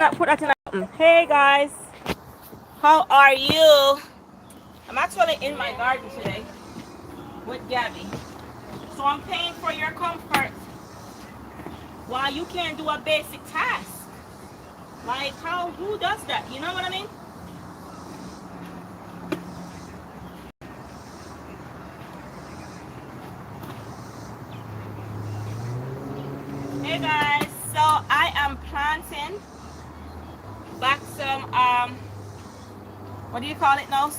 Put that in a, hey guys, how are you? I'm actually in my garden today with Gabby. So I'm paying for your comfort while you can't do a basic task. Like who does that? You know what I mean? Hey guys, so I am planting back some what do you call it now?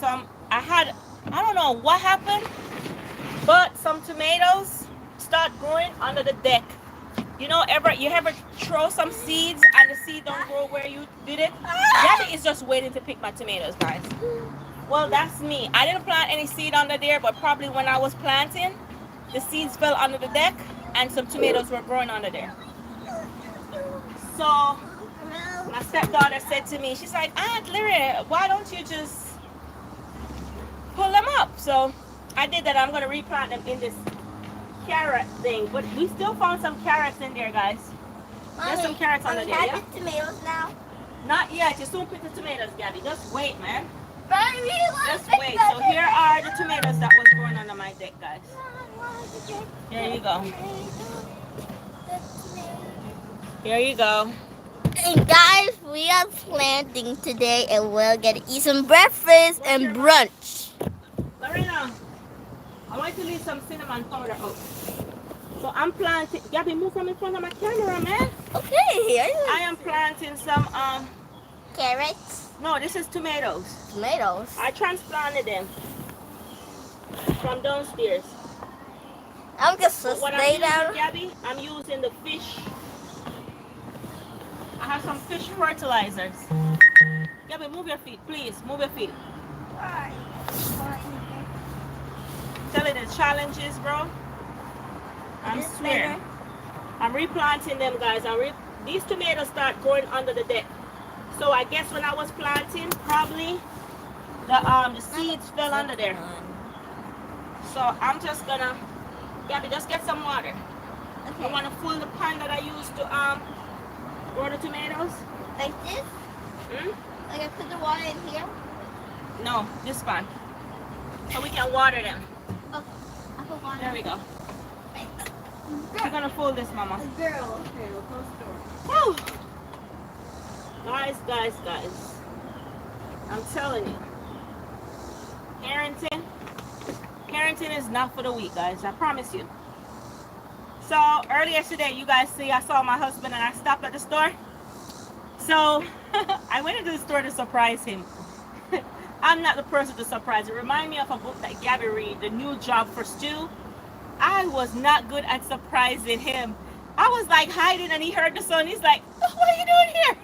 I don't know what happened, but some tomatoes start growing under the deck. You ever throw some seeds and the seed don't grow where you did it? Gabby is just waiting to pick my tomatoes, guys. Well, that's me. I didn't plant any seed under there, but probably when I was planting, the seeds fell under the deck and some tomatoes were growing under there. So my stepdaughter said to me, she's like, Aunt Lyra, why don't you just pull them up? So I did that. I'm going to replant them in this carrot thing. But we still found some carrots in there, guys. Mommy, there's some carrots under there, yeah? The tomatoes now? Not yet. You soon pick the tomatoes, Gabby. Just wait, man. Baby, just wait. So here are the tomatoes that was growing under my deck, guys. Here you go. Here you go. And guys, we are planting today and we're gonna eat some breakfast and brunch. Lorena, I want to leave some cinnamon powder out. So I'm planting. Gabby, move from in front of my camera, man. Okay. I am planting some carrots. No, this is tomatoes. Tomatoes. I transplanted them from downstairs. I'm just stay down. Gabby, I'm using the fish. I have some fish fertilizers. Gabby, move your feet, please. Move your feet. Tell it the challenges, bro. I'm swear. I'm replanting them, guys. These tomatoes start growing under the deck. So I guess when I was planting, probably the seeds fell under there. So I'm just gonna, Gabby, just get some water. Okay. I want to fill the pan that I used to grow the tomatoes. Like this? Like I put the water in here? No, this pan. So we can water them. Okay. I put water. There we go. We're gonna fold this, Mama. Girl, close the door. Woo! Guys. I'm telling you. Parenting is not for the weak, guys. I promise you. So earlier today, you guys see, I saw my husband and I stopped at the store. So I went into the store to surprise him. I'm not the person to surprise. It reminds me of a book that Gabby read, The New Job for Stu. I was not good at surprising him. I was like hiding and he heard the sound. He's like, oh, what are you doing here?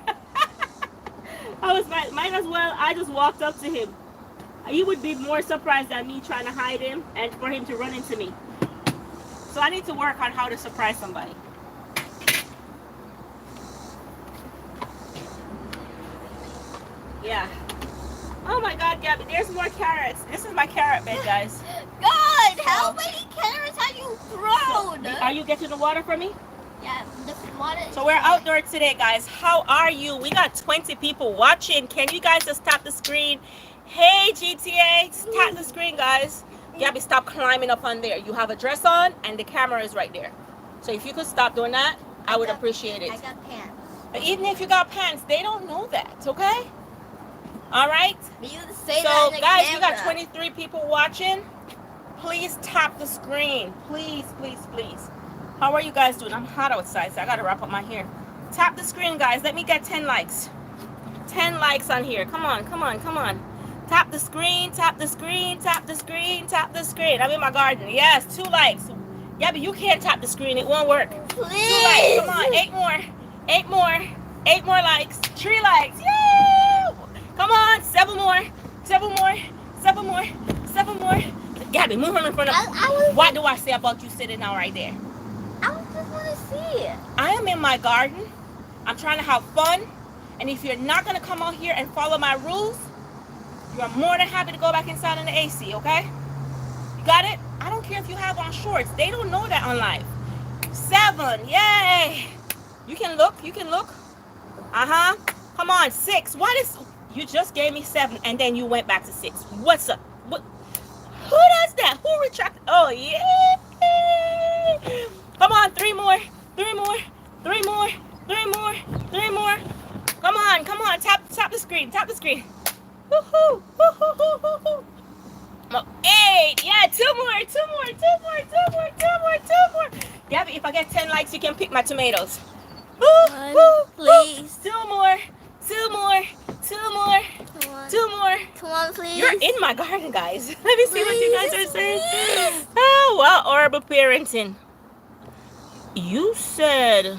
I was like, might as well. I just walked up to him. He would be more surprised than me trying to hide him and for him to run into me. So I need to work on how to surprise somebody. Yeah. Oh my God, Gabby, there's more carrots. This is my carrot bed, guys. God, how many carrots have you grown? So, are you getting the water for me? Yeah, the water. So we're outdoors today, guys. How are you? We got 20 people watching. Can you guys just tap the screen? Hey, GTA, tap the screen, guys. Gabby, stop climbing up on there. You have a dress on and the camera is right there. So if you could stop doing that, I would appreciate it. I got pants. But even if you got pants, they don't know that, okay? All right? But you say so, that in the guys, camera. we got 23 people watching. Please tap the screen. Please. How are you guys doing? I'm hot outside, so I got to wrap up my hair. Tap the screen, guys. Let me get 10 likes. 10 likes on here. Come on. Tap the screen. I'm in my garden. Yes, 2 likes. Yeah, but you can't tap the screen. It won't work. Please. 2 likes. Come on. 8 more. 8 more likes. 3 likes. Yay! Come on. 7 more. Gabby, move on in front of. What do I say about you sitting now right there? I just want to see it. I am in my garden. I'm trying to have fun. And if you're not going to come out here and follow my rules, you are more than happy to go back inside in the AC, okay? You got it? I don't care if you have on shorts. They don't know that on live. 7. Yay. You can look. Come on, 6. What is... You just gave me 7, and then you went back to 6. What's up? What? Who does that? Who retracted? Oh, yeah. Come on, 3 more. 3 more. 3 more. 3 more. 3 more. Come on, come on. Tap the screen. Tap the screen. Woohoo. Woohoo. Woohoo. Oh, 8. Yeah, 2 more. 2 more. 2 more. 2 more. 2 more. 2 more. Gabby, if I get 10 likes, you can pick my tomatoes. One, please. 2 more. 2 more. 2 more. 2 more. Come on, please. You're in my garden, guys. Let me see what you guys are saying. Oh, well, horrible parenting. You said...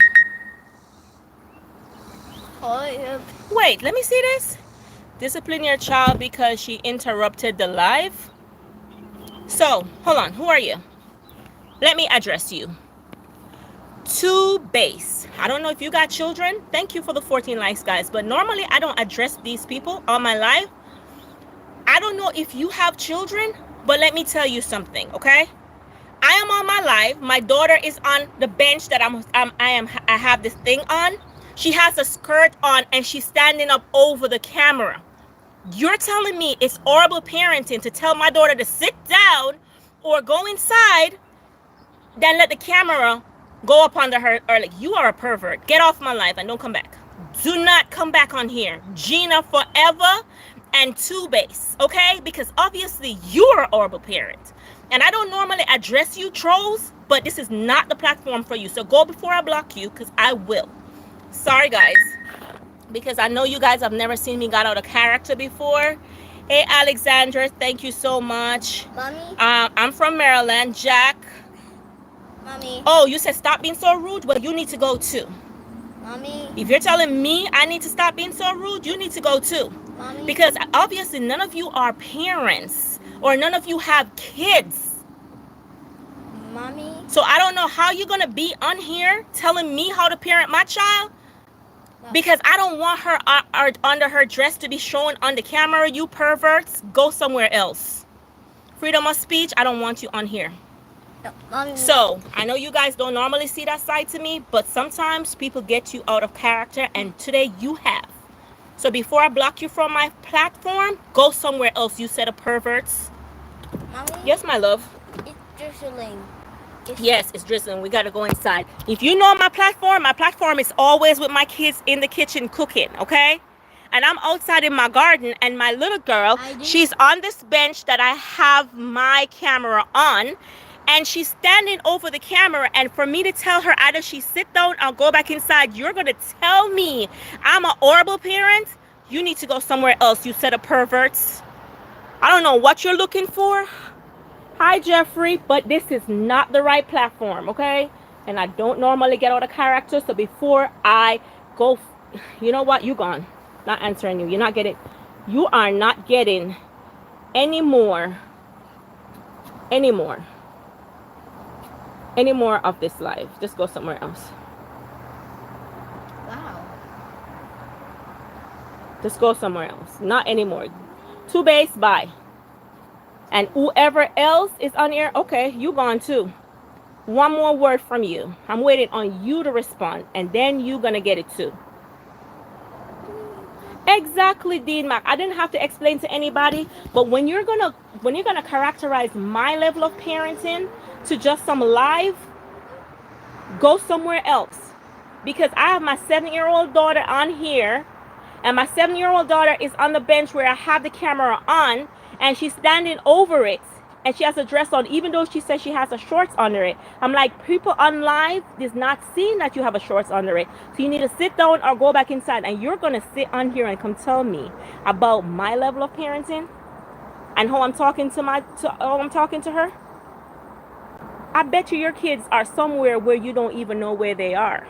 Wait, let me see this. Discipline your child because she interrupted the live. So, hold on. Who are you? Let me address you. 2 base. I don't know if you got children. Thank you for the 14 likes, guys. But normally, I don't address these people on my live. I don't know if you have children, but let me tell you something, okay? I am on my live. My daughter is on the bench that I have this thing on. She has a skirt on and she's standing up over the camera. You're telling me it's horrible parenting to tell my daughter to sit down or go inside, then let the camera go up under her, or like, you are a pervert. Get off my life and don't come back. Do not come back on here. Gina forever and 2 base, okay? Because obviously you are a horrible parent. And I don't normally address you trolls, but this is not the platform for you. So go before I block you, because I will. Sorry, guys. Because I know you guys have never seen me got out of character before. Hey, Alexandra, thank you so much. Mommy? I'm from Maryland. Jack. Mommy? Oh, you said stop being so rude? Well, you need to go too. Mommy? If you're telling me I need to stop being so rude, you need to go too. Mommy? Because obviously none of you are parents or none of you have kids. Mommy? So I don't know how you're going to be on here telling me how to parent my child. Because I don't want her under her dress to be showing on the camera. You perverts, go somewhere else. Freedom of speech, I don't want you on here. No, Mommy. So I know you guys don't normally see that side to me, but sometimes people get you out of character, and today you have. So before I block you from my platform, go somewhere else, you set of perverts. Mommy? Yes, my love. It's drizzling. Yes, it's drizzling. We got to go inside. If you know my platform is always with my kids in the kitchen cooking, okay? And I'm outside in my garden, and my little girl, she's on this bench that I have my camera on, and she's standing over the camera, and for me to tell her either she sit down or go back inside, you're going to tell me I'm a horrible parent? You need to go somewhere else, you set of perverts. I don't know what you're looking for. Hi, Jeffrey, but this is not the right platform, okay? And I don't normally get out of character, so before I go, you know what? You gone. Not answering you. You're not getting, you are not getting any more of this live. Just go somewhere else. Wow. Just go somewhere else. Not anymore. 2 base, bye. And whoever else is on here, okay, you gone too. One more word from you. I'm waiting on you to respond, and then you're gonna get it too. Exactly, Dean Mac. I didn't have to explain to anybody, but when you're gonna characterize my level of parenting to just some live, go somewhere else. Because I have my 7-year-old daughter on here, and my 7-year-old daughter is on the bench where I have the camera on, and she's standing over it, and she has a dress on, even though she says she has a shorts under it. I'm like, people on live is not seeing that you have a shorts under it. So you need to sit down or go back inside, and you're going to sit on here and come tell me about my level of parenting and how I'm talking to her. I bet you your kids are somewhere where you don't even know where they are.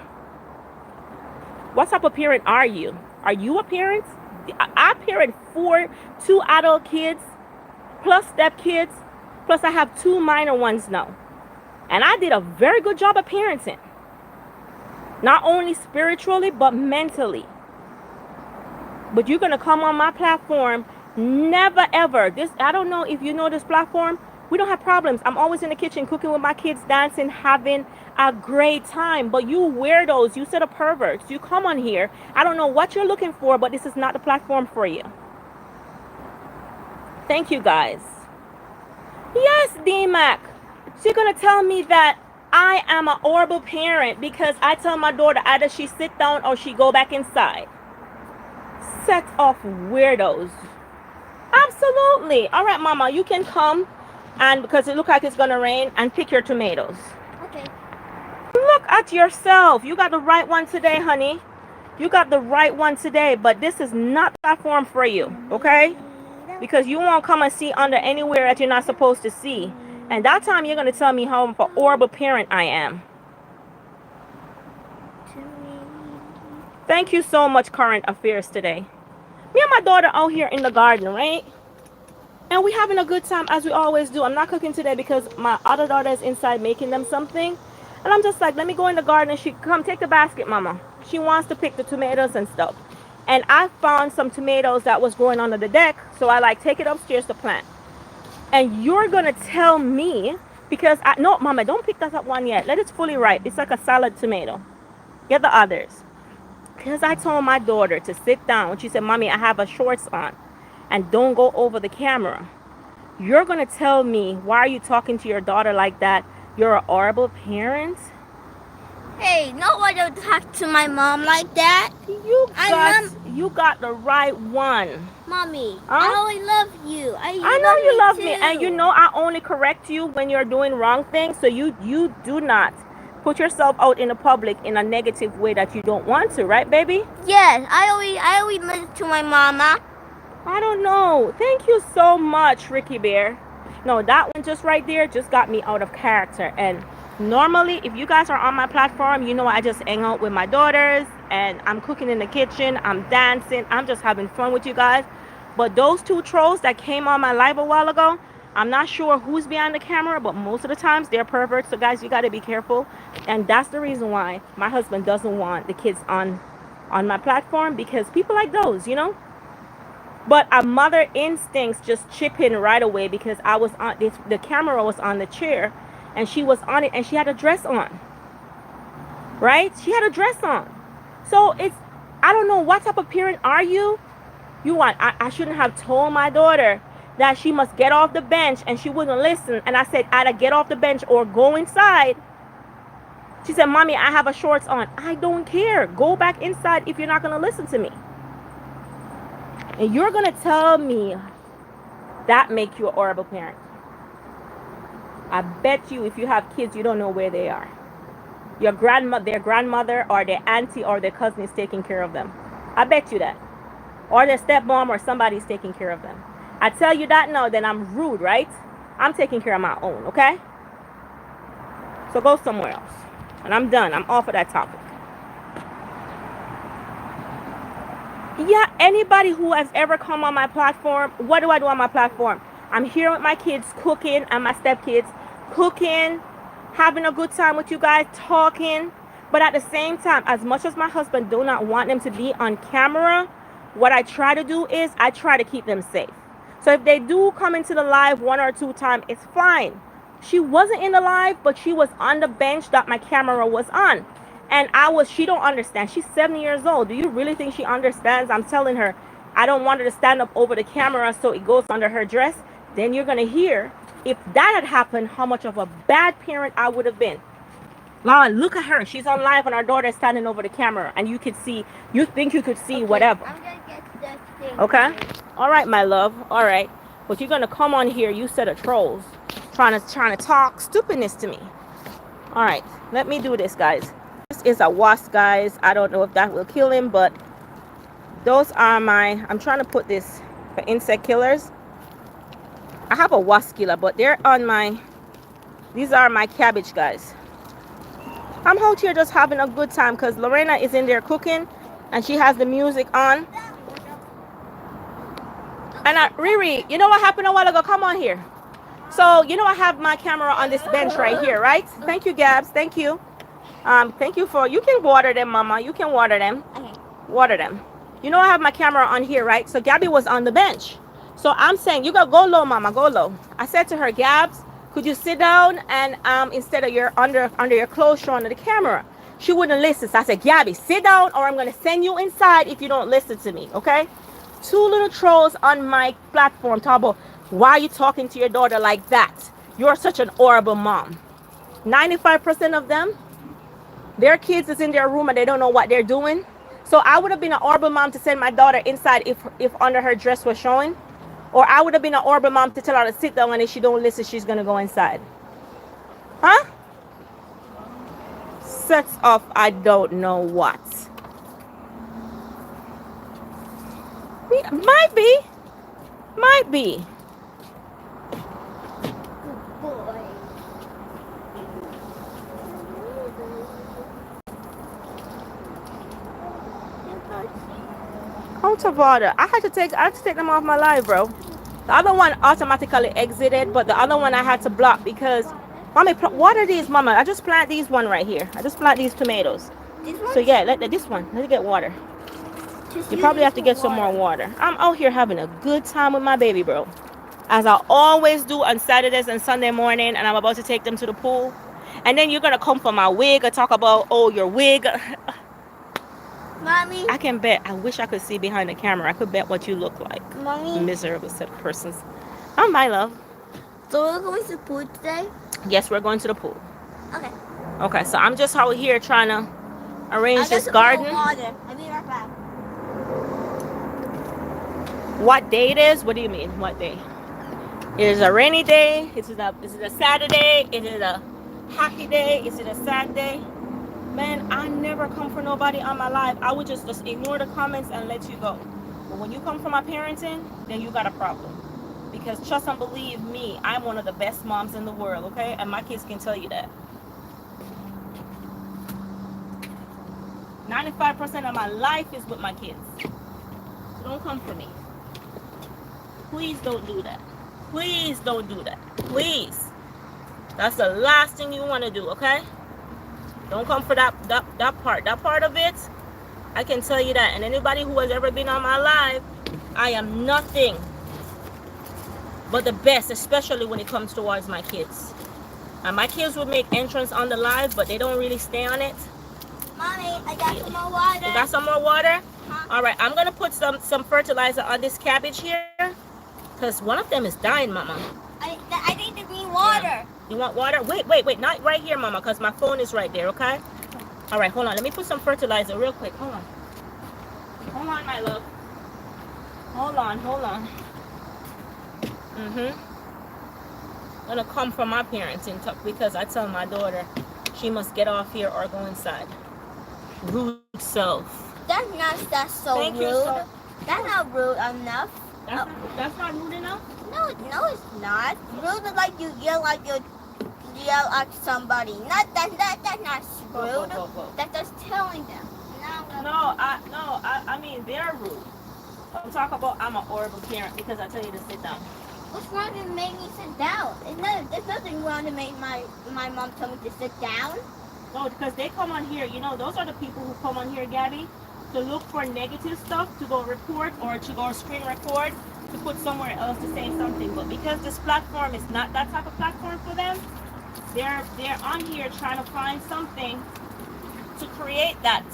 What type of parent are you? Are you a parent? I parent 2 adult kids, plus stepkids, plus I have 2 minor ones now. And I did a very good job of parenting. Not only spiritually, but mentally. But you're going to come on my platform, never ever. I don't know if you know this platform. We don't have problems. I'm always in the kitchen cooking with my kids, dancing, having a great time. But you weirdos, you set of perverts, you come on here. I don't know what you're looking for, but this is not the platform for you. Thank you, guys. Yes, D-Mac. She's going to tell me that I am a horrible parent because I tell my daughter either she sit down or she go back inside. Set of weirdos. Absolutely. All right, Mama, you can come, and because it looks like it's going to rain, and pick your tomatoes. Okay. Look at yourself. You got the right one today, honey. You got the right one today, but this is not the platform for you, okay? Because you won't come and see under anywhere that you're not supposed to see. And that time you're going to tell me how of an horrible parent I am. Thank you so much, Current Affairs today. Me and my daughter out here in the garden, right? And we having a good time as we always do. I'm not cooking today because my other daughter is inside making them something. And I'm just like, let me go in the garden. And she, come take the basket, Mama. She wants to pick the tomatoes and stuff. And I found some tomatoes that was growing under the deck. So I like take it upstairs to plant. And you're going to tell me, because no, Mama, don't pick that up one yet. Let it fully ripe. It's like a salad tomato. Get the others. Because I told my daughter to sit down. She said, Mommy, I have a shorts on. And don't go over the camera. You're going to tell me, why are you talking to your daughter like that? You're a horrible parent? Hey, no one don't talk to my mom like that. You got the right one. Mommy, Huh? I always love you. I know you love me. Too. And you know I only correct you when you're doing wrong things. So you do not put yourself out in the public in a negative way that you don't want to, right, baby? Yes, I always listen to my mama. I don't know. Thank you so much, Ricky Bear. No, that one just right there just got me out of character. And normally, if you guys are on my platform, you know I just hang out with my daughters and I'm cooking in the kitchen, I'm dancing, I'm just having fun with you guys. But those two trolls that came on my live a while ago, I'm not sure who's behind the camera, but most of the times they're perverts. So guys, you got to be careful. And that's the reason why my husband doesn't want the kids on my platform, because people like those, you know. But a mother instincts just chip in right away because I was on this, the camera was on the chair and she was on it and she had a dress on. Right? She had a dress on. So it's, I don't know, what type of parent are you? I shouldn't have told my daughter that she must get off the bench, and she wouldn't listen. And I said, either get off the bench or go inside. She said, Mommy, I have a shorts on. I don't care. Go back inside if you're not going to listen to me. And you're going to tell me that makes you a horrible parent. I bet you if you have kids, you don't know where they are. Their grandmother or their auntie or their cousin is taking care of them. I bet you that. Or their stepmom or somebody's taking care of them. I tell you that now, then I'm rude, right? I'm taking care of my own, okay? So go somewhere else. And I'm done. I'm off of that topic. Yeah, anybody who has ever come on my platform, what do I do on my platform? I'm here with my kids cooking and my stepkids cooking, having a good time with you guys, talking. But at the same time, as much as my husband do not want them to be on camera, what I try to do is I try to keep them safe. So if they do come into the live 1 or 2 times, it's fine. She wasn't in the live, but she was on the bench that my camera was on. And she don't understand. She's 7 years old. Do you really think she understands? I'm telling her, I don't want her to stand up over the camera so it goes under her dress. Then you're going to hear, if that had happened, how much of a bad parent I would have been. Lauren, look at her. She's on live and our daughter is standing over the camera. And you think you could see okay, whatever. I'm going to get this thing. Okay? All right, my love. All right. But you're going to come on here, you set of trolls, trying to talk stupidness to me. All right. Let me do this, guys. This is a wasp, guys. I don't know if that will kill him, but those are I'm trying to put this for insect killers. I have a wasp killer, but they're on these are my cabbage, guys. I'm out here just having a good time because Lorena is in there cooking and she has the music on. And Riri, you know what happened a while ago? Come on here. So, you know, I have my camera on this bench right here, right? Thank you, Gabs. Thank you. Thank you you can water them, Mama. You can water them. Okay. Water them. You know I have my camera on here, right? So Gabby was on the bench. So I'm saying, you gotta go low, Mama, go low. I said to her, Gabs, Could you sit down and instead of your under your clothes showing to the camera? She wouldn't listen. So I said, Gabby, sit down or I'm going to send you inside if you don't listen to me, okay? Two little trolls on my platform talk about, why are you talking to your daughter like that? You're such an horrible mom. 95% of them, their kids is in their room and they don't know what they're doing. So I would have been an horrible mom to send my daughter inside if under her dress was showing. Or I would have been an horrible mom to tell her to sit down, and if she don't listen, she's going to go inside. Huh? Sets off I don't know what. Might be. Might be. Boy. Out of order. I had to take them off my live, bro. The other one automatically exited, but the other one I had to block because, mommy, what are these, mama? I just plant these one right here. I just plant these tomatoes. So yeah, this one. Let me get water. You probably have to get some more water. I'm out here having a good time with my baby, bro. As I always do on Saturdays and Sunday morning, and I'm about to take them to the pool. And then you're gonna come for my wig and talk about, oh, your wig. Mommy. I can bet. I wish I could see behind the camera. I could bet what you look like. Mommy. Miserable set of persons. Oh, my love. So we're going to the pool today? Yes, we're going to the pool. Okay. Okay, so I'm just out here trying to arrange this garden. Water. I'll be right back. What day it is? What do you mean? What day? It is a rainy day. Is it a Saturday? Is it a happy day? Is it a sad day? Man, I never come for nobody on my live. I would just ignore the comments and let you go. But when you come for my parenting, then you got a problem. Because trust and believe me, I'm one of the best moms in the world, okay? And my kids can tell you that. 95% of my life is with my kids. So don't come for me. Please don't do that. Please don't do that. Please. That's the last thing you want to do, okay? Don't come for that part. That part of it, I can tell you that. And anybody who has ever been on my live, I am nothing but the best, especially when it comes towards my kids. And my kids would make entrance on the live, but they don't really stay on it. Mommy, I got some more water. You got some more water? Huh? All right, I'm going to put some fertilizer on this cabbage here. Because one of them is dying, Mama. I need the green water. Yeah. You want water? Wait. Not right here, Mama, because my phone is right there, okay? All right, hold on. Let me put some fertilizer real quick. Hold on. Hold on, my love. Hold on. Gonna come from my parenting talk because I tell my daughter she must get off here or go inside. Rude self. That's so Thank rude. you so. That's not rude enough. That's not rude enough? No, it's not. Rude is like you yell at somebody. That's not rude. Whoa. That's just telling them. I mean they're rude. I'm talking about I'm a horrible parent because I tell you to sit down. What's wrong with making me sit down? There's nothing wrong to make my mom tell me to sit down. No, because they come on here. You know, those are the people who come on here, Gabby, to look for negative stuff to go report or to go screen record to put somewhere else to say something. But because this platform is not that type of platform for them, they're on here trying to find something to create that.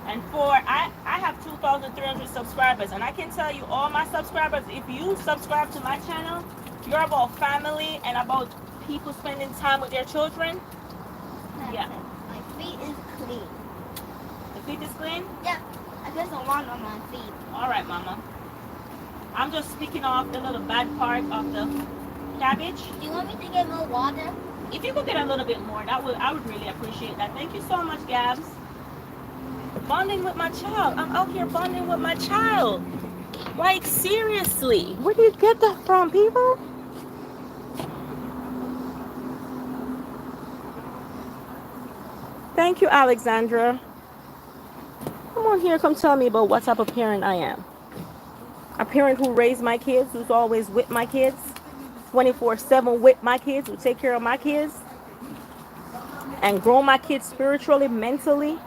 And I have 2,300 subscribers, and I can tell you, all my subscribers, if you subscribe to my channel, you're about family and about people spending time with their children. Yeah. My feet is clean. The feet is clean? Yeah. I put some water on my feet. All right, Mama. I'm just speaking off the little bad part of the cabbage. Do you want me to get more water? If you could get a little bit more, I would really appreciate that. Thank you so much, Gabs. Bonding with my child. I'm out here bonding with my child. Like, seriously. Where do you get that from, people? Thank you, Alexandra. Come on here, come tell me about what type of parent I am. A parent who raised my kids, who's always with my kids, 24/7 with my kids, who take care of my kids, and grow my kids spiritually, mentally.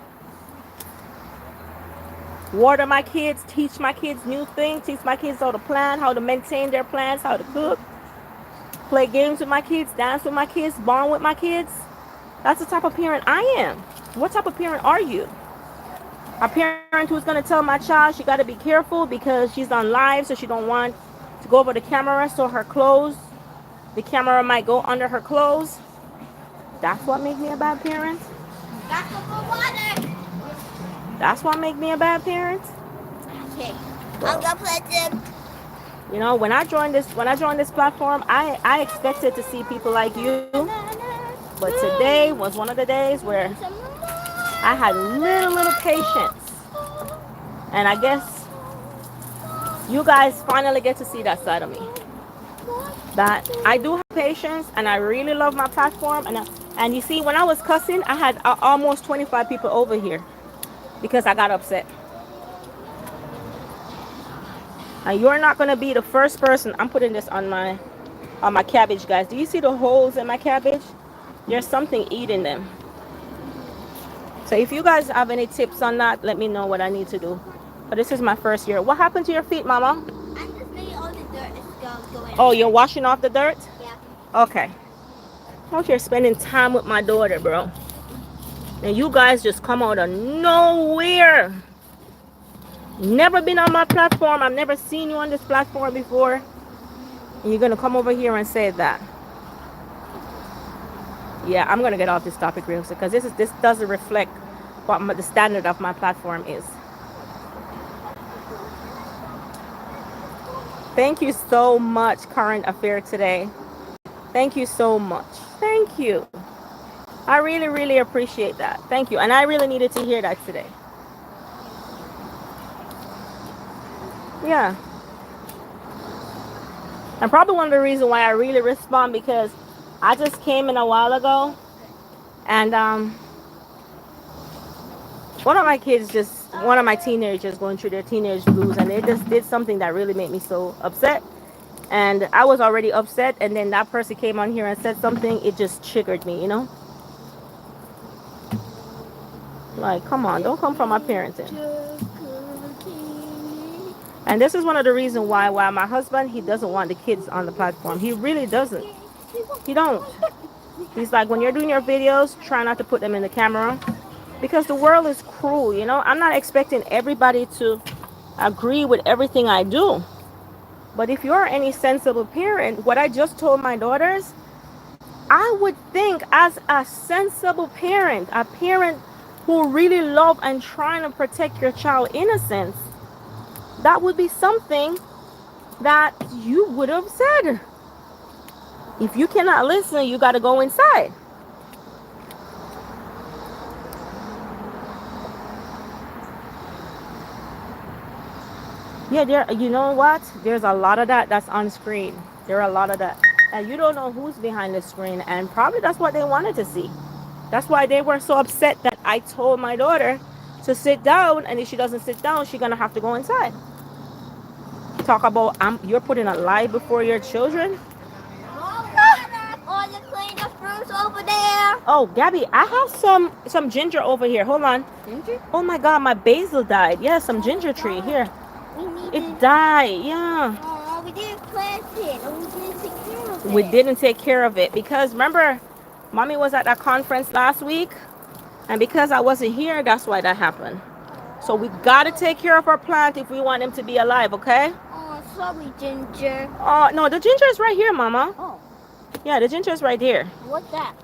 Water my kids, teach my kids new things, teach my kids how to plan, how to maintain their plans, how to cook. play games with my kids, dance with my kids, bond with my kids. That's the type of parent I am. What type of parent are you? A parent who's going to tell my child she got to be careful because she's on live, so she don't want to go over the camera, so her clothes, the camera might go under her clothes. That's what makes me a bad parent. That's what makes me a bad parent. Okay, I'm gonna put them. You know, when I joined this platform, I expected to see people like you, but today was one of the days where I had little patience, and I guess you guys finally get to see that side of me. That I do have patience, and I really love my platform. And you see, when I was cussing, I had almost 25 people over here because I got upset. And you're not gonna be the first person. I'm putting this on my cabbage, guys. Do you see the holes in my cabbage? There's something eating them. So if you guys have any tips on that, let me know what I need to do. But this is my first year. What happened to your feet, Mama? I'm just making all the dirt is going. Oh, you're washing off the dirt? Yeah. Okay. Out here spending time with my daughter, bro. And you guys just come out of nowhere. Never been on my platform. I've never seen you on this platform before. And you're going to come over here and say that. Yeah, I'm going to get off this topic real quick because this doesn't reflect what the standard of my platform is. Thank you so much, Current Affair Today. Thank you so much. Thank you. I really appreciate that. Thank you. And I really needed to hear that today. Yeah. And probably one of the reasons why I really respond because I just came in a while ago and one of my teenagers going through their teenage blues, and they just did something that really made me so upset. And I was already upset, and then that person came on here and said something, it just triggered me, you know? Like, come on, don't come from my parenting. And this is one of the reasons why my husband, he doesn't want the kids on the platform. He really doesn't. He don't. He's like, when you're doing your videos, try not to put them in the camera. Because the world is cruel, you know? I'm not expecting everybody to agree with everything I do. But if you're any sensible parent, what I just told my daughters, I would think as a sensible parent, a parent who really love and trying to protect your child's innocence, that would be something that you would have said. If you cannot listen, you got to go inside. Yeah, you know what? There's a lot of that's on screen. There are a lot of that. And you don't know who's behind the screen. And probably that's what they wanted to see. That's why they were so upset that I told my daughter to sit down. And if she doesn't sit down, she's going to have to go inside. Talk about you're putting a lie before your children. All the clean the fruits over there. Oh, Gabby, I have some ginger over here. Hold on. Ginger? Oh my God, my basil died. Yeah, some ginger tree here. It died. Yeah. Oh, we didn't plant it. We didn't take care of it. We didn't take care of it because remember, Mommy was at that conference last week, and because I wasn't here, that's why that happened. So we gotta take care of our plant if we want them to be alive, okay? Oh, sorry, ginger. Oh no, the ginger is right here, Mama. Oh. Yeah, the ginger is right here. What's that?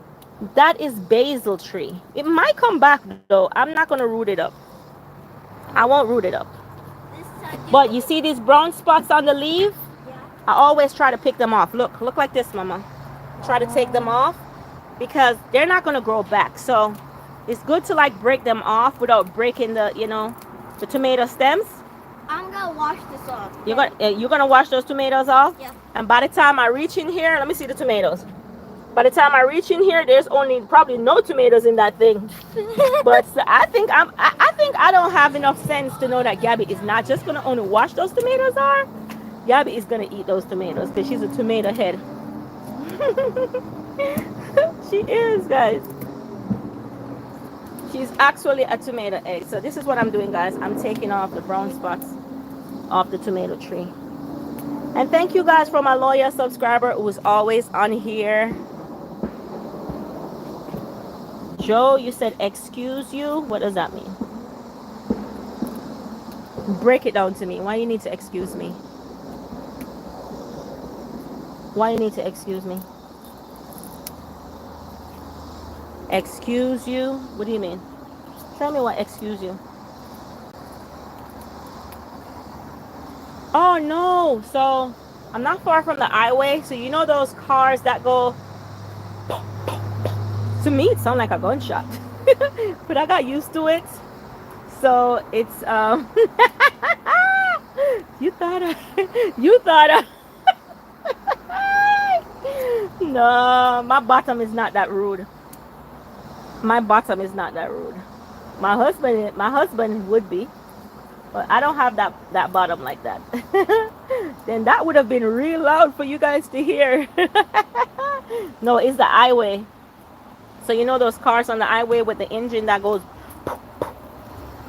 That is basil tree. It might come back though. I'm not gonna root it up. I won't root it up. But you see these brown spots on the leaf? Yeah. I always try to pick them off. Look like this, Mama. Try to take them off because they're not gonna grow back. So it's good to like break them off without breaking the tomato stems. I'm gonna wash this off. You're gonna wash those tomatoes off? Yeah. And by the time I reach in here, let me see the tomatoes. By the time I reach in here, there's only probably no tomatoes in that thing. But I think I don't have enough sense to know that Gabby is not just gonna only wash those tomatoes are. Gabby is gonna eat those tomatoes because she's a tomato head. She is, guys. She's actually a tomato egg. So this is what I'm doing, guys. I'm taking off the brown spots off the tomato tree. And thank you guys for my loyal subscriber who is always on here. Joe, you said excuse you. What does that mean? Break it down to me. Why you need to excuse me? Why you need to excuse me? Excuse you? What do you mean? Tell me what excuse you. Oh no, so I'm not far from the highway. So you know those cars that go, to me it sounds like a gunshot. But I got used to it. So it's you thought no, my bottom is not that rude. My bottom is not that rude. My husband would be, but I don't have that bottom like that. Then that would have been real loud for you guys to hear. No, it's the highway. So you know those cars on the highway with the engine that goes,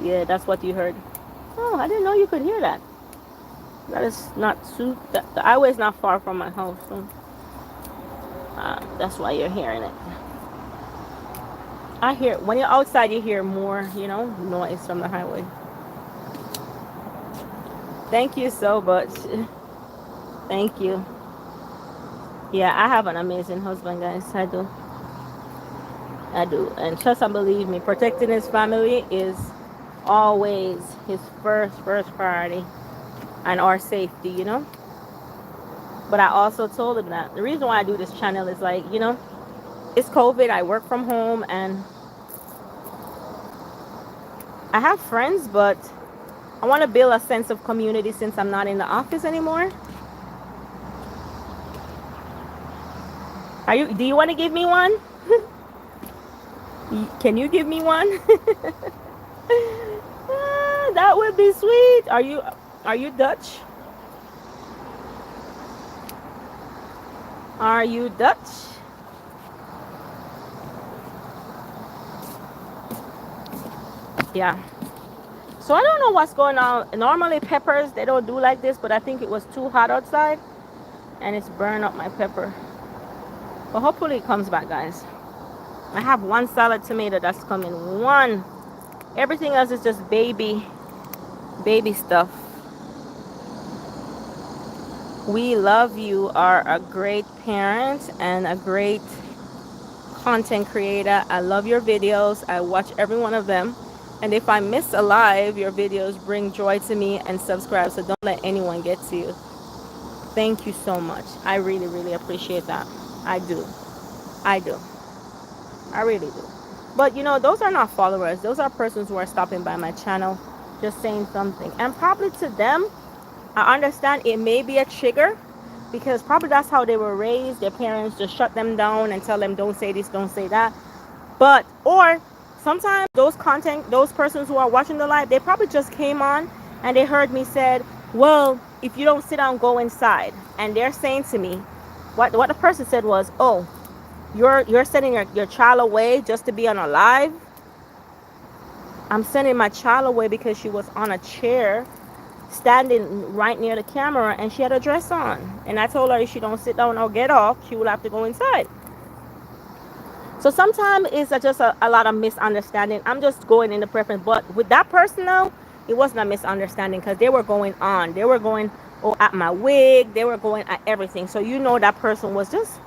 yeah, that's what you heard. Oh, I didn't know you could hear that. That is not too, the highway is not far from my house, so that's why you're hearing it. I hear, when you're outside, you hear more, noise from the highway. Thank you so much. Thank you. Yeah, I have an amazing husband, guys. I do. And trust and believe me, protecting his family is always his first priority, and our safety, But I also told him that the reason why I do this channel is like, it's COVID. I work from home and I have friends, but I want to build a sense of community since I'm not in the office anymore. Do you want to give me one? Can you give me one? That would be sweet. Are you Dutch? Are you Dutch? Yeah. So I don't know what's going on. Normally peppers, they don't do like this, but I think it was too hot outside and it's burned up my pepper. But hopefully it comes back, guys. I have one salad tomato that's coming. One. Everything else is just baby stuff. We love you are a great parent and a great content creator. I love your videos. I watch every one of them. And if I miss a live, your videos bring joy to me, and subscribe. So don't let anyone get to you. Thank you so much. I really, really appreciate that. I do. I really do. But those are not followers. Those are persons who are stopping by my channel, just saying something. And probably to them, I understand it may be a trigger, because probably that's how they were raised. Their parents just shut them down and tell them, don't say this, don't say that. But, or sometimes those persons who are watching the live, they probably just came on and they heard me said, well, if you don't sit down, go inside. And they're saying to me, what the person said was, oh, you're sending your child away just to be on a live? I'm sending my child away because she was on a chair standing right near the camera and she had a dress on. And I told her if she don't sit down or get off, she will have to go inside. So sometimes it's just a lot of misunderstanding. I'm just going in the preference. But with that person now, it wasn't a misunderstanding, because they were going on. They were going at my wig. They were going at everything. So that person was just,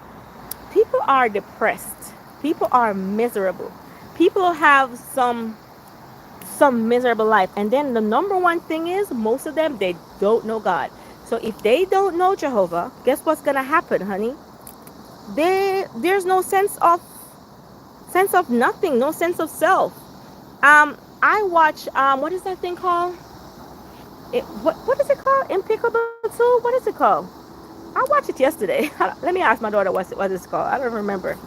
people are depressed. People are miserable. People have some miserable life. And then the number one thing is, most of them, they don't know God. So if they don't know Jehovah, guess what's going to happen, honey? There's no sense of nothing, no sense of self. I watch, what is that thing called? What is it called? Impeccable too? What is it called? I watched it yesterday. Let me ask my daughter what it's called. I don't remember.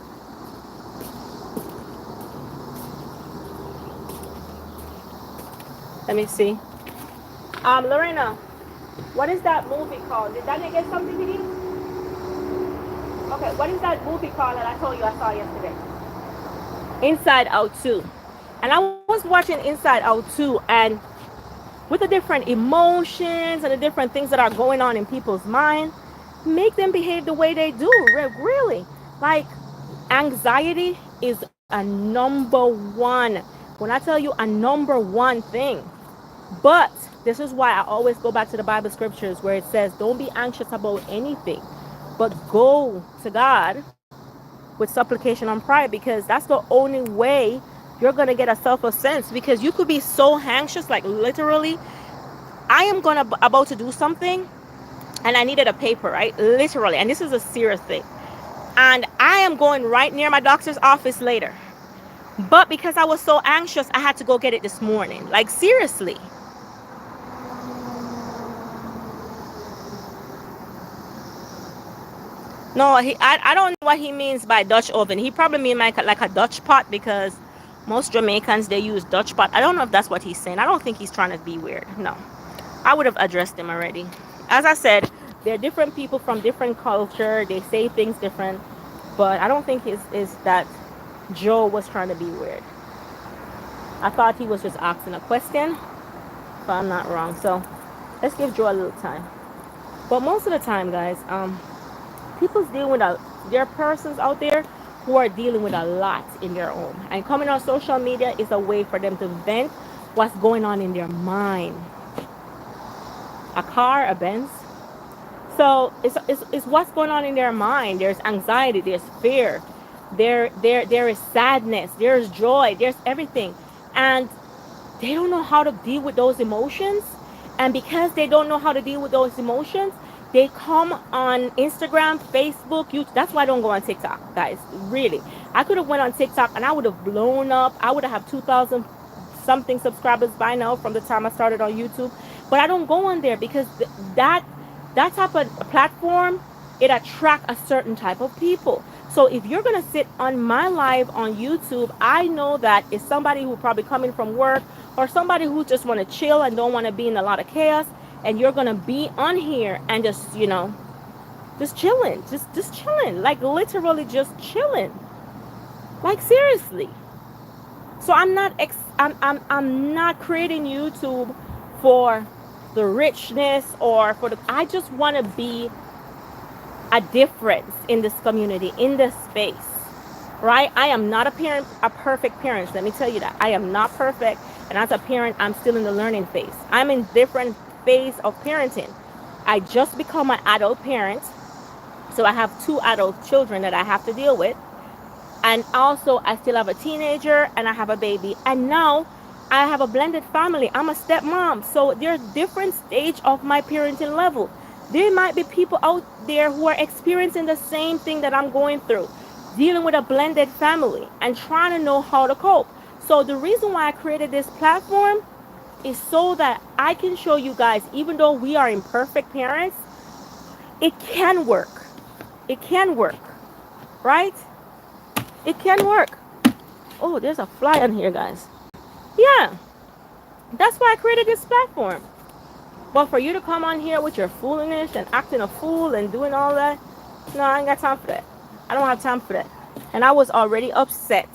Let me see. Lorena, what is that movie called? Did Daniel get something to eat? Okay, what is that movie called that I told you I saw yesterday? Inside Out 2. And I was watching Inside Out 2, and with the different emotions and the different things that are going on in people's mind, make them behave the way they do. Really. Like, anxiety is a number one. When I tell you a number one thing. But this is why I always go back to the Bible scriptures where it says, don't be anxious about anything, but go to God with supplication and prayer, because that's the only way you're going to get a self sense. Because you could be so anxious, like literally, I am about to do something and I needed a paper, right? Literally. And this is a serious thing. And I am going right near my doctor's office later. But because I was so anxious, I had to go get it this morning. Like, seriously. No, I don't know what he means by Dutch oven. He probably mean like a Dutch pot, because most Jamaicans, they use Dutch pot. I don't know if that's what he's saying. I don't think he's trying to be weird. No. I would have addressed him already. As I said, they're different people from different culture. They say things different. But I don't think is that Joe was trying to be weird. I thought he was just asking a question, if I'm not wrong. So let's give Joe a little time. But most of the time, guys, people's dealing with there are persons out there who are dealing with a lot in their own. And coming on social media is a way for them to vent what's going on in their mind. A car, a Benz. So it's what's going on in their mind. There's anxiety, there's fear, there is sadness, there's joy, there's everything. And they don't know how to deal with those emotions. And because they don't know how to deal with those emotions, they come on Instagram, Facebook, YouTube. That's why I don't go on TikTok, guys. Really. I could have went on TikTok and I would have blown up. I would have 2,000 something subscribers by now from the time I started on YouTube. But I don't go on there because that type of platform, it attracts a certain type of people. So if you're going to sit on my live on YouTube, I know that it's somebody who probably coming from work, or somebody who just want to chill and don't want to be in a lot of chaos. And you're going to be on here and just, just chilling, just chilling, like literally just chilling. Like, seriously. So I'm not creating YouTube for the richness or for I just want to be a difference in this community, in this space, right? I am not a perfect parent. Let me tell you that. I am not perfect. And as a parent, I'm still in the learning phase. I'm in different phase of parenting. I just become an adult parent. So I have 2 adult children that I have to deal with. And also I still have a teenager and I have a baby. And now I have a blended family. I'm a stepmom. So there's different stage of my parenting level. There might be people out there who are experiencing the same thing that I'm going through, dealing with a blended family and trying to know how to cope. So the reason why I created this platform is so that I can show you guys, even though we are imperfect parents, it can work. It can work, right? It can work. Oh, there's a fly on here, guys. Yeah, that's why I created this platform. But for you to come on here with your foolishness and acting a fool and doing all that, no, I ain't got time for that. I don't have time for that. And I was already upset.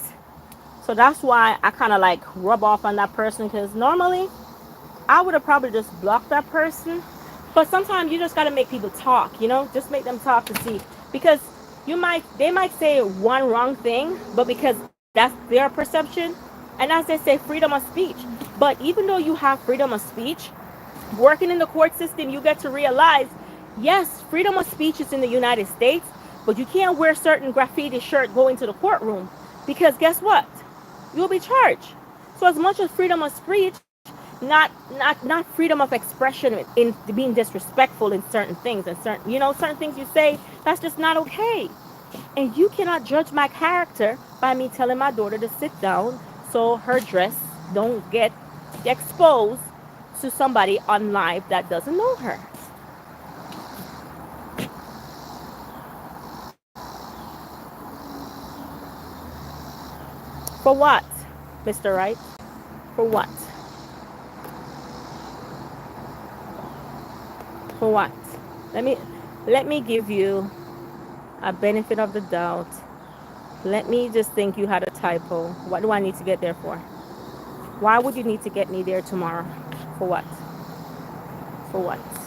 So that's why I kind of like rub off on that person, because normally I would have probably just blocked that person. But sometimes you just got to make people talk, just make them talk to see. Because they might say one wrong thing, but because that's their perception. And as they say, freedom of speech. But even though you have freedom of speech, working in the court system, you get to realize, yes, freedom of speech is in the United States, but you can't wear certain graffiti shirt going to the courtroom, because guess what? You'll be charged. So as much as freedom of speech, not freedom of expression in being disrespectful in certain things and certain things you say, that's just not okay. And you cannot judge my character by me telling my daughter to sit down so her dress don't get exposed to somebody on live that doesn't know her. For what, Mr. Wright? For what? For what? Let me give you a benefit of the doubt. Let me just think you had a typo. What do I need to get there for? Why would you need to get me there tomorrow? For what? for once.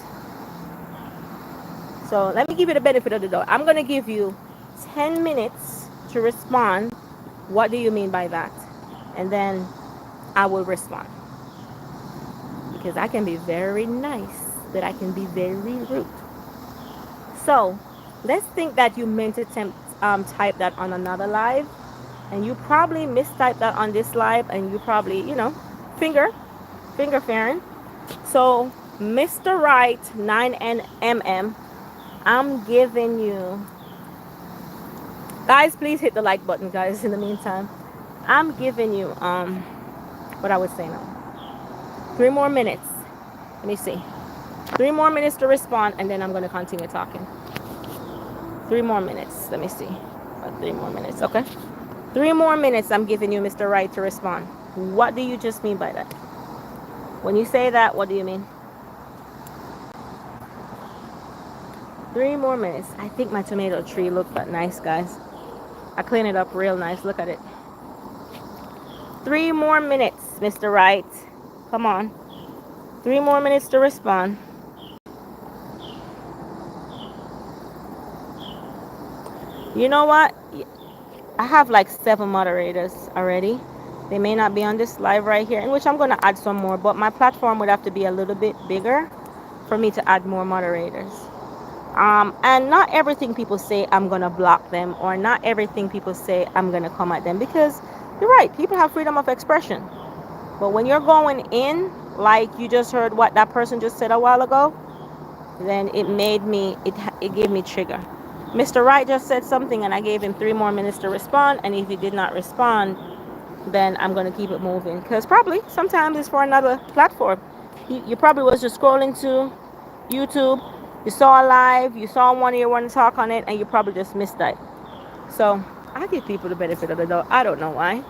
So let me give you the benefit of the doubt. I'm going to give you 10 minutes to respond. What do you mean by that? And then I will respond. Because I can be very nice, but I can be very rude. So let's think that you meant to type that on another live. And you probably mistyped that on this live. And you probably, finger fairing. So Mr. Right 9NMM, I'm giving you, guys, please hit the like button, guys. In the meantime, I'm giving you what I would say now, 3 more minutes. Let me see, 3 more minutes to respond, and then I'm going to continue talking. 3 more minutes. Let me see. 3 more minutes. Okay, 3 more minutes. I'm giving you, Mr. Right, to respond. What do you just mean by that? When you say that, what do you mean? 3 more minutes. I think my tomato tree looked nice, guys. I cleaned it up real nice. Look at it. 3 more minutes, Mr. Right. Come on. 3 more minutes to respond. You know what? I have like 7 moderators already. They may not be on this live right here, in which I'm going to add some more, but my platform would have to be a little bit bigger for me to add more moderators. And not everything people say I'm going to block them, or not everything people say I'm going to come at them, because you're right, people have freedom of expression. But when you're going in, like you just heard what that person just said a while ago, then it gave me trigger. Mr. Right just said something and I gave him 3 more minutes to respond, and if he did not respond, then I'm going to keep it moving, because probably sometimes it's for another platform. You probably was just scrolling to YouTube, you saw a live, you saw one, you want to talk on it, and you probably just missed that. So I give people the benefit of the doubt. I don't know why,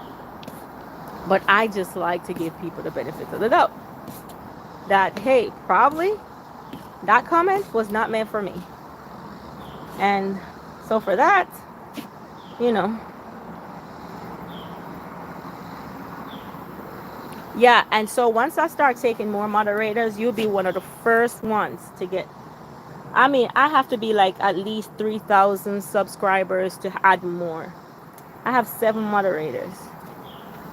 but I just like to give people the benefit of the doubt that, hey, probably that comment was not meant for me. And so for that, yeah. And so once I start taking more moderators, you'll be one of the first ones to get. I mean, I have to be like at least 3,000 subscribers to add more. I have 7 moderators.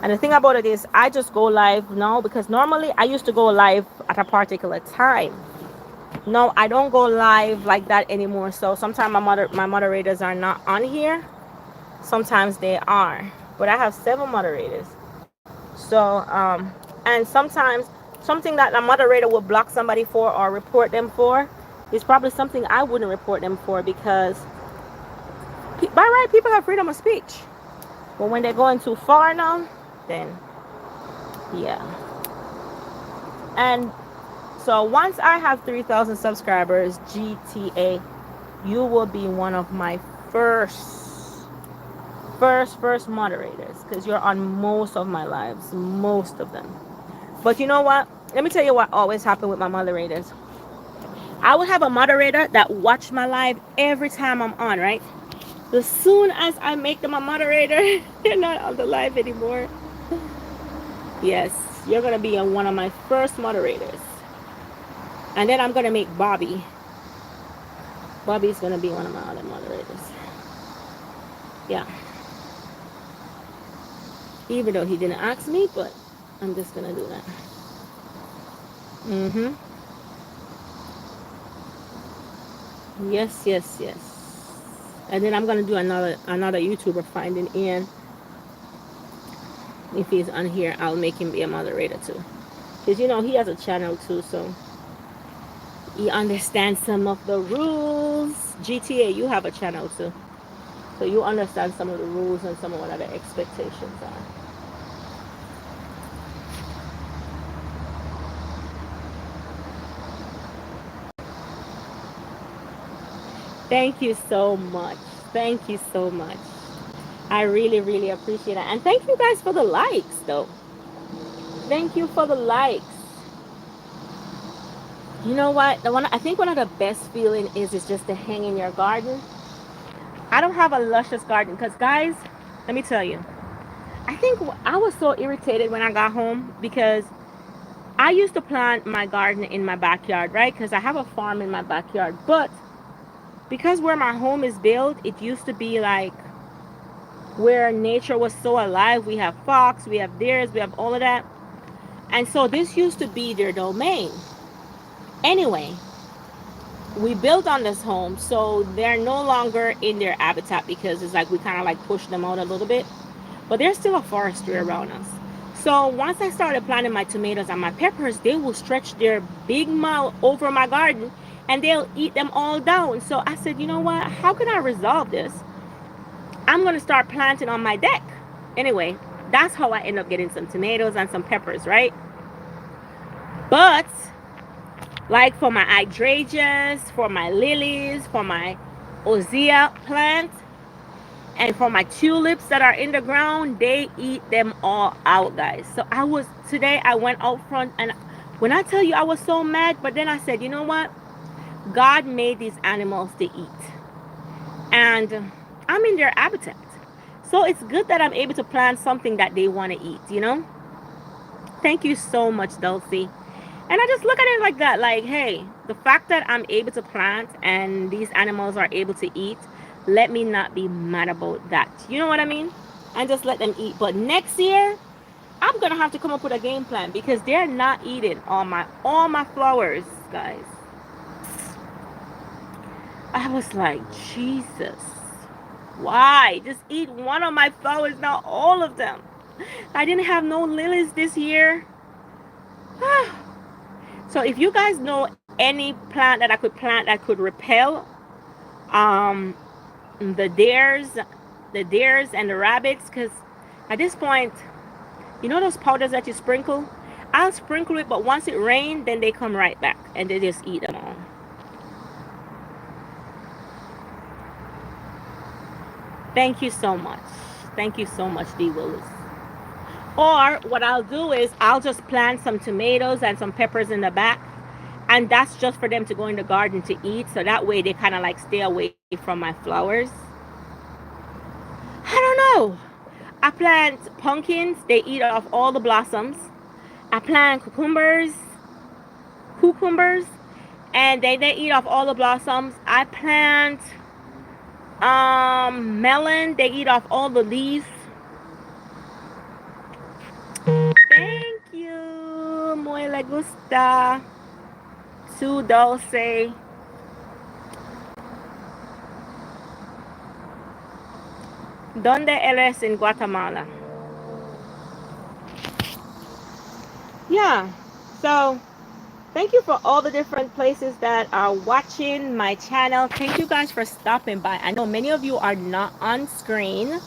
And the thing about it is, I just go live now, because normally I used to go live at a particular time. No, I don't go live like that anymore. So sometimes my moderators are not on here. Sometimes they are. But I have 7 moderators. So, and sometimes something that a moderator will block somebody for or report them for is probably something I wouldn't report them for, because by right, people have freedom of speech. But when they're going too far now, then yeah. And so once I have 3,000 subscribers, GTA, you will be one of my first moderators, because you're on most of my lives, most of them. But you know what? Let me tell you what always happened with my moderators. I would have a moderator that watched my live every time I'm on, right? As soon as I make them a moderator, they're not on the live anymore. Yes, you're going to be one of my first moderators. And then I'm going to make Bobby. Bobby's going to be one of my other moderators. Yeah. Even though he didn't ask me, but I'm just going to do that. Yes. And then I'm going to do another YouTuber, finding Ian. If he's on here, I'll make him be a moderator too. Because, he has a channel too, so he understands some of the rules. GTA, you have a channel too. So you understand some of the rules and some of what the expectations are. Thank you so much. Thank you so much. I really, really appreciate it. And thank you guys for the likes, though. Thank you for the likes. You know what? I think one of the best feeling is just to hang in your garden. I don't have a luscious garden, because, guys, let me tell you, I think I was so irritated when I got home, because I used to plant my garden in my backyard, right? Because I have a farm in my backyard. But because where my home is built, it used to be like where nature was so alive. We have fox, we have deers, we have all of that. And so this used to be their domain. Anyway, we built on this home, so they're no longer in their habitat because it's like we kind of like push them out a little bit. But there's still a forestry around us. So once I started planting my tomatoes and my peppers, they will stretch their big mouth over my garden and they'll eat them all down. So I said, you know what? How can I resolve this? I'm going to start planting on my deck. Anyway, that's how I end up getting some tomatoes and some peppers, right? But like for my hydrangeas, for my lilies, for my ozea plant, and for my tulips that are in the ground, they eat them all out, guys. So today I went out front, and when I tell you I was so mad, but then I said, you know what? God made these animals to eat. And I'm in their habitat. So it's good that I'm able to plant something that they want to eat, you know? Thank you so much, Dulcie. And I just look at it like that, like, hey, the fact that I'm able to plant and these animals are able to eat, let me not be mad about that. You know what I mean? And just let them eat. But next year, I'm gonna have to come up with a game plan because they're not eating all my flowers, guys. I was like, Jesus, why? Just eat one of my flowers, not all of them. I didn't have no lilies this year. So if you guys know any plant that I could plant that could repel the deers and the rabbits, because at this point, you know those powders that you sprinkle? I'll sprinkle it, but once it rains, then they come right back and they just eat them all. Thank you so much. Thank you so much, D. Willis. Or what I'll do is I'll just plant some tomatoes and some peppers in the back, and that's just for them to go in the garden to eat, so that way they kind of like stay away from my flowers. I don't know. I plant pumpkins, they eat off all the blossoms. I plant cucumbers, and they eat off all the blossoms. I plant melon, they eat off all the leaves. Thank you, muy le gusta, su dulce. ¿Dónde eres in Guatemala? Yeah, so thank you for all the different places that are watching my channel. Thank you guys for stopping by. I know many of you are not on screen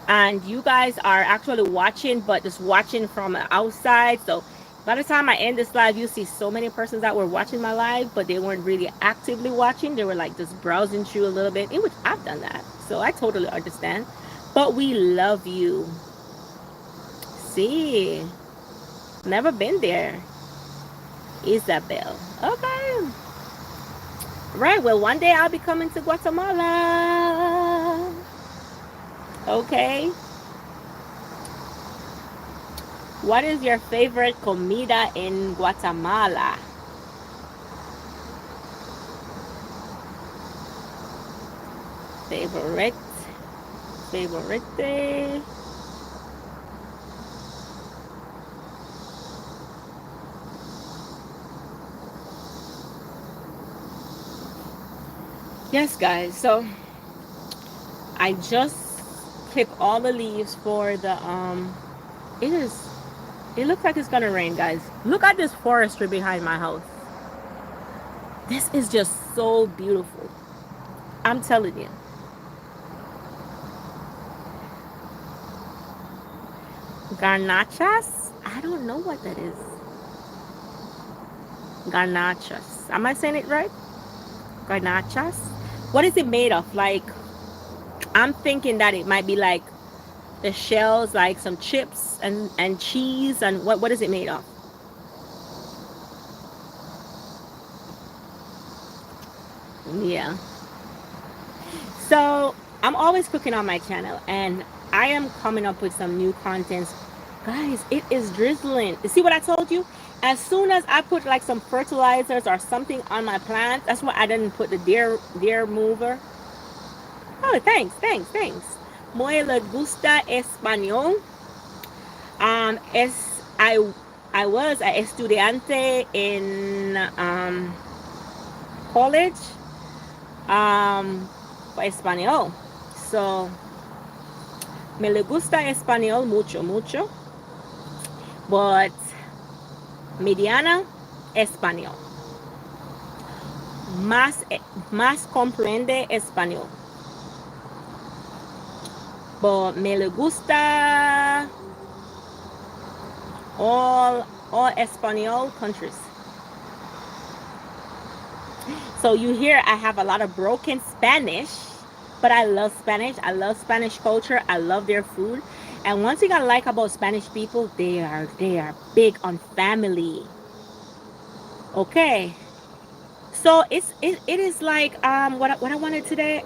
and you guys are actually watching, but just watching from outside. So by the time I end this live, you see so many persons that were watching my live, but they weren't really actively watching. They were like just browsing through a little bit, in which I've done that. So I totally understand. But we love you. See, never been there. Isabel. Okay. Right. Well, one day I'll be coming to Guatemala. Okay. What is your favorite comida in Guatemala? Favorite. Yes, guys. So I just clipped all the leaves for the it looks like it's gonna rain, guys. Look at this forestry behind my house. This is just so beautiful. I'm telling you. Garnachas? I don't know what that is. Garnachas. Am I saying it right? Garnachas? What is it made of? Like, I'm thinking that it might be like the shells, like some chips and cheese. And what is it made of? Yeah. So I'm always cooking on my channel, and I am coming up with some new contents. Guys, it is drizzling. You see what I told you? as soon as I put like some fertilizers or something on my plants, that's why I didn't put the deer mover. Oh, thanks. Muy le gusta español. Es I was a estudiante in college for español. So me le gusta español mucho, but mediana español. Más comprende español. But me le gusta all español countries. So you hear I have a lot of broken Spanish, but I love Spanish. I love Spanish culture. I love their food. And one thing I like about Spanish people, they are big on family. Okay. So it is like what I wanted today.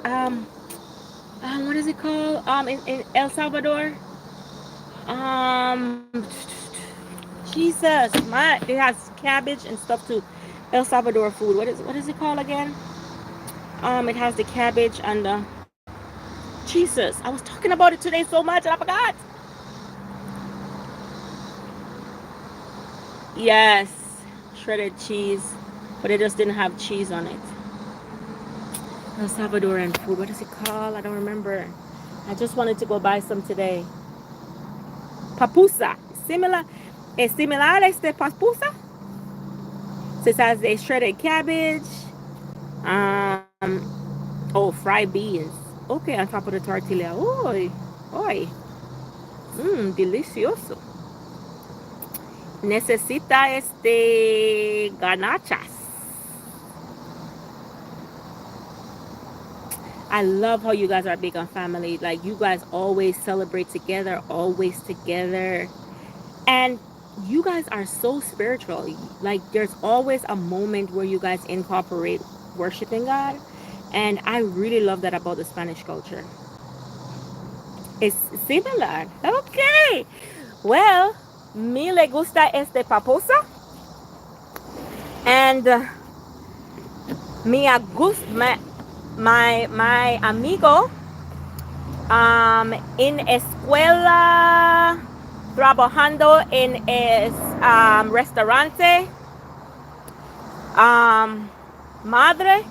What is it called? In El Salvador. Um, Jesus, it has cabbage and stuff too. El Salvador food. What is it called again? It has the cabbage and the Jesus. I was talking about it today so much and I forgot. Yes, shredded cheese, but it just didn't have cheese on it. El Salvadoran food. What is it called? I don't remember. I just wanted to go buy some today. Papusa. Es similar a este papusa. So it has a shredded cabbage. Fried beans. Okay, on top of the tortilla. Oy. Delicioso. Necesita garnachas. I love how you guys are big on family. Like you guys always celebrate together, always together. And you guys are so spiritual. Like there's always a moment where you guys incorporate worshiping God. And I really love that about the Spanish culture. It's similar. Okay. Well, me le gusta este paposa. And my amigo en escuela trabajando en restaurante madre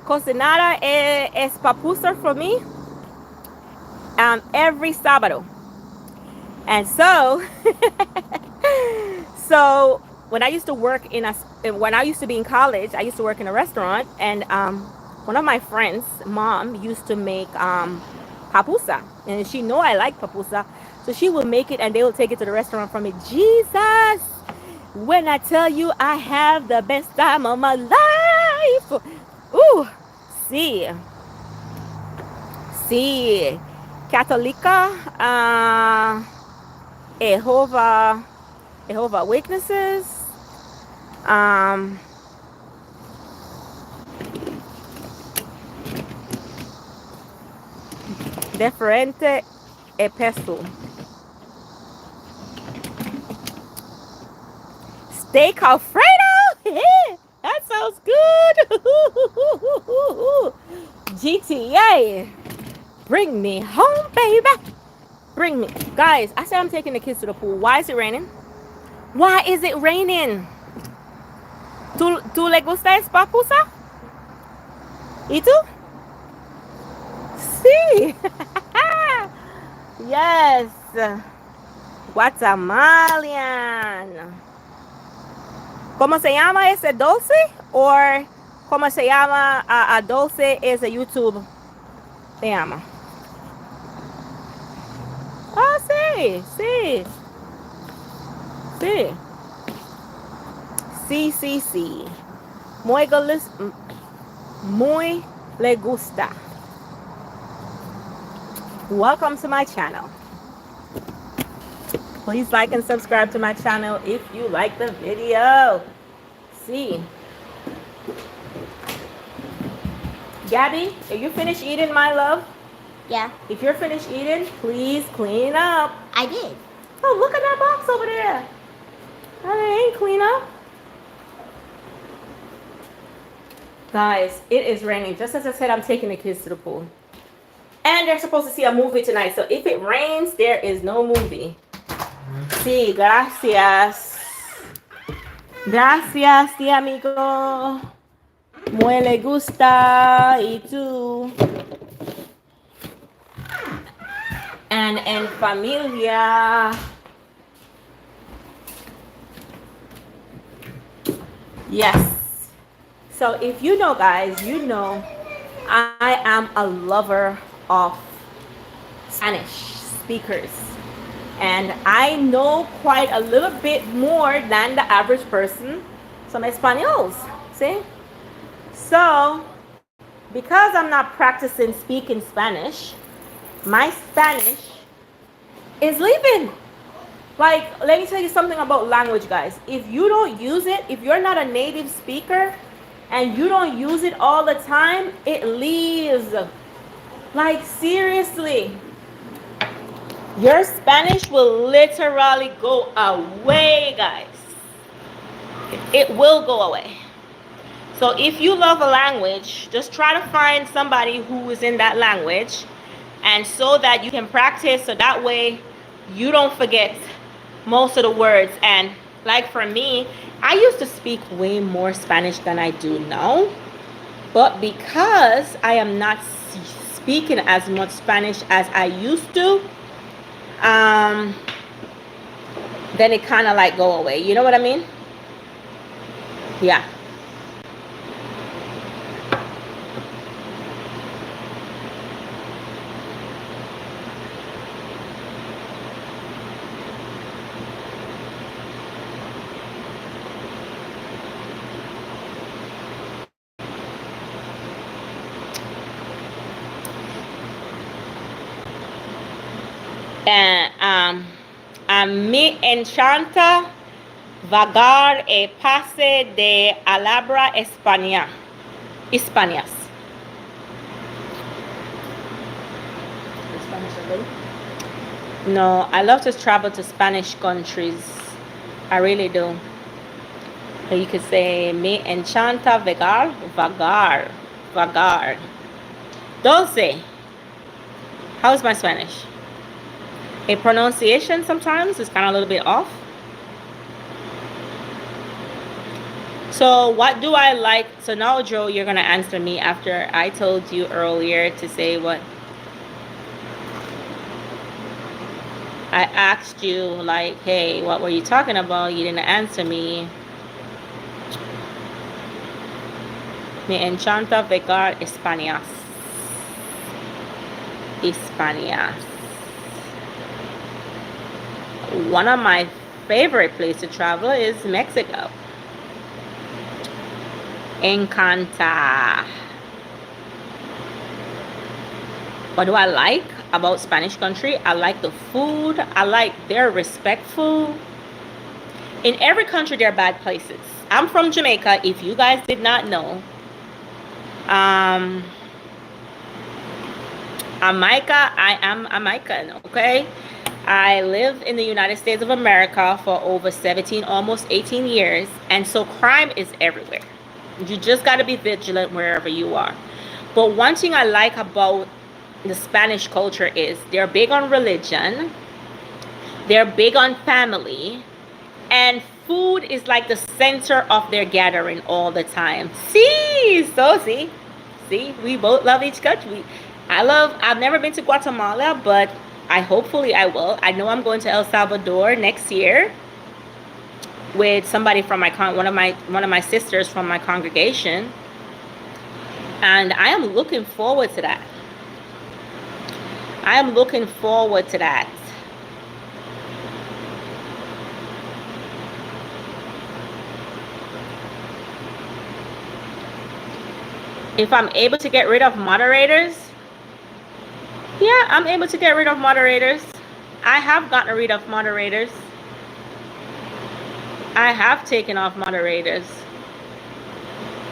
cocinada es papusa for me every sábado. And so so when I used to work when I used to be in college, I used to work in a restaurant, and one of my friends' mom used to make papusa, and she know I like papusa, so she will make it and they will take it to the restaurant for me. Jesus, when I tell you I have the best time of my life. Ooh, sí, católica, Jehovah Witnesses, diferente epistle. Steak Alfredo. That sounds good. GTA. Bring me home, baby. Bring me. Guys, I said I'm taking the kids to the pool. Why is it raining? Why is it raining? ¿Tú le gusta es papusa? ¿Y tú? Sí. Yes. Guatemalian. ¿Cómo se llama ese dulce? Or ¿cómo se llama a dulce ese YouTube? Se llama. Ah, sí. Sí. Muy le gusta. Welcome to my channel. Please like and subscribe to my channel if you like the video. See. Gabby, are you finished eating, my love? Yeah. If you're finished eating, please clean up. I did. Oh, look at that box over there. Hey, clean up. Guys, it is raining. Just as I said, I'm taking the kids to the pool. And they're supposed to see a movie tonight. So if it rains, there is no movie. Sí, gracias. Gracias, sí, amigo. Muy le gusta. Y tú. And en familia. Yes. So if you know, guys, you know I am a lover of Spanish speakers. And I know quite a little bit more than the average person. Some españols, see? So, because I'm not practicing speaking Spanish, my Spanish is leaving. Like, let me tell you something about language, guys. If you don't use it, if you're not a native speaker and you don't use it all the time, it leaves. Like, seriously. Your Spanish will literally go away, guys. It will go away. So if you love a language, just try to find somebody who is in that language, and so that you can practice, so that way you don't forget most of the words. And like for me, I used to speak way more Spanish than I do now, but because I am not speaking as much Spanish as I used to, then it kind of like go away. You know what I mean? Yeah. And a mí encanta vagar e pase de palabra España. Españas. No, I love to travel to Spanish countries. I really do. So you could say me encanta vagar, vagar, vagar. Dulce. How's my Spanish? A pronunciation sometimes is kind of a little bit off. So what do I like? So now, Joe, you're going to answer me after I told you earlier to say what I asked you, like, hey, what were you talking about? You didn't answer me. Me encanta vagar Españas. Españas. One of my favorite places to travel is Mexico. Encanta. What do I like about Spanish country? I like the food. I like they're respectful. In every country, there are bad places. I'm from Jamaica, if you guys did not know. Jamaica, I am Jamaican, okay? I live in the United States of America for over 17, almost 18 years. And so crime is everywhere. You just got to be vigilant wherever you are. But one thing I like about the Spanish culture is they're big on religion. They're big on family. And food is like the center of their gathering all the time. See, we both love each country. I've never been to Guatemala, but hopefully I will. I know I'm going to El Salvador next year with somebody from one of my sisters from my congregation, and I am looking forward to that. If I'm able to get rid of moderators, yeah, I'm able to get rid of moderators. I have gotten rid of moderators. I have taken off moderators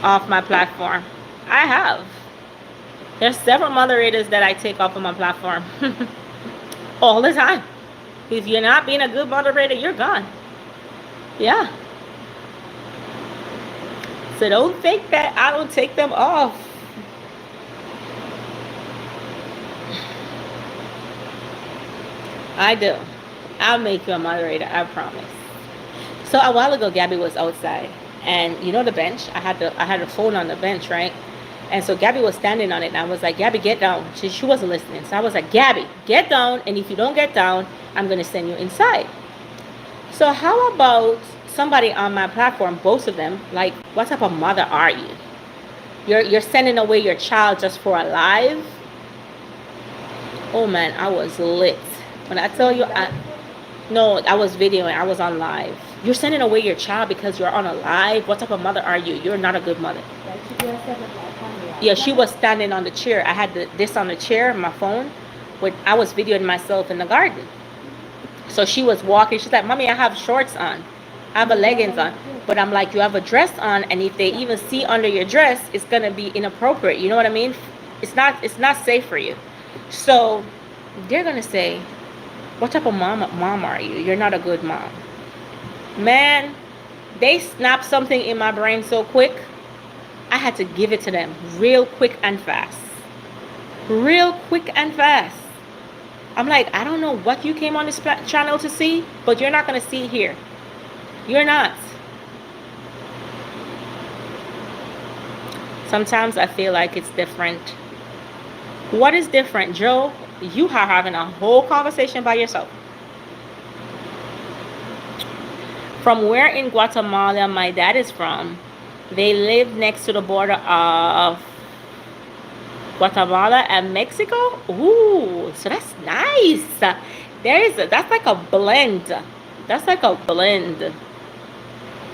off my platform. I have. There's several moderators that I take off of my platform all the time. If you're not being a good moderator, you're gone. Yeah. So don't think that I don't take them off. I do. I'll make you a moderator, I promise. So a while ago, Gabby was outside, and you know the bench. I had a phone on the bench, right? And so Gabby was standing on it, and I was like, Gabby, get down. She wasn't listening, so I was like, Gabby, get down, and if you don't get down, I'm gonna send you inside. So how about somebody on my platform, both of them, like, what type of mother are you? You're sending away your child just for a live? Oh man, I was lit. When I tell you, no, I was videoing. I was on live. You're sending away your child because you're on a live. What type of mother are you? You're not a good mother. Yeah, she was standing on the chair. I had this on the chair, my phone. I was videoing myself in the garden. So she was walking. She's like, Mommy, I have shorts on. I have a leggings on. But I'm like, you have a dress on, and if they even see under your dress, it's gonna be inappropriate. You know what I mean? It's not safe for you. So they're gonna say, what type of mom are you? You're not a good mom. Man, they snapped something in my brain so quick. I had to give it to them real quick and fast. Real quick and fast. I'm like, I don't know what you came on this channel to see, but you're not going to see here. You're not. Sometimes I feel like it's different. What is different, Joe? You are having a whole conversation by yourself. From where in Guatemala my dad is from, they live next to the border of Guatemala and Mexico. Ooh, so that's nice. That's like a blend. That's like a blend.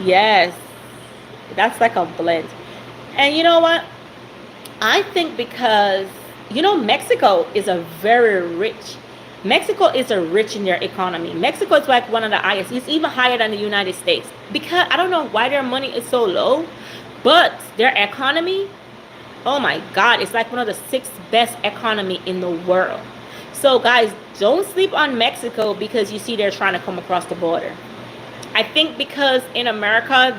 Yes, that's like a blend. And you know what? I think because, Mexico is rich in their economy. Mexico is like one of the highest. It's even higher than the United States. Because I don't know why their money is so low, but their economy, oh my God, it's like one of the 6 best economy in the world. So guys, don't sleep on Mexico because you see they're trying to come across the border. I think because in America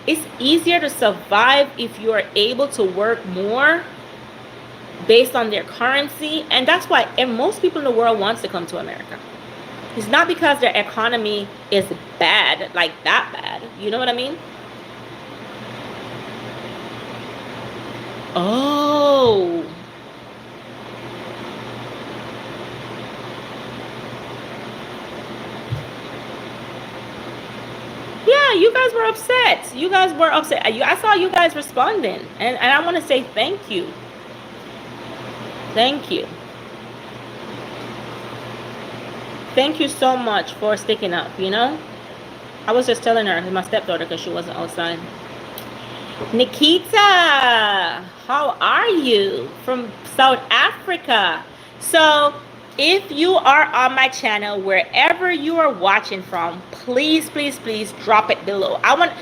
it's easier to survive if you're able to work more based on their currency, and that's why most people in the world wants to come to America. It's not because their economy is bad, like that bad. You know what I mean? Oh. Yeah, you guys were upset. I saw you guys responding, and I want to say thank you. Thank you. Thank you so much for sticking up, I was just telling her, my stepdaughter, because she wasn't outside. Nikita, how are you? From South Africa. So if you are on my channel, wherever you are watching from, please drop it below. I want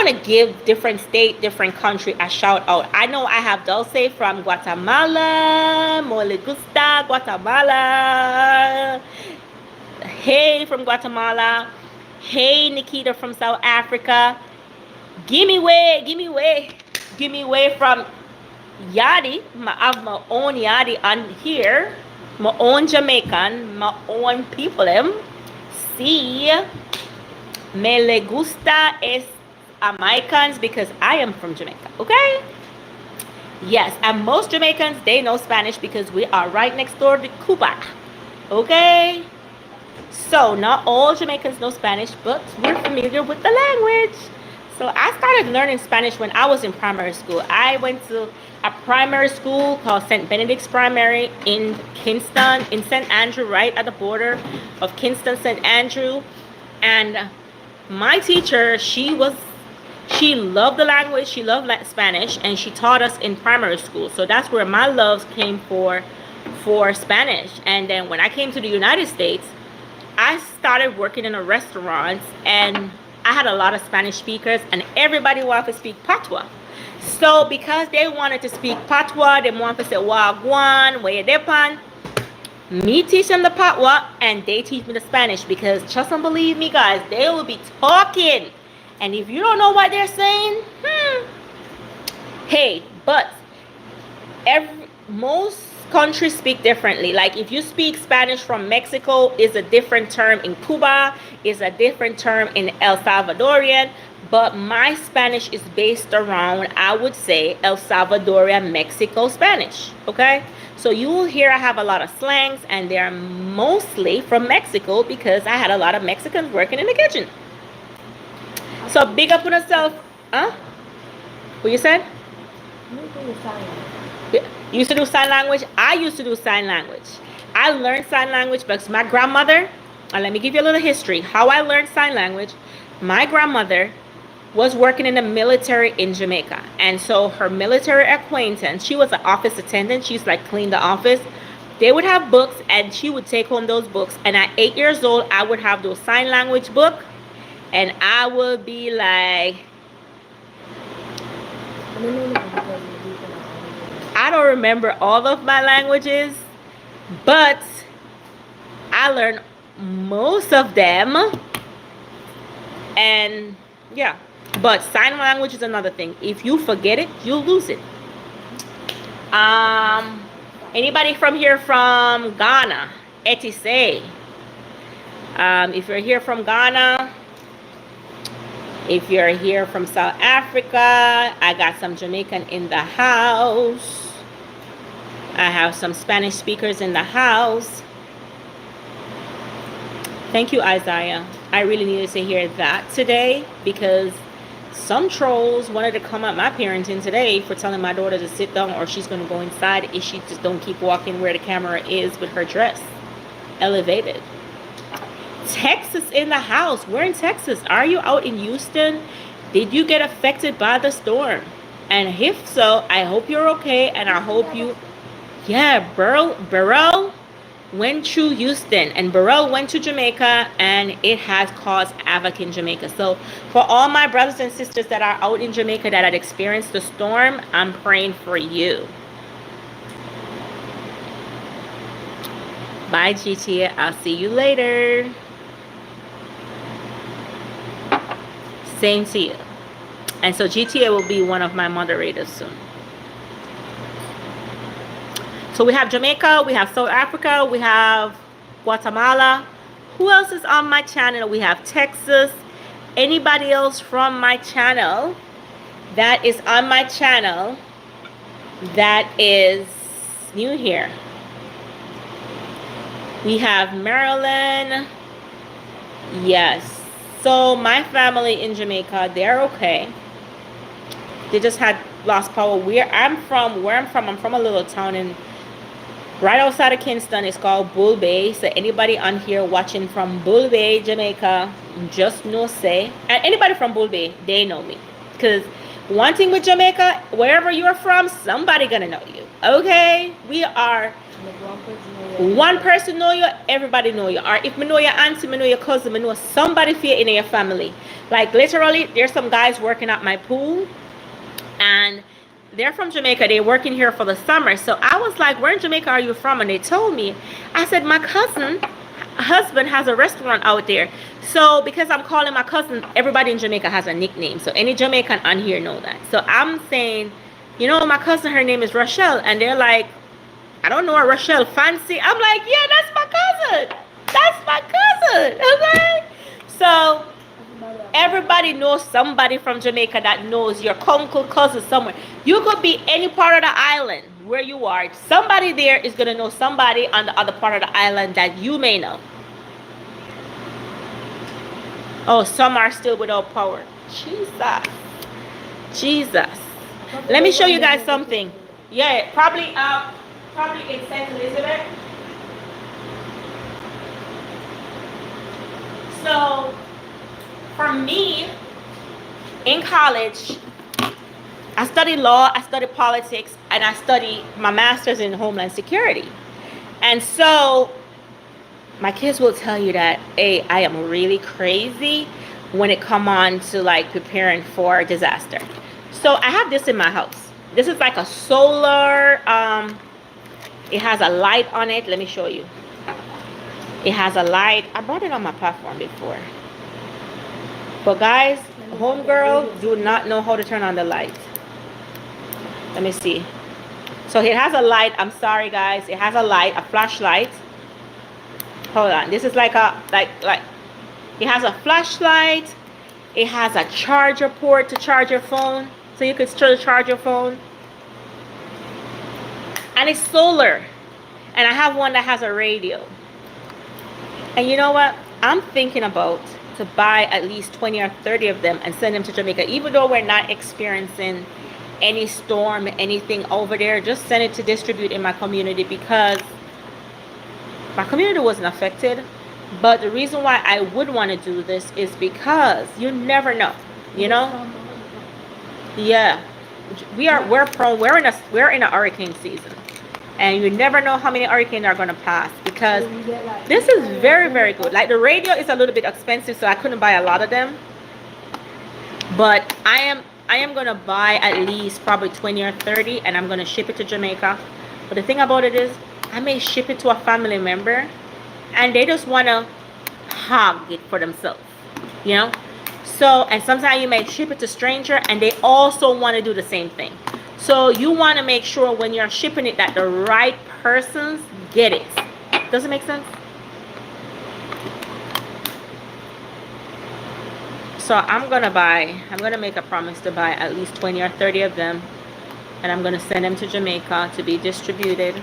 to give different state, different country a shout out. I know I have Dulce from Guatemala, Mole Gusta, Guatemala. Hey from Guatemala. Hey Nikita from South Africa. Give me way from Yadi. I have my own Yadi on here. My own Jamaican, my own people. See, me le gusta es Jamaicans because I am from Jamaica, okay? Yes, and most Jamaicans, they know Spanish because we are right next door to Cuba, okay? So not all Jamaicans know Spanish, but we're familiar with the language. So I started learning Spanish when I was in primary school. I went to a primary school called St. Benedict's Primary in Kingston, in St. Andrew, right at the border of Kingston, St. Andrew. And my teacher, she loved the language, she loved Spanish, and she taught us in primary school. So that's where my loves came for Spanish. And then when I came to the United States, I started working in a restaurant, and I had a lot of Spanish speakers, and everybody wanted to speak Patois. So because they wanted to speak Patois, they wanted to say Wagwan, where they pan. Me teach them the patois and they teach me the Spanish, because trust and believe me, guys, they will be talking. And if you don't know what they're saying, hey, but most countries speak differently. Like if you speak Spanish from Mexico, is a different term in Cuba, is a different term in El Salvadorian. But my Spanish is based around, I would say, El Salvadorian Mexico Spanish. Okay, so you will hear I have a lot of slangs, and they're mostly from Mexico because I had a lot of Mexicans working in the kitchen. So big up on yourself. Huh? What you said? You used to do sign language? I used to do sign language. I learned sign language because my grandmother, and let me give you a little history, how I learned sign language. My grandmother was working in the military in Jamaica. And so her military acquaintance, she was an office attendant. She used to like clean the office. They would have books and she would take home those books. And at 8 years old, I would have those sign language book. And I would be like, I don't remember all of my languages, but I learned most of them. And yeah, but sign language is another thing. If you forget it, you'll lose it. Anybody from here from Ghana? Etise. If you're here from Ghana, if you're here from South Africa, I got some Jamaican in the house. I have some Spanish speakers in the house. Thank you, Isaiah. I really needed to hear that today because some trolls wanted to come at my parenting today for telling my daughter to sit down or she's going to go inside if she just don't keep walking where the camera is with her dress elevated. Texas in the house. We're in Texas. Are you out in Houston? Did you get affected by the storm? And if so, I hope you're okay, and I hope you... Yeah, Beryl went to Houston, and Beryl went to Jamaica, and it has caused havoc in Jamaica. So for all my brothers and sisters that are out in Jamaica that had experienced the storm, I'm praying for you. Bye, GTA. I'll see you later. Same to you. And so GTA will be one of my moderators soon. So we have Jamaica, we have South Africa, we have Guatemala. Who else is on my channel? We have Texas. Anybody else from my channel that is on my channel that is new here? We have Maryland. Yes. So my family in Jamaica, they're okay. They just had lost power. Where I'm from, I'm from a little town in right outside of Kingston. It's called Bull Bay. So anybody on here watching from Bull Bay, Jamaica, just know say. And anybody from Bull Bay, they know me. Because one thing with Jamaica, wherever you're from, somebody gonna know you. Okay? We are one person know you, everybody know you. Or if me know your auntie, me know your cousin, me know somebody for you in your family. Like literally, there's some guys working at my pool. And they're from Jamaica. They're working here for the summer. So I was like, where in Jamaica are you from? And they told me. I said, my cousin husband has a restaurant out there. So because I'm calling my cousin, everybody in Jamaica has a nickname. So any Jamaican on here know that. So I'm saying, you know, my cousin, her name is Rochelle. And they're like, I don't know a Rochelle fancy. I'm like, yeah, that's my cousin. That's my cousin. Okay? So everybody knows somebody from Jamaica that knows your uncle, cousin somewhere. You could be any part of the island where you are. Somebody there is going to know somebody on the other part of the island that you may know. Oh, some are still without power. Jesus. Let me show you guys something. Yeah, probably in St. Elizabeth. So for me, in college, I studied law, I studied politics, and I studied my master's in Homeland Security. And so my kids will tell you that, hey, I am really crazy when it come on to like preparing for disaster. So I have this in my house. This is like a solar It has a light on it. Let me show you. It has a light. I brought it on my platform before. But guys, homegirl do not know how to turn on the light. Let me see. So it has a light. I'm sorry guys. It has a light, a flashlight. Hold on. This is like a like it has a flashlight. It has a charger port to charge your phone. So you could still charge your phone. And it's solar. And I have one that has a radio. And you know what? I'm thinking about to buy at least 20 or 30 of them and send them to Jamaica. Even though we're not experiencing any storm, anything over there, just send it to distribute in my community, because my community wasn't affected. But the reason why I would want to do this is because you never know, you know? Yeah. We're in a hurricane season. And you never know how many hurricanes are going to pass, because this is very, very good. Like, the radio is a little bit expensive, so I couldn't buy a lot of them. But I am going to buy at least probably 20 or 30, and I'm going to ship it to Jamaica. But the thing about it is, I may ship it to a family member, and they just want to hog it for themselves, you know? So, and sometimes you may ship it to stranger, and they also want to do the same thing. So you want to make sure when you're shipping it that the right persons get it. Does it make sense? So I'm going to make a promise to buy at least 20 or 30 of them. And I'm going to send them to Jamaica to be distributed.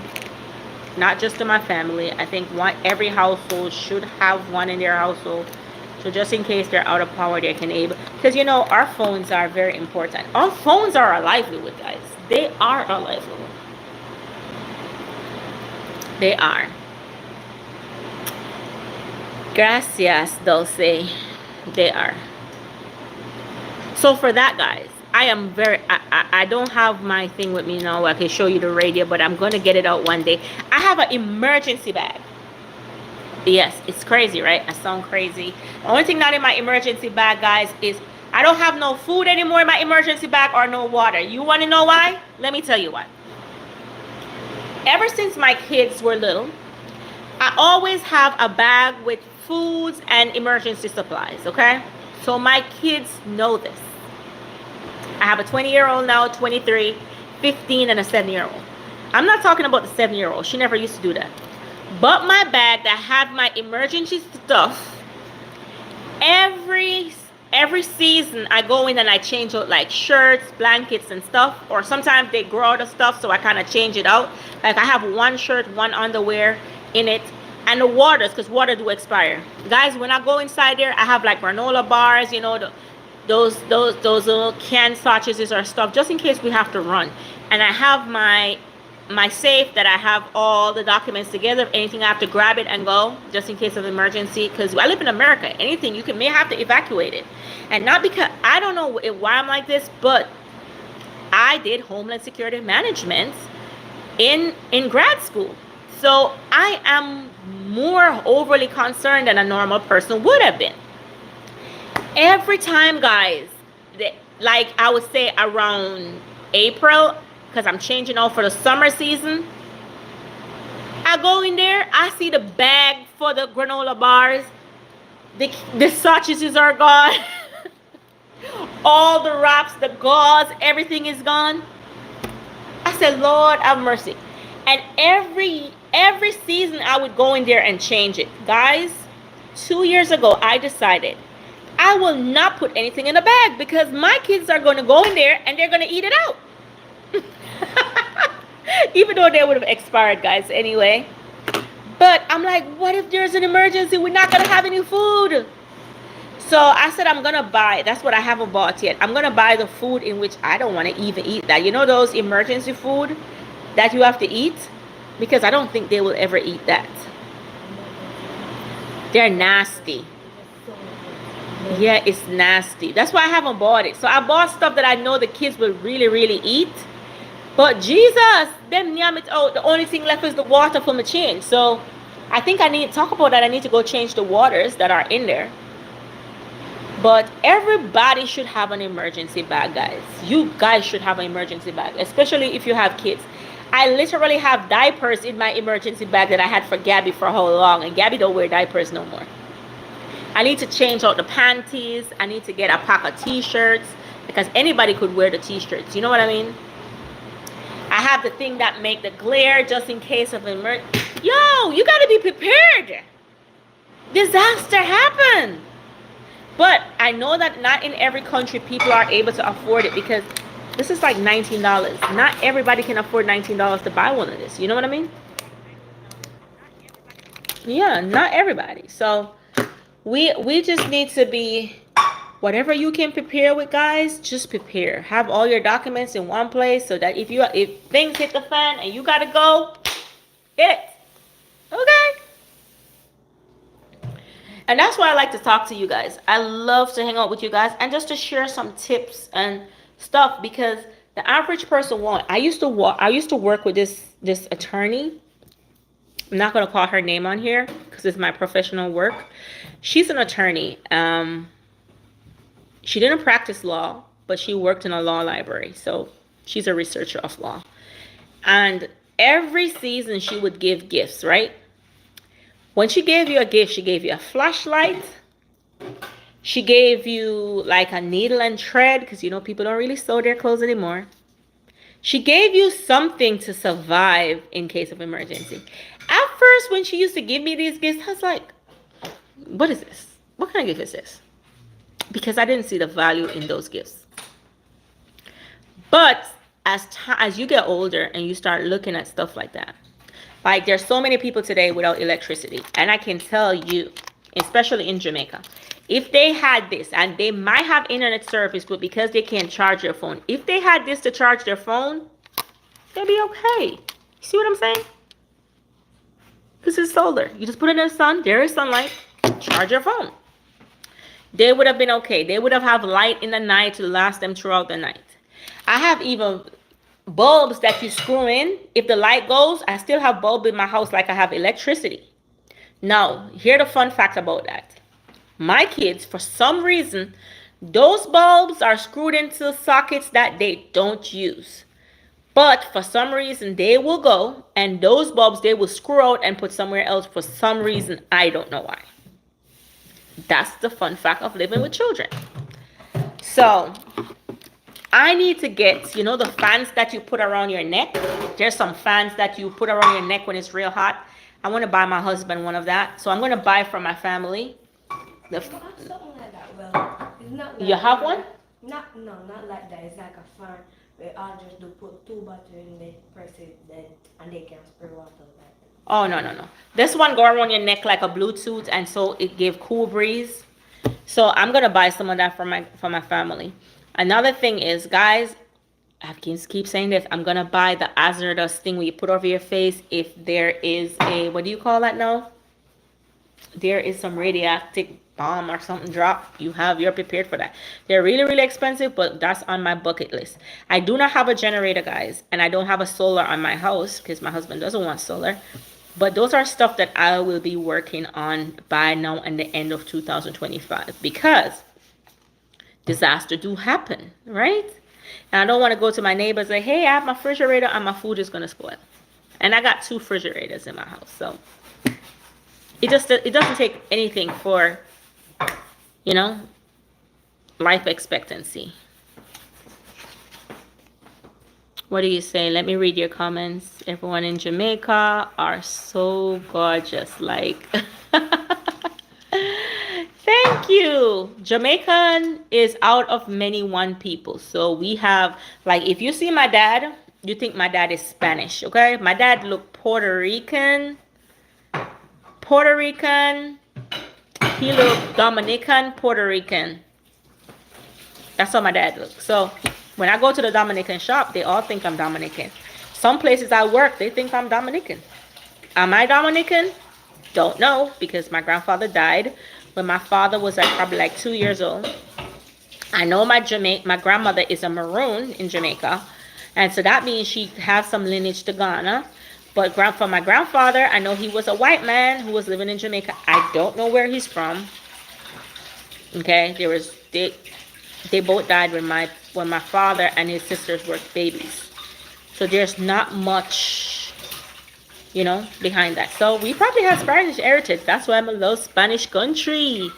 Not just to my family. I think every household should have one in their household. So just in case they're out of power, they can able. Because, you know, our phones are very important. Our phones are our livelihood, guys. They are our livelihood. They are. Gracias, Dulce. They are. So for that, guys, I don't have my thing with me now. I can show you the radio, but I'm going to get it out one day. I have an emergency bag. Yes, it's crazy, right? I sound crazy. The only thing not in my emergency bag, guys, is I don't have no food anymore in my emergency bag or no water. You want to know why? Let me tell you why. Ever since my kids were little, I always have a bag with foods and emergency supplies, okay? So my kids know this. I have a 20-year-old now, 23, 15, and a 7-year-old. I'm not talking about the 7-year-old. She never used to do that. But my bag that had my emergency stuff, every season I go in and I change out like shirts, blankets and stuff, or sometimes they grow out of stuff, so I kind of change it out. Like I have one shirt, one underwear in it, and the waters, because water do expire. Guys, when I go inside there, I have like granola bars, you know, those little canned sausages or stuff, just in case we have to run. And I have my safe that I have all the documents together. If anything, I have to grab it and go, just in case of emergency, because I live in America. Anything, you may have to evacuate it. And not because, I don't know why I'm like this, but I did Homeland Security Management in grad school. So I am more overly concerned than a normal person would have been. Every time, guys, like I would say around April, because I'm changing out for the summer season, I go in there, I see the bag for the granola bars, the sausages are gone, all the wraps, the gauze, everything is gone. I said, Lord have mercy. And every season I would go in there and change it. Guys, 2 years ago I decided I will not put anything in a bag, because my kids are going to go in there and they're going to eat it out. Even though they would have expired, guys, anyway. But I'm like, what if there's an emergency? We're not going to have any food. So I said I'm going to buy, that's what I haven't bought yet. I'm going to buy the food in which I don't want to even eat that. You know those emergency food that you have to eat? Because I don't think they will ever eat that. They're nasty. Yeah, it's nasty. That's why I haven't bought it. So I bought stuff that I know the kids will really, really eat. But Jesus, them yam it out. The only thing left is the water for my change. So I think I need to talk about that. I need to go change the waters that are in there. But everybody should have an emergency bag, guys. You guys should have an emergency bag, especially if you have kids. I literally have diapers in my emergency bag that I had for Gabby for how long, and Gabby don't wear diapers no more. I need to change out the panties. I need to get a pack of t-shirts because anybody could wear the t-shirts. You know what I mean? I have the thing that make the glare just in case of an emergency. Yo, you got to be prepared. Disaster happened. But I know that not in every country people are able to afford it because this is like $19. Not everybody can afford $19 to buy one of this. You know what I mean? Yeah, not everybody. So we just need to be, whatever you can prepare with, guys, just prepare. Have all your documents in one place so that if things hit the fan and you gotta go, hit it. Okay? And that's why I like to talk to you guys. I love to hang out with you guys and just to share some tips and stuff because the average person won't. I used to work with this attorney. I'm not gonna call her name on here because it's my professional work. She's an attorney. She didn't practice law, but she worked in a law library. So she's a researcher of law. And every season she would give gifts, right? When she gave you a gift, she gave you a flashlight. She gave you like a needle and thread because you know people don't really sew their clothes anymore. She gave you something to survive in case of emergency. At first, when she used to give me these gifts, I was like, what is this? What kind of gift is this? Because I didn't see the value in those gifts. But as you get older and you start looking at stuff like that, like there's so many people today without electricity. And I can tell you, especially in Jamaica, if they had this, and they might have internet service, but because they can't charge their phone, if they had this to charge their phone, they'd be okay. You see what I'm saying? This is solar. You just put it in the sun, there is sunlight, charge your phone. They would have been okay. They would have light in the night to last them throughout the night. I have even bulbs that you screw in. If the light goes, I still have bulb in my house like I have electricity. Now, here's the fun fact about that. My kids, for some reason, those bulbs are screwed into sockets that they don't use. But for some reason, they will go, and those bulbs, they will screw out and put somewhere else for some reason. I don't know why. That's the fun fact of living with children. So I need to get, you know, the fans that you put around your neck. There's some fans that you put around your neck when it's real hot. I want to buy my husband one of that. So I'm going to buy from my family. Something like that. Well, it's not like You have one? Not like that. It's like a fan where I'll just put two buttons in there, press it, then and they can spray water like that. Oh, no. This one go around your neck like a Bluetooth, and so it gave cool breeze. So I'm going to buy some of that for my family. Another thing is, guys, I can keep saying this. I'm going to buy the hazardous thing where you put over your face if there is a, what do you call that now? There is some radioactive bomb or something drop. You're prepared for that. They're really, really expensive, but that's on my bucket list. I do not have a generator, guys, and I don't have a solar on my house because my husband doesn't want solar. But those are stuff that I will be working on by now and the end of 2025 because disaster do happen, right? And I don't want to go to my neighbors and say, hey, I have my refrigerator and my food is going to spoil. And I got 2 refrigerators in my house. So it doesn't take anything for, you know, life expectancy. What do you say? Let me read your comments. Everyone in Jamaica are so gorgeous. Like, thank you. Jamaican is out of many one people. So we have, like, if you see my dad, you think my dad is Spanish, okay? My dad looked Puerto Rican. He looked Dominican, Puerto Rican. That's how my dad looks. So when I go to the Dominican shop, they all think I'm Dominican. Some places I work, they think I'm Dominican. Am I Dominican? Don't know, because my grandfather died when my father was probably like 2 years old. I know my grandmother is a Maroon in Jamaica, and so that means she has some lineage to Ghana. But for my grandfather, I know he was a white man who was living in Jamaica. I don't know where he's from. Okay, they both died when my father and his sisters were babies. So there's not much, you know, behind that. So we probably have Spanish heritage. That's why I'm a little Spanish country.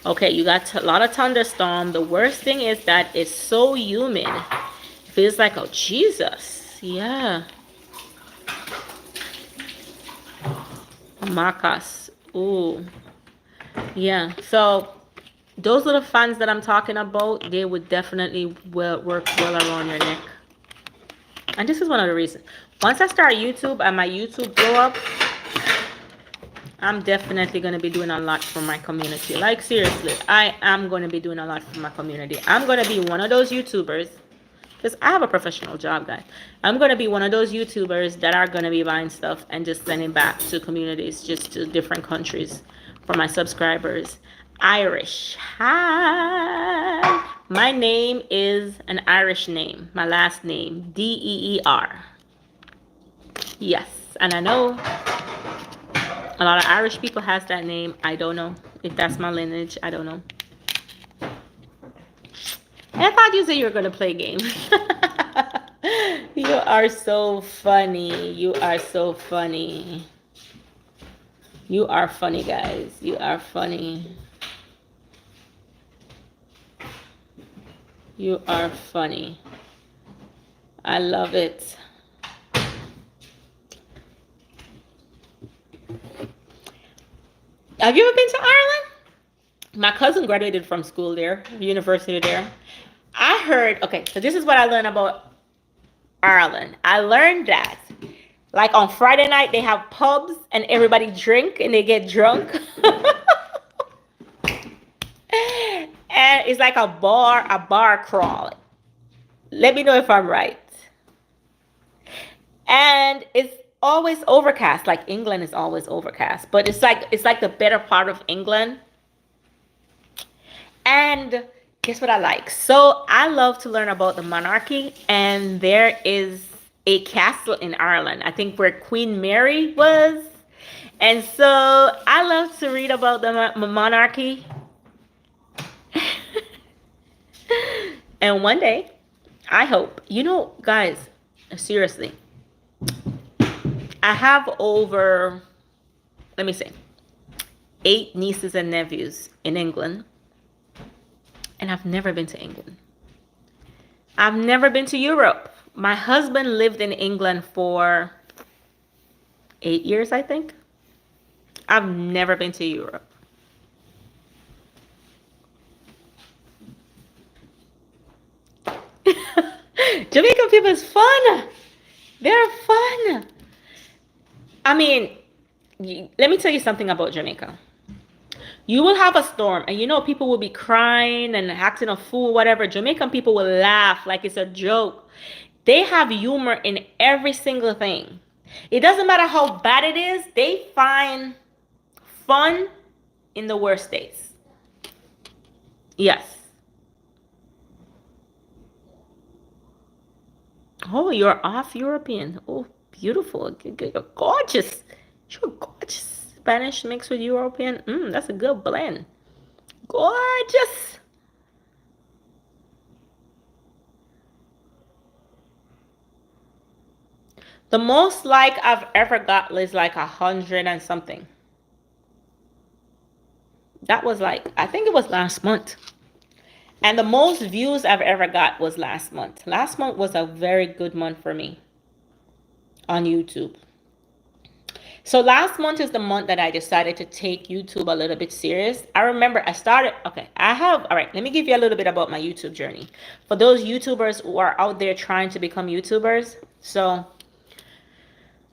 Okay, you got a lot of thunderstorm. The worst thing is that it's so humid. It feels like, oh, Jesus. Yeah. Macas. Ooh. Yeah. So those little fans that I'm talking about, they would definitely work well around your neck. And this is one of the reasons. Once I start YouTube and my YouTube blow up, I'm definitely going to be doing a lot for my community. Like, seriously, I am going to be doing a lot for my community. I'm going to be one of those YouTubers, because I have a professional job, guys. I'm going to be one of those YouTubers that are going to be buying stuff and just sending back to communities, just to different countries for my subscribers. Irish. Hi. My name is an Irish name. My last name, Deer. Yes, and I know a lot of Irish people has that name. I don't know if that's my lineage. I don't know. I thought you said you were going to play games. You are so funny. You are so funny. You are funny, guys. You are funny. You are funny. I love it. Have you ever been to Ireland? My cousin graduated from school there, university there. I heard, okay, so this is what I learned about Ireland. I learned that, like, on Friday night, they have pubs and everybody drink and they get drunk. And it's like a bar crawl. Let me know if I'm right. And it's always overcast. Like, England is always overcast, but it's like the better part of England. And guess what I like? So I love to learn about the monarchy, and there is a castle in Ireland, I think, where Queen Mary was. And so I love to read about the monarchy. And one day, I hope, you know, guys, seriously, I have over, let me say, 8 nieces and nephews in England. And I've never been to England. I've never been to Europe. My husband lived in England for 8 years, I think. I've never been to Europe. Jamaican people is fun. They're fun. I mean, let me tell you something about Jamaica. You will have a storm, and you know people will be crying and acting a fool, whatever. Jamaican people will laugh like it's a joke. They have humor in every single thing. It doesn't matter how bad it is. They find fun in the worst days. Yes. Oh, you're off European. Oh, beautiful. You're gorgeous. You're gorgeous. Spanish mixed with European. That's a good blend. Gorgeous. The most like I've ever got is like 100 and something. That was like, I think it was last month. And the most views I've ever got was last month. Last month was a very good month for me on YouTube. So last month is the month that I decided to take YouTube a little bit serious. I remember I started, okay, all right, let me give you a little bit about my YouTube journey. For those YouTubers who are out there trying to become YouTubers. So,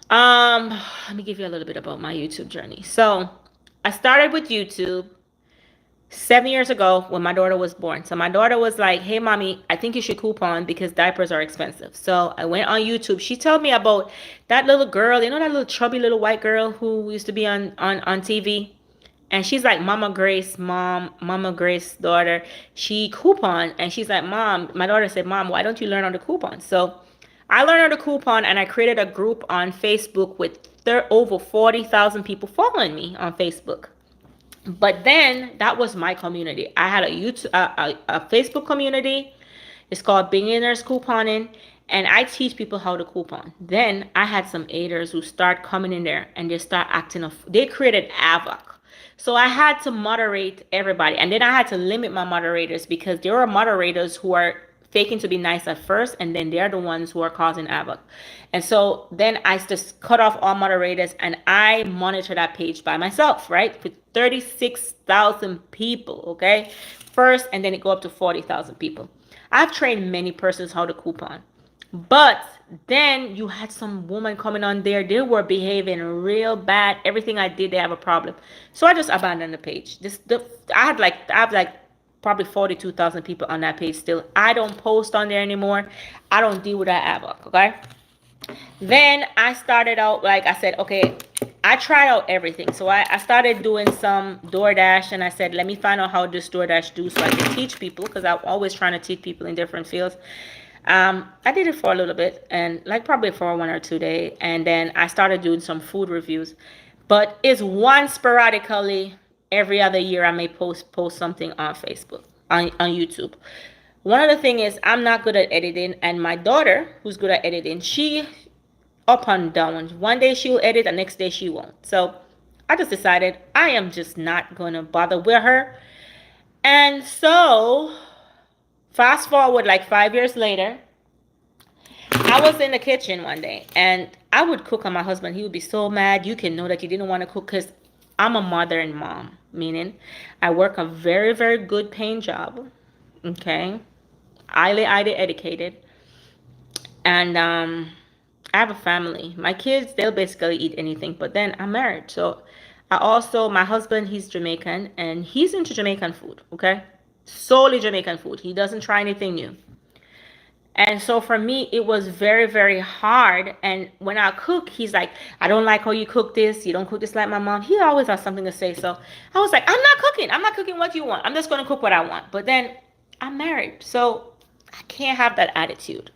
let me give you a little bit about my YouTube journey. So I started with YouTube 7 years ago when my daughter was born. So my daughter was like, hey, mommy, I think you should coupon because diapers are expensive. So I went on YouTube. She told me about that little girl, you know, that little chubby little white girl who used to be on TV. And she's like, Mama Grace daughter. She coupon. And she's like, Mom, my daughter said, Mom, why don't you learn how to coupon? So I learned how to coupon, and I created a group on Facebook with over 40,000 people following me on Facebook. But then that was my community. I had a YouTube, a Facebook community. It's called Billionaires Couponing, and I teach people how to coupon. Then I had some aiders who start coming in there and they start acting. They created havoc. So I had to moderate everybody, and then I had to limit my moderators because there are moderators who are faking to be nice at first, and then they're the ones who are causing havoc. And so then I just cut off all moderators and I monitor that page by myself, right? With 36,000 people, okay? First, and then it go up to 40,000 people. I've trained many persons how to coupon. But then you had some woman coming on there. They were behaving real bad. Everything I did, they have a problem. So I just abandoned the page. I have like probably 42,000 people on that page still. I don't post on there anymore. I don't deal with that havoc, okay? Then I started out, like I said, okay, I tried out everything. So I started doing some DoorDash, and I said, let me find out how this DoorDash do so I can teach people, because I'm always trying to teach people in different fields. I did it for a little bit, and like probably for 1 or 2 days, and then I started doing some food reviews. But it's one sporadically every other year I may post something on Facebook, on YouTube. One of the thing is I'm not good at editing, and my daughter, who's good at editing, she up and down. One day she'll edit, the next day she won't. So I just decided I am just not gonna bother with her. And so fast forward like 5 years later, I was in the kitchen one day and I would cook on my husband. He would be so mad. You can know that he didn't want to cook because I'm a mother and mom, meaning I work a very, very good paying job. Okay. Highly educated. And I have a family. My kids, they'll basically eat anything, but then I'm married. So my husband, he's Jamaican and he's into Jamaican food. Okay. Solely Jamaican food. He doesn't try anything new. And so for me, it was very, very hard. And when I cook, he's like, I don't like how you cook this. You don't cook this like my mom. He always has something to say. So I was like, I'm not cooking. I'm not cooking what you want. I'm just going to cook what I want. But then I'm married. So I can't have that attitude.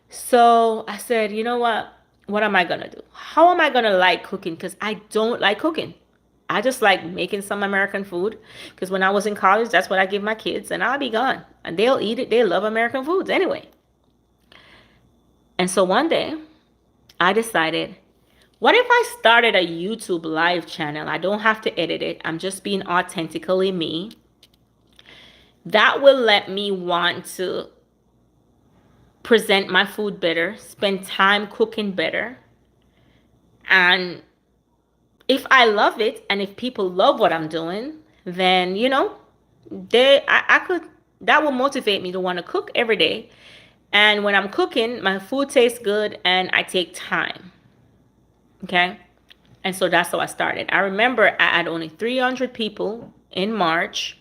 So I said, you know what? What am I going to do? How am I going to like cooking? Because I don't like cooking. I just like making some American food because when I was in college, that's what I give my kids and I'll be gone. And they'll eat it. They love American foods anyway. And so one day I decided, what if I started a YouTube live channel? I don't have to edit it. I'm just being authentically me. That will let me want to present my food better, spend time cooking better. And if I love it and if people love what I'm doing, then, that will motivate me to want to cook every day. And when I'm cooking, my food tastes good and I take time. Okay. And so that's how I started. I remember I had only 300 people in March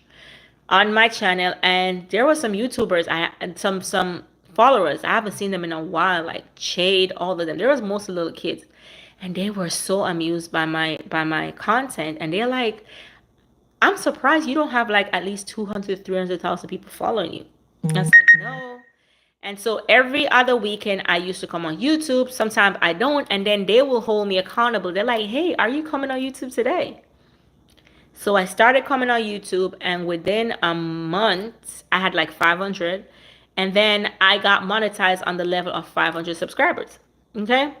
on my channel. And there were some YouTubers, I had some followers. I haven't seen them in a while, like Shade, all of them. There was mostly little kids. And they were so amused by my content. And they're like, I'm surprised you don't have like at least 200, 300,000 people following you. I was like, no. And so every other weekend I used to come on YouTube. Sometimes I don't. And then they will hold me accountable. They're like, hey, are you coming on YouTube today? So I started coming on YouTube. And within a month, I had like 500. And then I got monetized on the level of 500 subscribers. Okay.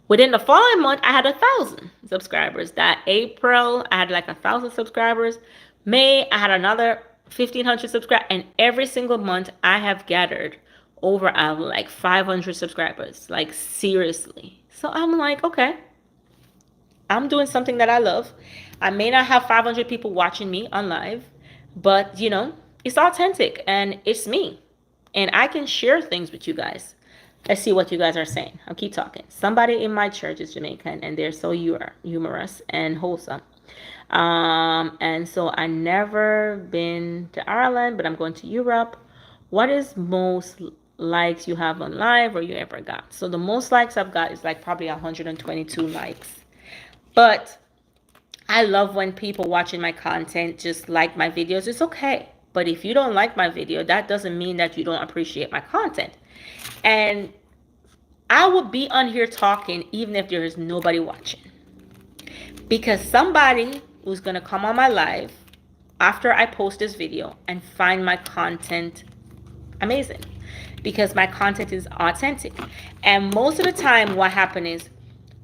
Within the following month, I had 1,000 subscribers. That April, I had like 1,000 subscribers. May, I had another 1,500 subscribers. And every single month, I have gathered over like 500 subscribers. Like, seriously. So I'm like, okay. I'm doing something that I love. I may not have 500 people watching me on live. But, it's authentic. And it's me. And I can share things with you guys. Let's see what you guys are saying. I'll keep talking. Somebody in my church is Jamaican and they're so humorous and wholesome. And so I never been to Ireland, but I'm going to Europe. What is most likes you have on live or you ever got? So the most likes I've got is like probably 122 likes. But I love when people watching my content just like my videos. It's okay. But if you don't like my video, that doesn't mean that you don't appreciate my content. And I will be on here talking even if there is nobody watching. Because somebody who's going to come on my live after I post this video and find my content amazing, because my content is authentic. And most of the time what happens is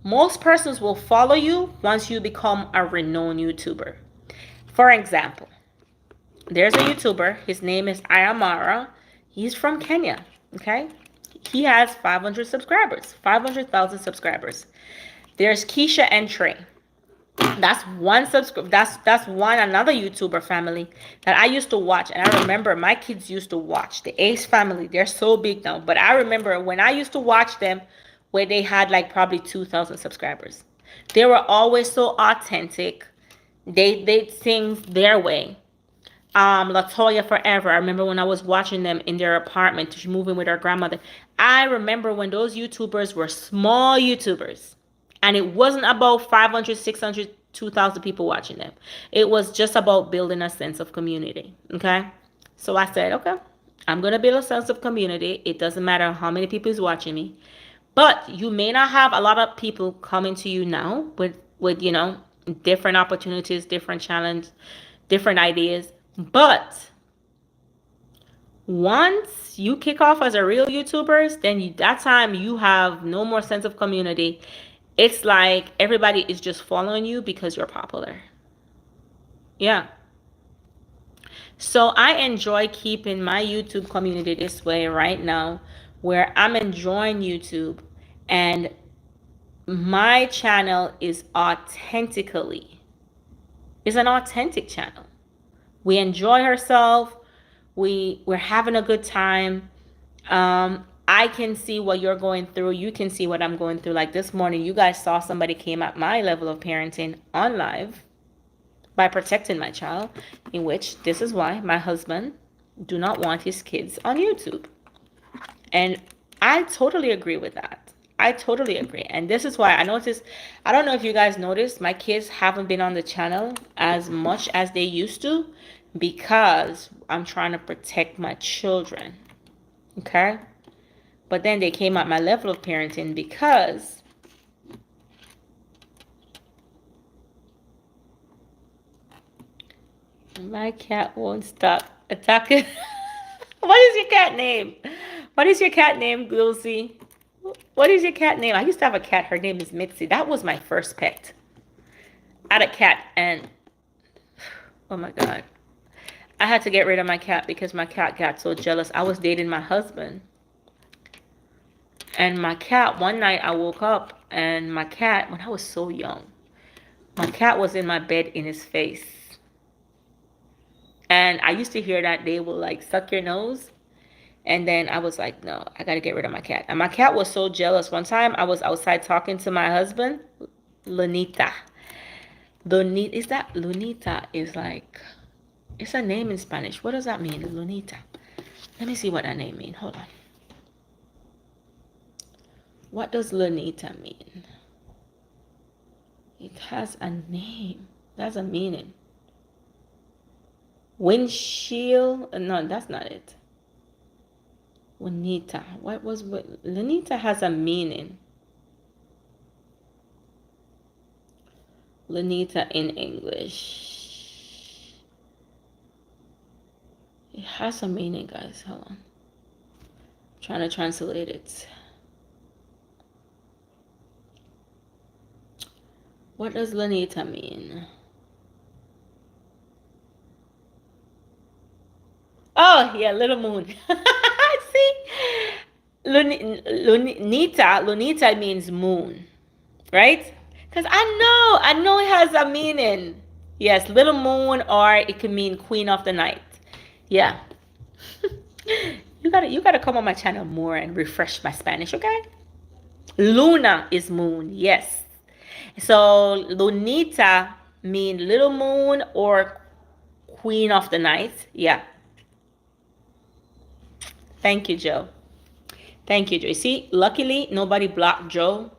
most persons will follow you once you become a renowned YouTuber. For example, there's a YouTuber, his name is Ayamara. He's from Kenya, okay? He has 500 subscribers, 500,000 subscribers. There's Keisha and Trey. That's one that's one another YouTuber family that I used to watch, and I remember my kids used to watch the Ace family. They're so big now, but I remember when I used to watch them, where they had like probably 2,000 subscribers. They were always so authentic. They sing their way. Latoya Forever. I remember when I was watching them in their apartment, moving with her grandmother. I remember when those YouTubers were small YouTubers. And it wasn't about 500, 600, 2,000 people watching them. It was just about building a sense of community. Okay? So I said, okay, I'm going to build a sense of community. It doesn't matter how many people is watching me. But you may not have a lot of people coming to you now with you know, different opportunities, different challenges, different ideas. But once you kick off as a real YouTuber, then that time you have no more sense of community. It's like everybody is just following you because you're popular. Yeah. So I enjoy keeping my YouTube community this way right now, where I'm enjoying YouTube and my channel is an authentic channel. We enjoy ourselves. We're having a good time. I can see what you're going through. You can see what I'm going through. Like this morning, you guys saw somebody came at my level of parenting on live by protecting my child, in which this is why my husband do not want his kids on YouTube. And I totally agree with that. I totally agree. And this is why I noticed, I don't know if you guys noticed, my kids haven't been on the channel as much as they used to, because I'm trying to protect my children. Okay? But then they came at my level of parenting because my cat won't stop attacking. What is your cat name? What is your cat name, Lucy? What is your cat name? I used to have a cat. Her name is Mitzi. That was my first pet. I had a cat, and oh my God, I had to get rid of my cat because my cat got so jealous. I was dating my husband. And my cat, one night I woke up and my cat, when I was so young, my cat was in my bed in his face. And I used to hear that they will like suck your nose. And then I was like, no, I got to get rid of my cat. And my cat was so jealous. One time I was outside talking to my husband, Lunita. Lunita is like, it's a name in Spanish. What does that mean, Lunita? Let me see what that name means. Hold on. What does Lunita mean? It has a name. That's a meaning. Windshield. No, that's not it. Lunita. Lunita has a meaning. Lunita in English. It has a meaning, guys. Hold on. I'm trying to translate it. What does Lunita mean? Oh, yeah, little moon. See? Lunita means moon, right? Because I know it has a meaning. Yes, little moon, or it can mean queen of the night. Yeah. You gotta come on my channel more and refresh my Spanish, okay? Luna is moon, yes. So Lunita mean little moon or queen of the night. Yeah. Thank you, Joe. Thank you, Joe. See, luckily nobody blocked Joe.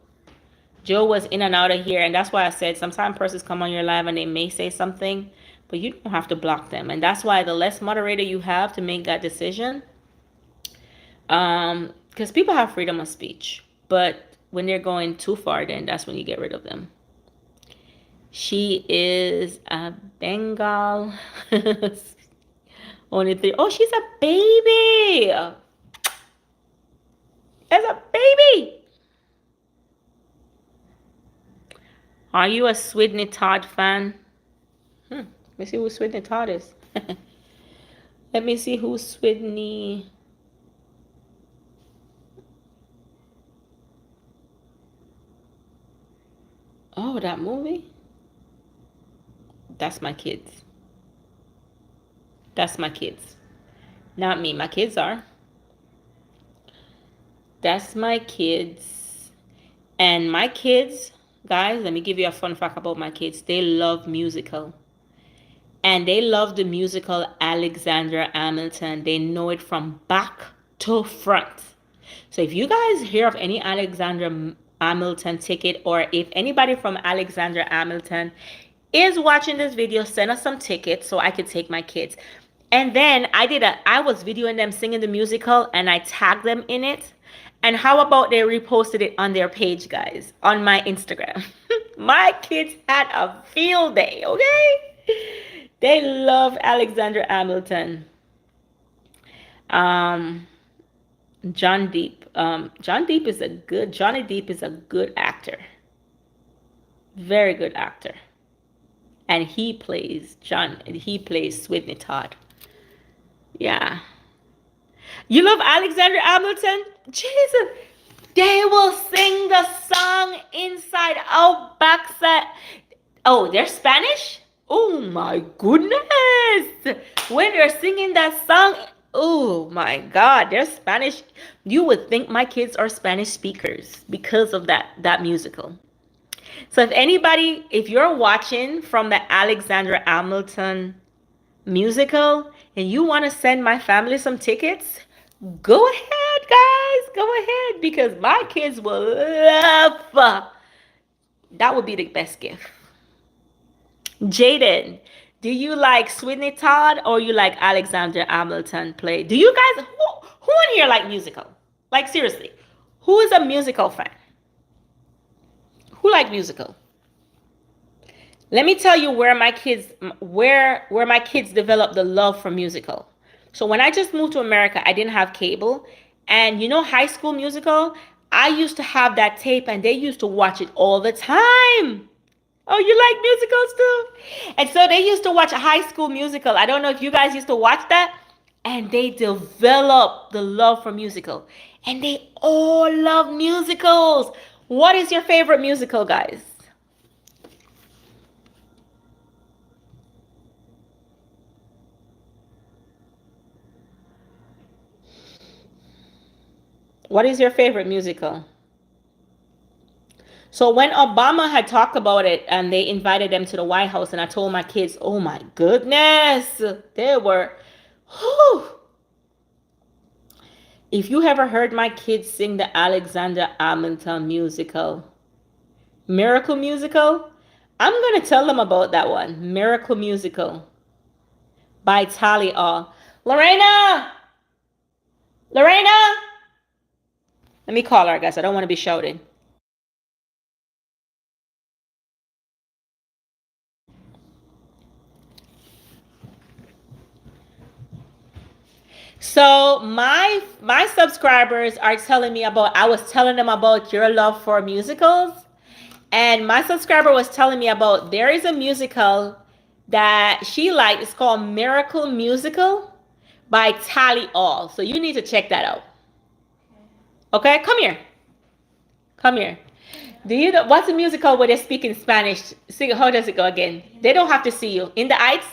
Joe was in and out of here, and that's why I said sometimes persons come on your live and they may say something, but you don't have to block them. And that's why the less moderator you have to make that decision, because people have freedom of speech, but when they're going too far, then that's when you get rid of them. She is a Bengal. Only 3. Oh, she's a baby. As a baby. Are you a Sweeney Todd fan? Let me see who Sweeney Todd is. Let me see who Sweeney. Oh, that movie? That's my kids. That's my kids. Not me. My kids are. That's my kids. And my kids, guys, let me give you a fun fact about my kids. They love musical. And they love the musical Alexander Hamilton. They know it from back to front. So if you guys hear of any Alexander Hamilton ticket, or if anybody from Alexander Hamilton is watching this video, send us some tickets so I could take my kids. And then I was videoing them singing the musical, and I tagged them in it. And how about they reposted it on their page, guys, on my Instagram? My kids had a field day, okay? They love Alexander Hamilton. John Deep. Johnny Depp is a good actor. Very good actor. And he plays Sweeney Todd. Yeah. You love Alexander Hamilton? Jesus. They will sing the song inside out, backside. Oh, they're Spanish? Oh my goodness. When they're singing that song, oh my God, they're Spanish. You would think my kids are Spanish speakers because of that musical. So if you're watching from the Alexander Hamilton musical and you want to send my family some tickets, go ahead, guys. Go ahead, because my kids will love. That would be the best gift. Jaden, do you like Sweeney Todd or you like Alexander Hamilton play? Do you guys, who in here like musical? Like seriously, who is a musical fan? Who like musical? Let me tell you where my kids developed the love for musical. So when I just moved to America, I didn't have cable. And you know High School Musical? I used to have that tape and they used to watch it all the time. Oh, you like musicals too? And so they used to watch High School Musical. I don't know if you guys used to watch that. And they developed the love for musical. And they all love musicals. What is your favorite musical, guys? What is your favorite musical? So when Obama had talked about it and they invited them to the White House, and I told my kids, oh my goodness, they were, whew. If you ever heard my kids sing the Alexander Hamilton musical, Miracle Musical, I'm going to tell them about that one, Miracle Musical by Tally All. Lorena! Let me call her, guys. I don't want to be shouting. So my subscribers are telling me about, I was telling them about your love for musicals. And my subscriber was telling me about, there is a musical that she liked. It's called Miracle Musical by Tally All. So you need to check that out. Okay, come here. Come here. Do you know what's a musical where they speak in Spanish? Sing. How does it go again? They don't have to see you. In the Heights?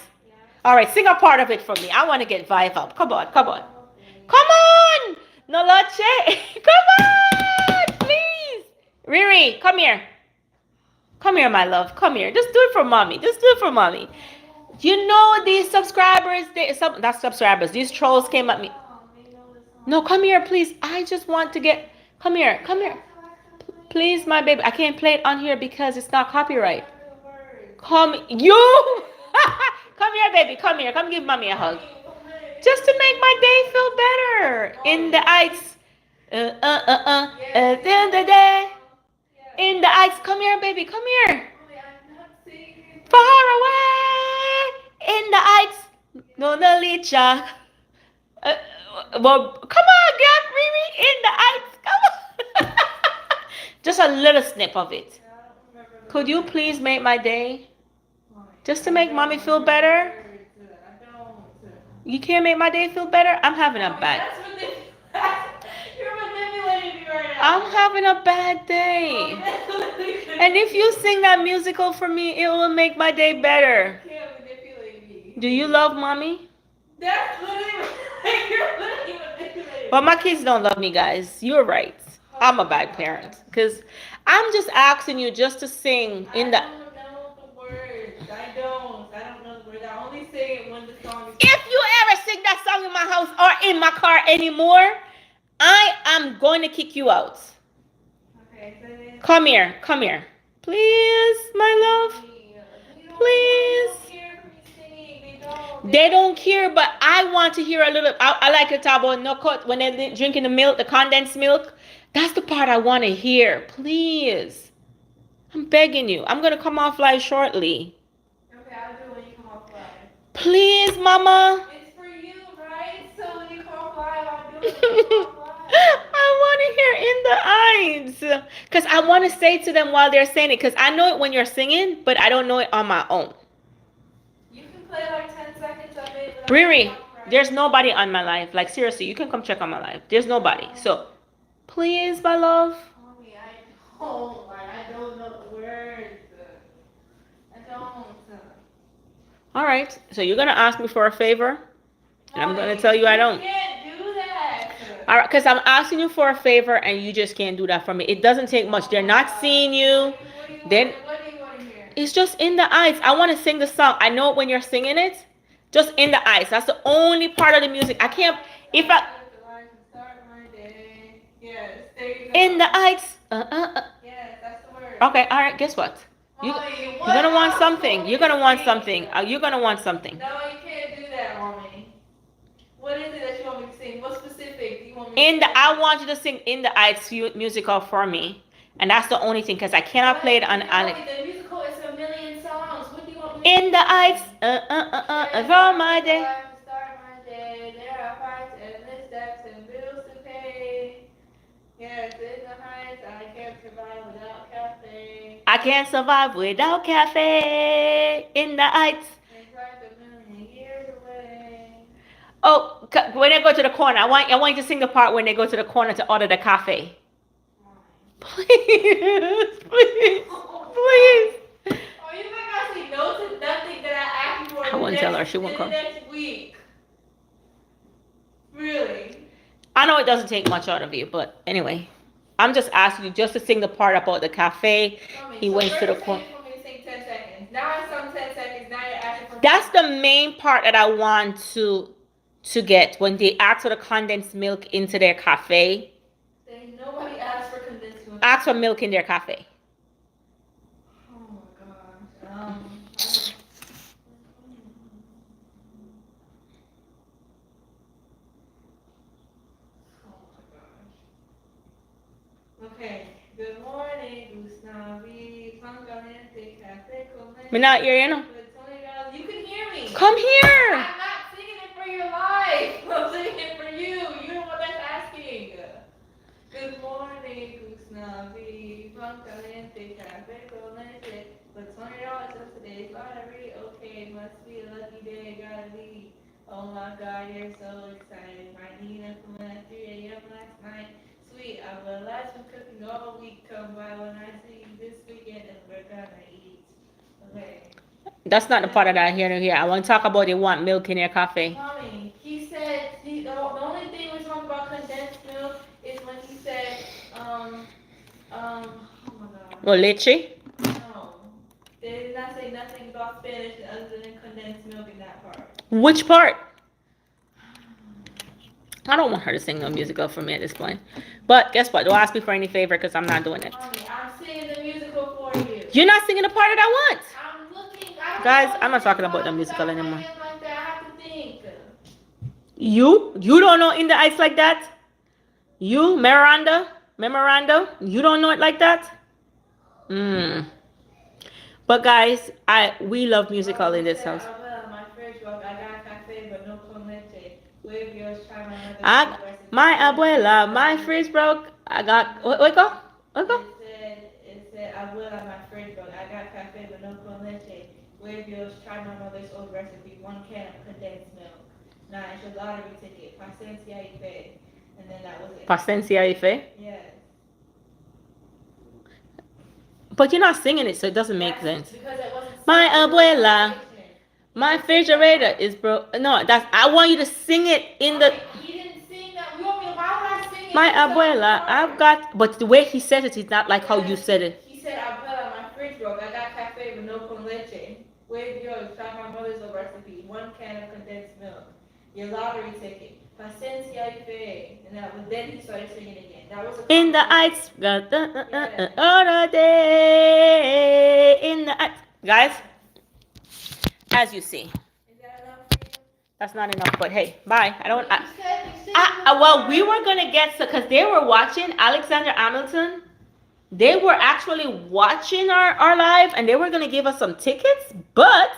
All right, sing a part of it for me. I want to get vibe up. Come on. Come on. Noloche. Come on, please. Riri, come here. Come here, my love. Come here. Just do it for mommy. You know these subscribers, not subscribers, these trolls came at me. No, come here, please. I just want to get, come here. Please, my baby. I can't play it on here because it's not copyright. Come here, baby. Come here. Come give mommy a hug. Just to make my day feel better. In the Heights. At the end of the day. In the Heights. Come here, baby. Come here. Far away in the heights, no the licha. Well, come on, girl, Riri, in the heights, come on. Just a little snip of it. Could you please make my day? Just to make mommy feel better? You can't make my day feel better? I'm having a bad. You're manipulating me right now. I'm having a bad day. And if you sing that musical for me, it will make my day better. You can't manipulate me. Do you love mommy? That's literally you're literally manipulating. But my kids don't love me, guys. You're right. I'm a bad parent. Because I'm just asking you just to sing in the... I don't know the words. I don't know the words. I only sing it when the song is... If you ever sing that song in my house or in my car anymore, I am going to kick you out. Okay, so then... Come here. Come here. Please, my love. Please. They don't care, but I want to hear a little. I like to talk about no cut when they're drinking the milk, the condensed milk. That's the part I want to hear. Please. I'm begging you. I'm going to come off live shortly. Okay, I'll do it when you come off live. Please, mama. It's for you, right? So when you come off live, I'll do it when you come off live. I want to hear in the eyes. Because I want to say to them while they're saying it. Because I know it when you're singing, but I don't know it on my own. You can play like 10 seconds of it. Riri, there's nobody on my life. Like, seriously, you can come check on my life. There's nobody. So, please, my love. Mommy, I don't know the words. I don't. All right. So, you're going to ask me for a favor? And I'm going to tell you I don't. You can't do that. All right. Because I'm asking you for a favor and you just can't do that for me. It doesn't take much. They're not seeing you. What do you want to hear? It's just in the eyes. I want to sing the song. I know it when you're singing it. Just in the eyes. That's the only part of the music. I can't. If I. In the eyes. Yes, that's the word. Okay. All right. Guess what? You're gonna want something. You're gonna want something. You're gonna want something. No, you can't do that, mommy. What is it that you want me to sing? What specific do you want me to In the. I want you to sing in the eyes musical for me, and that's the only thing because I cannot play it on Alex. The musical is a million songs. What do you want me to In the eyes. For my day. Start my day. There are fights and missteps and bills to pay. Yes, in the heights, I can't survive without cafe. I can't survive without cafe. In the heights. It's like a million years away. Oh, when they go to the corner, I want you to sing the part when they go to the corner to order the cafe. Please, please, please. Oh, you think I say no to nothing that I asked you for? I won't tell her. She won't come. Next week. Really? I know it doesn't take much out of you, but anyway, I'm just asking you just to sing the part about the cafe. He went to the corner. You want me to sing 10 seconds. Now I sung 10 seconds. Now you're asking for. That's the main part that I want to get when they ask for the condensed milk into their cafe. Nobody asked for condensed milk. Ask for milk in their cafe. Oh my gosh. Okay. Good morning, Gustavo. Pan caliente, café con leche. Me not hear you, know. You can hear me. Come here. I'm not singing it for your life. I'm singing it for you. You're the one that's asking. Good morning, Gustavo. Pan caliente, café con leche. But $20 just today's lottery. Okay, must be a lucky day. Gotta be. Oh my God, you're so excited. My Nina from at 3 a.m. last night. Sweet, I will last from cooking all week. Come by when I see you this weekend and we're gonna eat. Okay. That's not the part that I hear to hear. I want to talk about they want milk in their cafe. Mommy, he said the only thing we're talking about condensed milk is when he said oh my God. Well, leche. No, they did not say nothing about Spanish other than condensed milk in that part. Which part? I don't want her to sing no musical for me at this point. But guess what? Don't ask me for any favor because I'm not doing it. Mommy, I'm singing the musical for you. You're not singing the part that I want. I'm looking. I don't Guys, know I'm not talking about the without musical my anymore. hand like that. I have to think. You don't know In the Ice like that? You, memoranda, you don't know it like that? But guys, we love musical in this house. Abuela, my fridge broke. I got cafe, but no con leche. Wave yours, try my mother's I, old recipe. my abuela, my fridge broke. I got what go? What go? It said, Abuela, my fridge broke. I got cafe, but no con leche. Wave yours, try my mother's old recipe. 1 can of condensed milk. 9, it's your lottery ticket. Paciencia y fe. And then that was it. Paciencia y fe. Yes. But you're not singing it, so it doesn't make sense. Because it wasn't My sung. abuela, my refrigerator is broke. No, that's I want you to sing it in the. He didn't sing that. You want me to, why would I sing it? My It's not abuela, hard. I've got. But the way he said it is not like how you said it. He said, Abuela, my fridge broke. I got cafe with no con leche. Wave yours, try my mother's old recipe. 1 can of condensed milk. Your lottery ticket. Paciencia y fe. And then he started singing again. That was a In the heights, other day. In the heights, guys. As you see, Is that enough for you? that's not enough. But hey, bye. I don't. You said Well, we were gonna get because they were watching Alexander Hamilton. They were actually watching our live, and they were gonna give us some tickets, but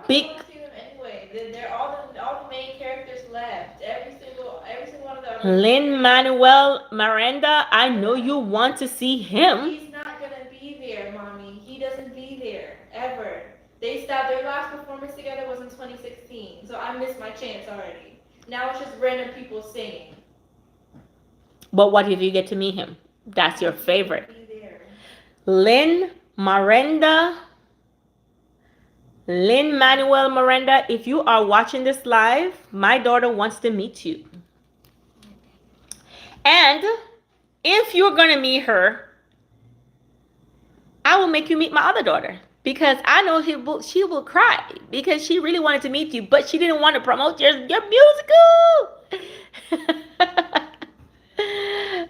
big. I don't want to see them anyway. They're all the main characters left. Every single one of them. Lin Manuel Miranda, I know you want to see him. He's not gonna be there, mommy. He doesn't be there ever. They stopped. Their last performance together was in 2016, so I missed my chance already. Now it's just random people singing. But what if you get to meet him? That's your favorite. Be there. Lin Manuel Miranda, if you are watching this live, my daughter wants to meet you. And if you're going to meet her, I will make you meet my other daughter. Because I know she will cry. Because she really wanted to meet you, but she didn't want to promote your musical.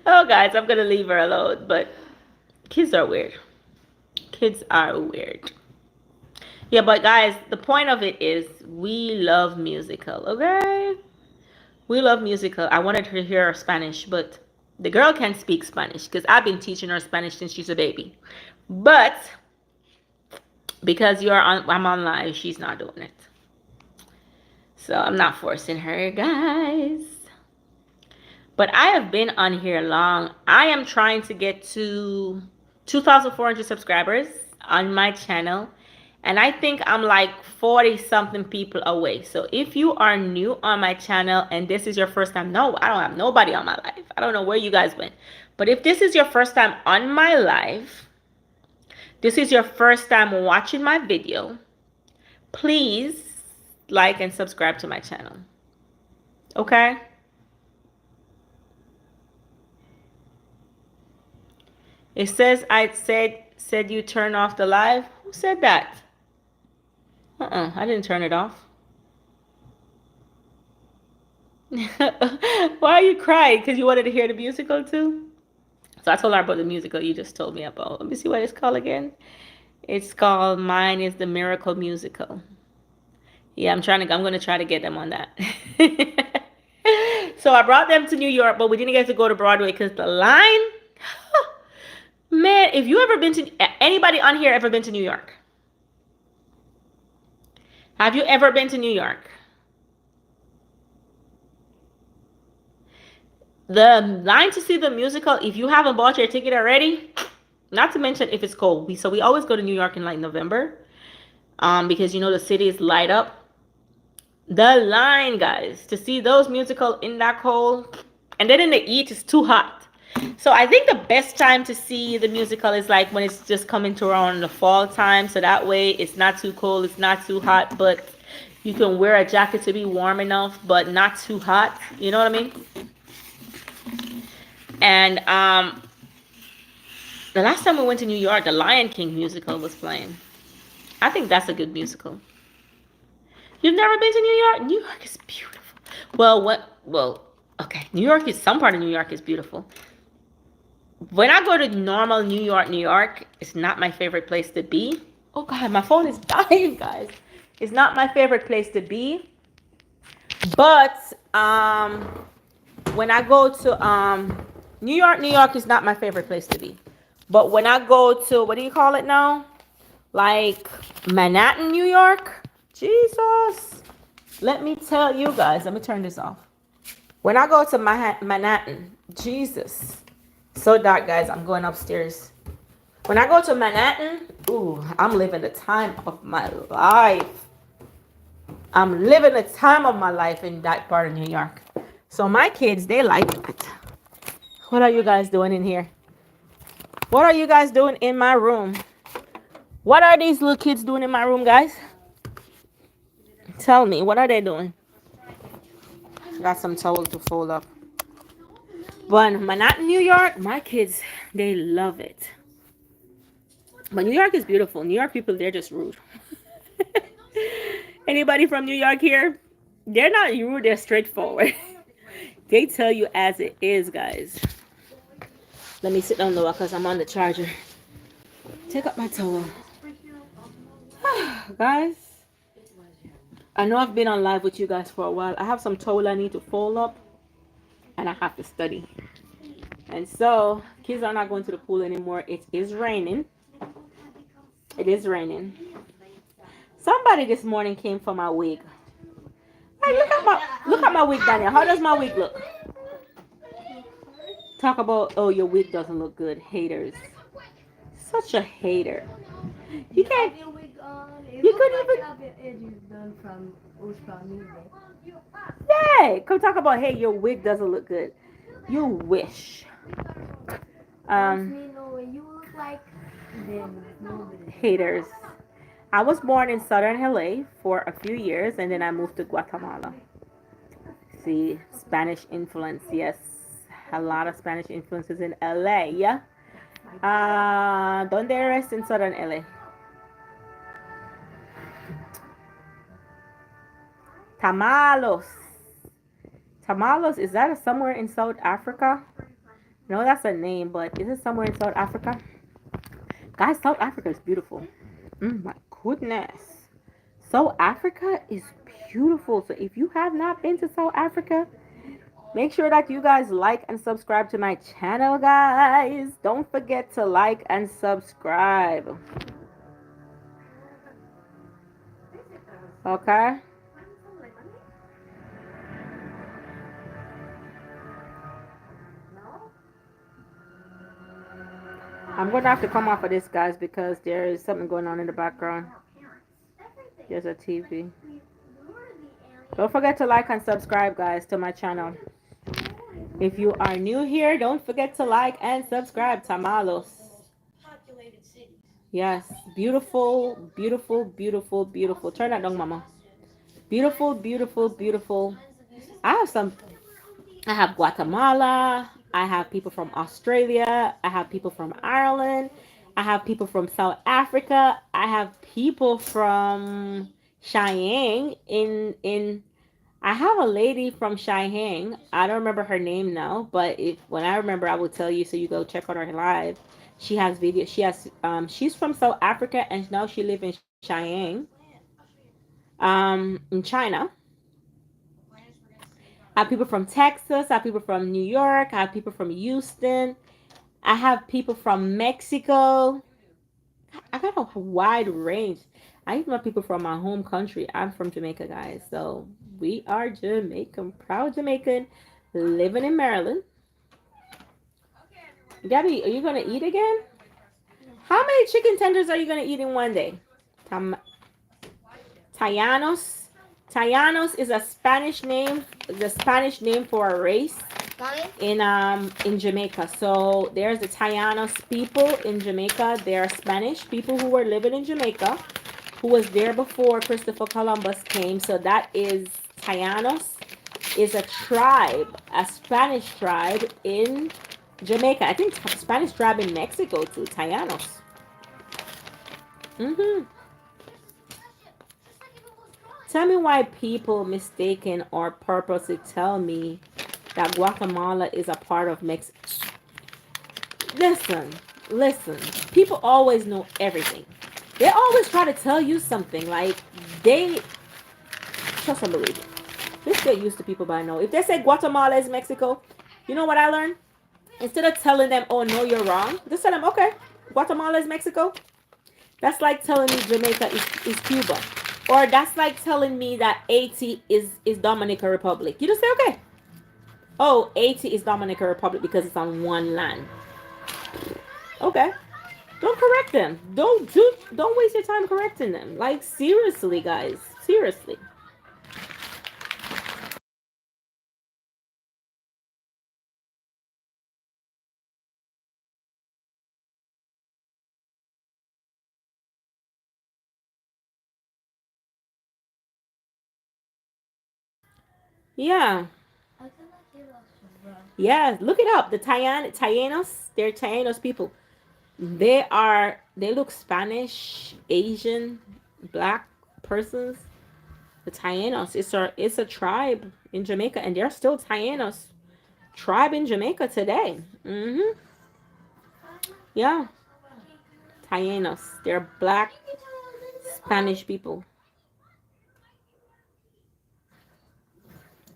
Oh, guys, I'm going to leave her alone. But kids are weird. Kids are weird. Yeah, but guys, the point of it is we love musical, okay? We love musical. I wanted her to hear her Spanish, but the girl can't speak Spanish because I've been teaching her Spanish since she's a baby. But because I'm on live, she's not doing it. So I'm not forcing her, guys. But I have been on here long. I am trying to get to 2,400 subscribers on my channel. And I think I'm like 40 something people away. So if you are new on my channel and this is your first time, no, I don't have nobody on my live. I don't know where you guys went. But if this is your first time on my live, this is your first time watching my video, please like and subscribe to my channel. Okay? It says I said you turn off the live. Who said that? I didn't turn it off. Why are you crying? Because you wanted to hear the musical too? So I told her about the musical you just told me about. Let me see what it's called again. It's called Mine is the Miracle Musical. Yeah, I'm going to try to get them on that. So I brought them to New York, but we didn't get to go to Broadway because the line. Man, if you ever been to, anybody on here ever been to New York? Have you ever been to New York? The line to see the musical, if you haven't bought your ticket already, not to mention if it's cold. We always go to New York in like November, because you know the city is light up. The line, guys, to see those musical in that cold, and then in the heat, it's too hot. So I think the best time to see the musical is like when it's just coming to around the fall time. So that way it's not too cold, it's not too hot, but you can wear a jacket to be warm enough, but not too hot. You know what I mean? And the last time we went to New York, the Lion King musical was playing. I think that's a good musical. You've never been to New York? New York is beautiful. Well, okay. Some part of New York is beautiful. When I go to normal New York, it's not my favorite place to be. Oh God, my phone is dying, guys. It's not my favorite place to be. But when I go to New York is not my favorite place to be. But when I go to, what do you call it now? Like Manhattan, New York. Jesus. Let me tell you guys. Let me turn this off. When I go to Manhattan, Jesus. So dark, guys. I'm going upstairs. When I go to Manhattan, ooh, I'm living the time of my life. I'm living the time of my life in that part of New York. So my kids, they like it. What are you guys doing in here? What are you guys doing in my room? What are these little kids doing in my room, guys? Tell me, what are they doing? Got some towels to fold up. But Manhattan, New York, my kids, they love it. But New York is beautiful. New York people, they're just rude. Anybody from New York here? They're not rude, they're straightforward. They tell you as it is, guys. Let me sit down lower because I'm on the charger. Take up my towel. Guys, I know I've been on live with you guys for a while. I have some towel I need to fold up. And I have to study. And so, kids are not going to the pool anymore. It is raining. It is raining. Somebody this morning came for my wig. Hey, look at my wig, Daniel. How does my wig look? Talk about, oh, your wig doesn't look good. Haters. Such a hater. You can't. You couldn't even. Hey, come talk about, hey, your wig doesn't look good. You wish. Haters. I was born in southern LA for a few years and then I moved to Guatemala. See, Spanish influence, yes. A lot of Spanish influences in LA, yeah. Donde eres in southern LA? Tamalos. Tamalos, is that somewhere in South Africa? No, that's a name, but is it somewhere in South Africa? Guys, South Africa is beautiful. My goodness. South Africa is beautiful. So if you have not been to South Africa, make sure that you guys like and subscribe to my channel, guys. Don't forget to like and subscribe. Okay? I'm going to have to come off of this, guys, because there is something going on in the background. There's a TV. Don't forget to like and subscribe, guys, to my channel. If you are new here, don't forget to like and subscribe. Tamalos. Yes. Beautiful, beautiful, beautiful, beautiful. Turn that down, mama. Beautiful, beautiful, beautiful. I have Guatemala. I have people from Australia. I have people from Ireland. I have people from South Africa. I have people from Cheyenne in I have a lady from Cheyenne. I don't remember her name now, but when I remember I will tell you, so you go check out her live. She has videos. She's from South Africa and now she lives in Cheyenne. In China. I have people from Texas. I have people from New York. I have people from Houston. I have people from Mexico. I got a wide range. I even have people from my home country. I'm from Jamaica, guys. So we are Jamaican, proud Jamaican, living in Maryland. Gabby, are you going to eat again? How many chicken tenders are you going to eat in one day? Tayanos. Tayanos is a Spanish name, the Spanish name for a race in Jamaica. So there's the Tayanos people in Jamaica. They are Spanish people who were living in Jamaica, who was there before Christopher Columbus came. So that is Tayanos, is a tribe, a Spanish tribe in Jamaica. I think Spanish tribe in Mexico too, Tayanos. Tell me why people mistaken or purposely tell me that Guatemala is a part of Mexico. Listen. People always know everything. They always try to tell you something. Like, they trust and believe it. Let's get used to people by now. If they say Guatemala is Mexico, you know what I learned? Instead of telling them, oh, no, you're wrong, just tell them, okay, Guatemala is Mexico. That's like telling me Jamaica is Cuba. Or that's like telling me that Haiti is Dominican Republic. You just say, okay. Oh, Haiti is Dominican Republic because it's on one land. Okay. Don't correct them. Don't waste your time correcting them. Like seriously, guys. Seriously. Yeah. Yeah, look it up. The Tayanos, they're Tayanos people. They look Spanish, Asian, black persons. The Tayanos. It's a tribe in Jamaica, and they're still Tayanos tribe in Jamaica today. Yeah, Tayanos. They're black Spanish people.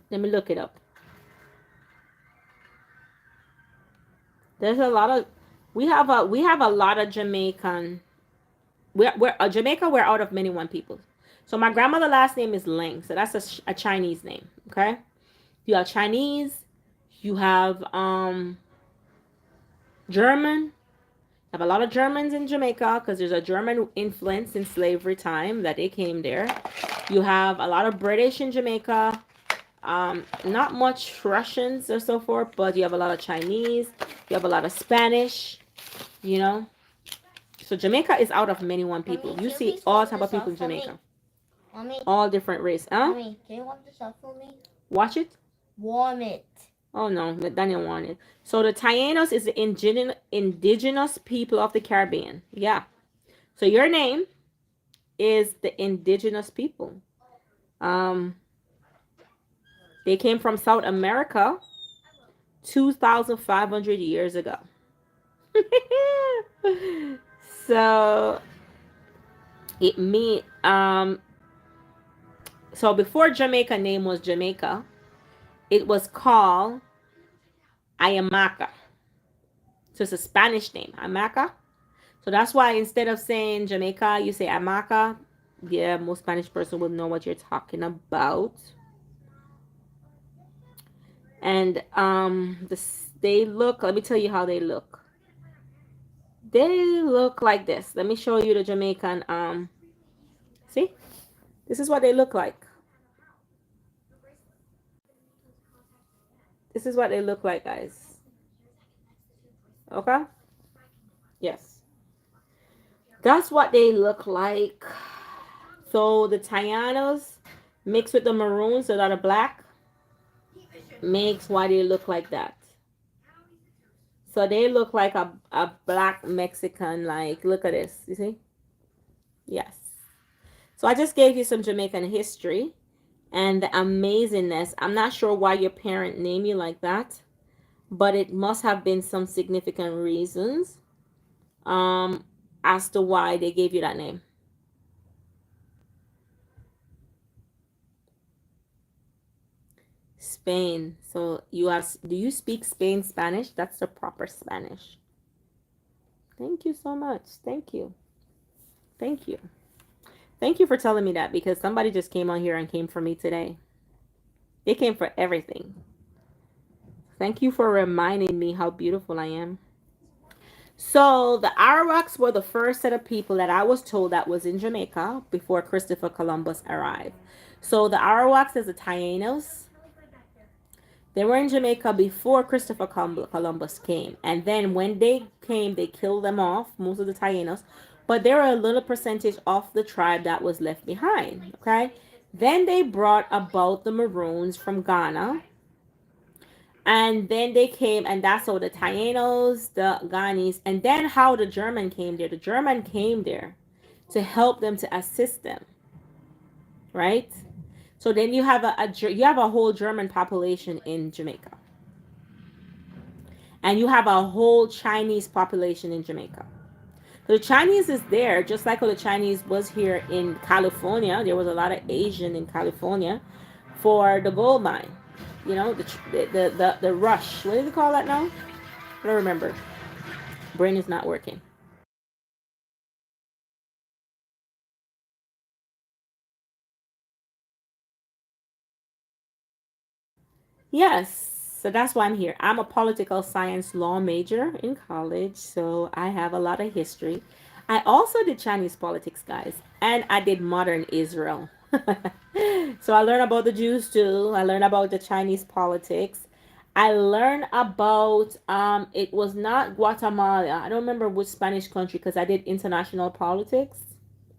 Let me look it up. There's a lot of we have a lot of Jamaican. We're Jamaica. We're out of many one people. So my grandmother last name is Ling. So that's a Chinese name. Okay. You have Chinese. You have German. Have a lot of Germans in Jamaica because there's a German influence in slavery time that they came there. You have a lot of British in Jamaica. Not much Russians or so forth, but you have a lot of Chinese. You have a lot of Spanish. You know, so Jamaica is out of many one people. You see all type of people in Jamaica. Mommy. All different race. Mommy, can you warm this up for me? Watch it. Warm it. Oh no, Daniel wanted. So the Taínos is the indigenous people of the Caribbean. Yeah. So your name is the indigenous people. Um, they came from South America 2,500 years ago. So it mean so before Jamaica name was Jamaica, it was called Ayamaca. So it's a Spanish name, Ayamaca. So that's why instead of saying Jamaica, you say Ayamaca. Yeah, most Spanish person will know what you're talking about. And they look, let me tell you how they look. They look like this. Let me show you the Jamaican see? This is what they look like. This is what they look like, guys. Okay? Yes. That's what they look like. So the Tayanos mixed with the maroons that are black makes why they look like that. So they look like a black Mexican, like, look at this. You see? Yes. So I just gave you some Jamaican history and the amazingness. I'm not sure why your parent named you like that, but it must have been some significant reasons as to why they gave you that name. Spain. So do you speak Spanish? That's the proper Spanish. Thank you so much. Thank you. Thank you. Thank you for telling me that because somebody just came on here and came for me today. They came for everything. Thank you for reminding me how beautiful I am. So the Arawaks were the first set of people that I was told that was in Jamaica before Christopher Columbus arrived. So the Arawaks is the Taínos. They were in Jamaica before Christopher Columbus came. And then when they came, they killed them off, most of the Taínos. But there were a little percentage of the tribe that was left behind. Okay. Then they brought about the Maroons from Ghana. And then they came, and that's how the Taínos, the Ghanese, and then how the German came there. The German came there to help them, to assist them. Right? So then you have a whole German population in Jamaica. And you have a whole Chinese population in Jamaica. So the Chinese is there, just like how the Chinese was here in California. There was a lot of Asian in California for the gold mine. You know, the rush. What do they call that now? I don't remember. Brain is not working. Yes, so that's why I'm here. I'm a political science law major in college, so I have a lot of history. I also did Chinese politics, guys, and I did modern Israel. So I learned about the Jews too. I learned about the Chinese politics. I learned about it was not Guatemala. I don't remember which Spanish country because I did international politics.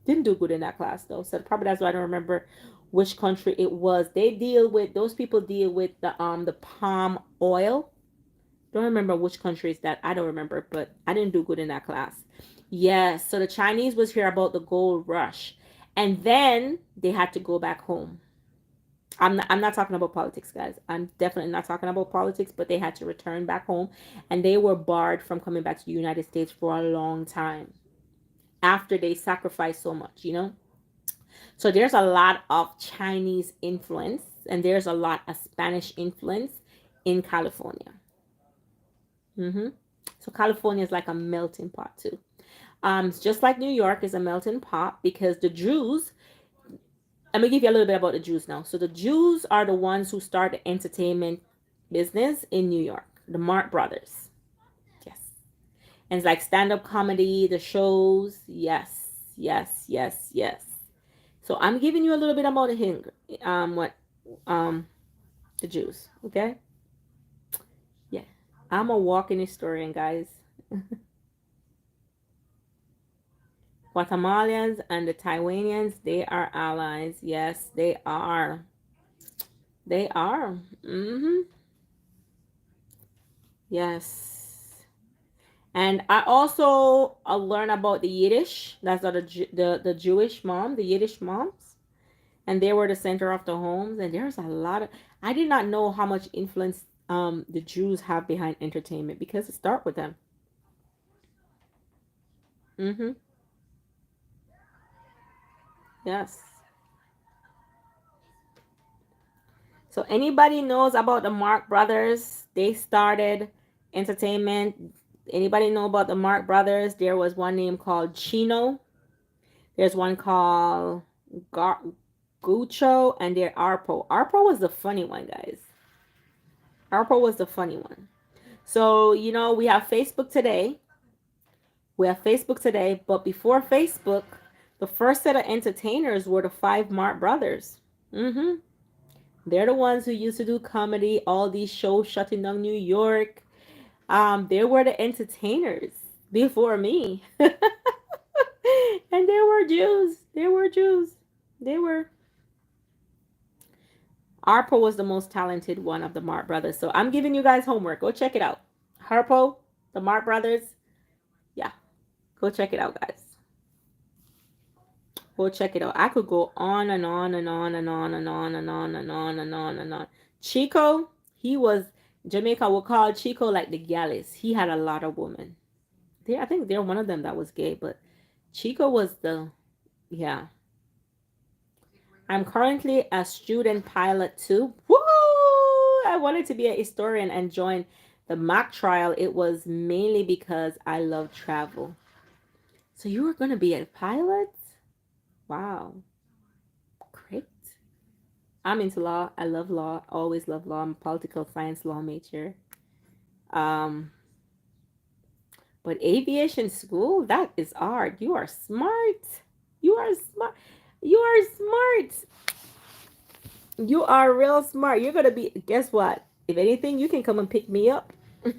Didn't do good in that class though, so probably that's why I don't remember which country it was. They deal with those people deal with the palm oil. Don't remember which country is that. I don't remember, but I didn't do good in that class. Yes, so the Chinese was here about the gold rush, and then they had to go back home. I'm not talking about politics, guys. I'm definitely not talking about politics, but they had to return back home, and they were barred from coming back to the United States for a long time after they sacrificed so much. So there's a lot of Chinese influence and there's a lot of Spanish influence in California. hmm So California is like a melting pot too. Just like New York is a melting pot because the Jews. Let me give you a little bit about the Jews now. So the Jews are the ones who start the entertainment business in New York, the Marx Brothers. Yes, and it's like stand-up comedy, the shows. Yes, yes, yes, yes. So I'm giving you a little bit about what um the Jews. Okay, yeah, I'm a walking historian, guys. Guatemalans and the Taiwanians, they are allies. Yes, they are. They are. Yes. And I also learn about the Yiddish. That's the Jewish mom, the Yiddish moms, and they were the center of the homes. And there's a lot of. I did not know how much influence the Jews have behind entertainment because it start with them. Mm-hmm. Yes. So anybody knows about the Marx Brothers? They started entertainment. Anybody know about the Marx Brothers? There was one name called Chino. There's one called Gar- Gucho, and there Arpo. Arpo was the funny one, guys. Arpo was the funny one. So, we have Facebook today. We have Facebook today, but before Facebook, the first set of entertainers were the five Marx Brothers. Mm-hmm. They're the ones who used to do comedy, all these shows shutting down New York. They were the entertainers before me. And they were Jews. They were Jews. They were. Arpo was the most talented one of the Marx Brothers. So I'm giving you guys homework. Go check it out. Harpo, the Marx Brothers. Yeah, go check it out, guys. Go check it out. I could go on and on and on and on and on and on and on and on and on. Chico, he was Jamaica will call Chico like the Gallus. He had a lot of women. I think they're one of them that was gay, but Chico was yeah. I'm currently a student pilot too. Woo! I wanted to be a historian and join the mock trial. It was mainly because I love travel. So you were going to be a pilot? Wow. Great. I'm into law. I love law. Always love law. I'm a political science law major. Um, but aviation school, that is hard. You are smart. You are smart. You are smart. You are real smart. You're gonna be. Guess what? If anything, you can come and pick me up. You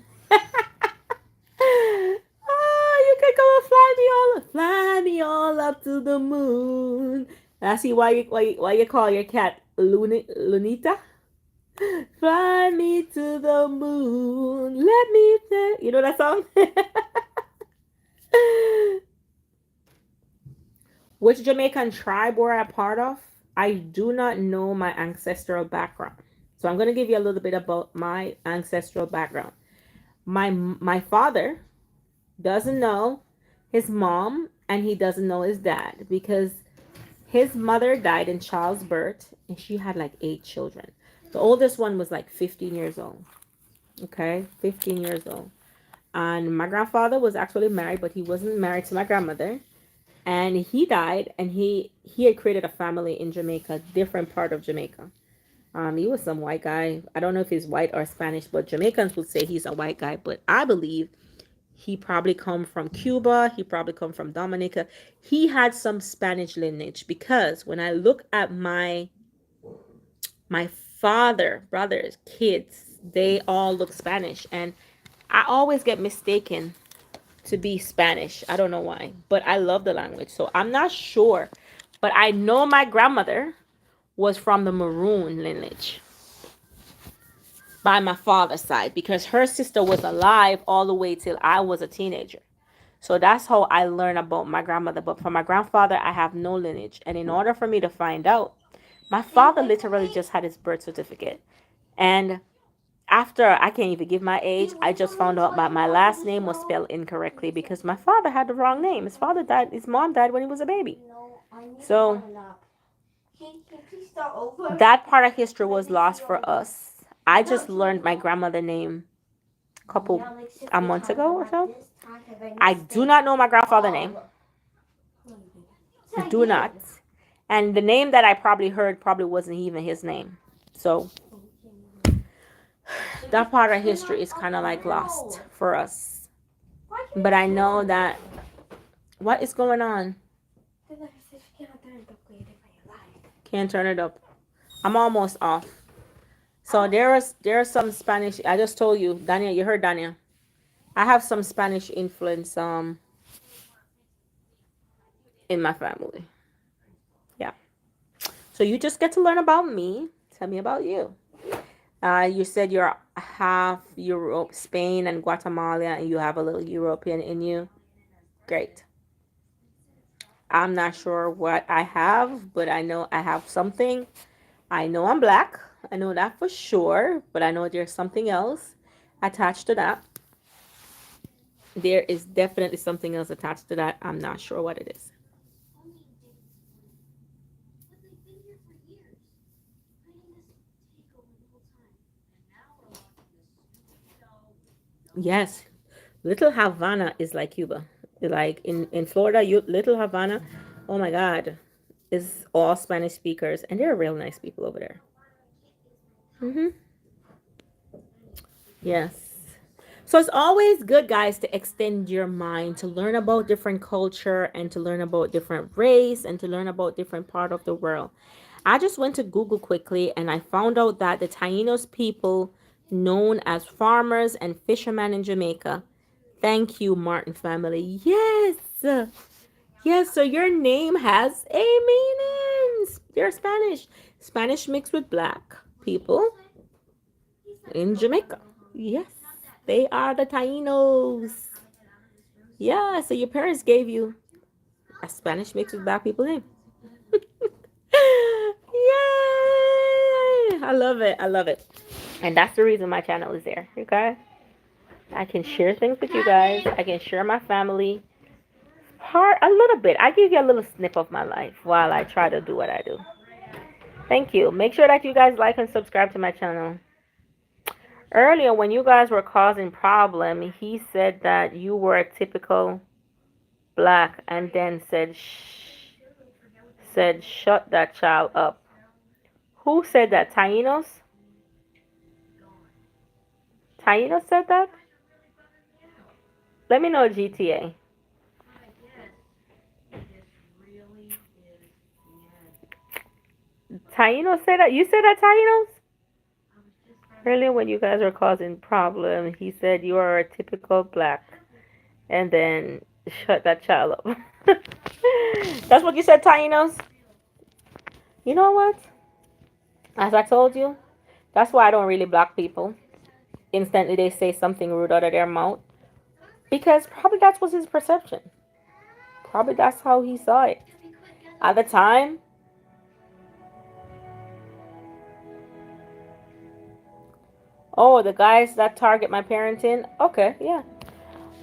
can come and fly me all up to the moon. I see why you call your cat Lunita. Fly me to the moon. Let me take. You know that song? Which Jamaican tribe were I part of? I do not know my ancestral background. So I'm going to give you a little bit about my ancestral background. My father doesn't know his mom and he doesn't know his dad because his mother died in childbirth and she had like 8 children. The oldest one was like 15 years old. Okay, 15 years old. And my grandfather was actually married, but he wasn't married to my grandmother. And he died and he had created a family in Jamaica, different part of Jamaica. He was some white guy. I don't know if he's white or Spanish, but Jamaicans would say he's a white guy. But I believe he probably come from Cuba. He probably come from Dominica. He had some Spanish lineage because when I look at my father, brothers, kids, they all look Spanish, and I always get mistaken to be Spanish. I don't know why, but I love the language. So I'm not sure, but I know my grandmother was from the Maroon lineage by my father's side because her sister was alive all the way till I was a teenager. So that's how I learned about my grandmother. But from my grandfather, I have no lineage. And in order for me to find out, my father literally just had his birth certificate. And after I can't even give my age, I just found out that my last name was spelled incorrectly because my father had the wrong name. His mom died when he was a baby. So that part of history was lost for us. I just learned my grandmother's name a month ago or so. I do not know my grandfather's name. Do not. And the name that I probably heard probably wasn't even his name. So that part of history is kind of like lost for us. But I know that what is going on? Can't turn it up. I'm almost off. So there's some Spanish. I just told you, Daniel. You heard Daniel. I have some Spanish influence in my family. Yeah. So you just get to learn about me. Tell me about you. You said you're half Europe, Spain and Guatemala, and you have a little European in you. Great. I'm not sure what I have, but I know I have something. I know I'm black. I know that for sure, but I know there's something else attached to that. There is definitely something else attached to that. I'm not sure what it is. Yes, Little Havana is like Cuba. Like in Florida, Little Havana, oh my God, is all Spanish speakers, and they're real nice people over there. Mm-hmm. Yes. So it's always good, guys, to extend your mind, to learn about different culture and to learn about different race and to learn about different part of the world. I just went to Google quickly and I found out that the Taínos people known as farmers and fishermen in Jamaica. Thank you, Martin family. Yes. Yes, so your name has a meaning. They're Spanish. Spanish mixed with black people in Jamaica. Yes, they are the Taínos. Yeah, so your parents gave you a Spanish mixed with black people name. Yay! I love it. I love it. And that's the reason my channel is there. Okay? I can share things with you guys. I can share my family part a little bit. I give you a little snip of my life while I try to do what I do. Thank you. Make sure that you guys like and subscribe to my channel. Earlier, when you guys were causing problem, he said that you were a typical black and then said shut that child up. Who said that? Taínos? Taínos said that? Let me know, GTA. Taínos said that? You said that, Taínos? Earlier when you guys were causing problem, he said you are a typical black and then shut that child up. That's what you said, Taínos? You know what? As I told you, that's why I don't really block people. Instantly they say something rude out of their mouth. Because probably that was his perception. Probably that's how he saw it. At the time, oh, the guys that target my parenting? Okay, yeah.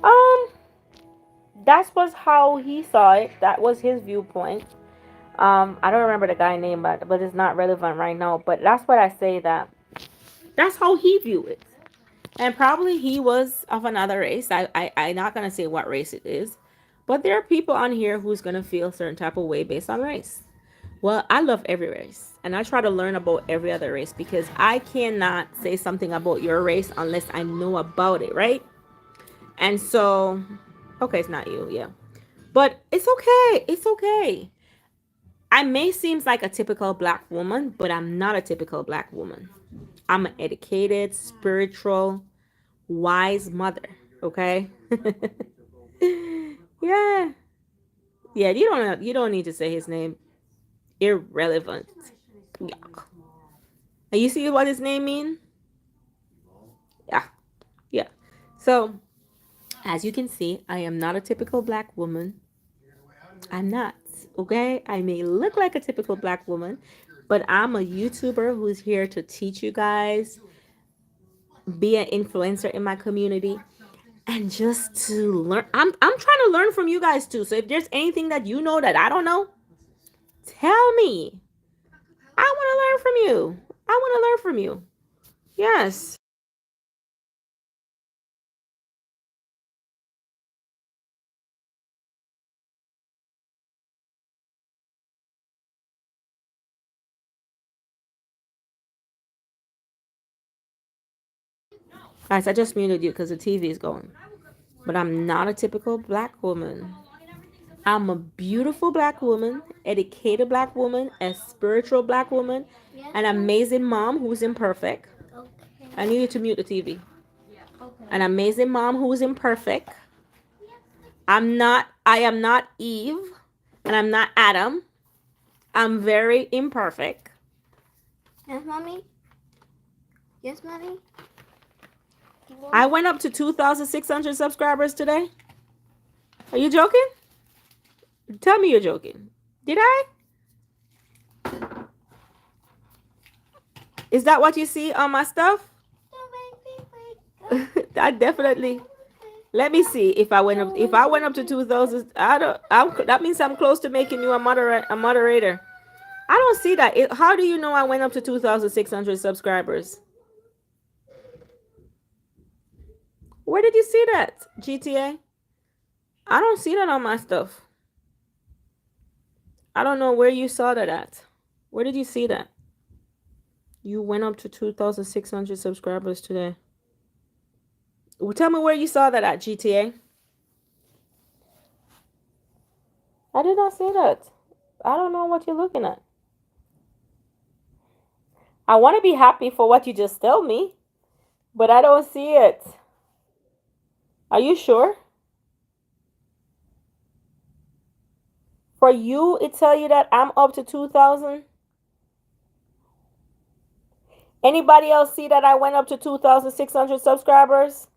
Um, that was how he saw it. That was his viewpoint. I don't remember the guy name, but it's not relevant right now. But that's what I say that that's how he viewed it. And probably he was of another race. I'm not going to say what race it is. But there are people on here who's going to feel a certain type of way based on race. Well, I love every race, and I try to learn about every other race because I cannot say something about your race unless I know about it, right? And so, okay, it's not you, yeah. But it's okay. It's okay. I may seem like a typical black woman, but I'm not a typical black woman. I'm an educated, spiritual, wise mother. Okay. Yeah. Yeah. You don't need to say his name. Irrelevant. Yuck. And you see what his name mean? Yeah. Yeah. So as you can see, I am not a typical black woman. I'm not. Okay. I may look like a typical black woman, but I'm a YouTuber who's here to teach you guys, be an influencer in my community, and just to learn. I'm trying to learn from you guys too. So if there's anything that you know that I don't know, tell me. I want to learn from you. I want to learn from you. Yes. Guys, I just muted you because the TV is going. But I'm not a typical black woman. I'm a beautiful black woman, educated black woman, a spiritual black woman, an amazing mom who's imperfect. Okay. I need you to mute the TV. Okay. An amazing mom who's imperfect. I am not Eve, and I'm not Adam. I'm very imperfect. Yes, mommy. Yes, mommy. I went up to 2,600 subscribers today. Are you joking? Tell me you're joking. Did I? Is that what you see on my stuff? I definitely. Let me see if I went up. If I went up to 2,000, I don't. That means I'm close to making you a moderator. I don't see that. How do you know I went up to 2,600 subscribers? Where did you see that, GTA? I don't see that on my stuff. I don't know where you saw that at. Where did you see that? You went up to 2,600 subscribers today. Well, tell me where you saw that at, GTA. I did not see that. I don't know what you're looking at. I want to be happy for what you just told me, but I don't see it. Are you sure? For you, it tell you that I'm up to 2,000? Anybody else see that I went up to 2,600 subscribers?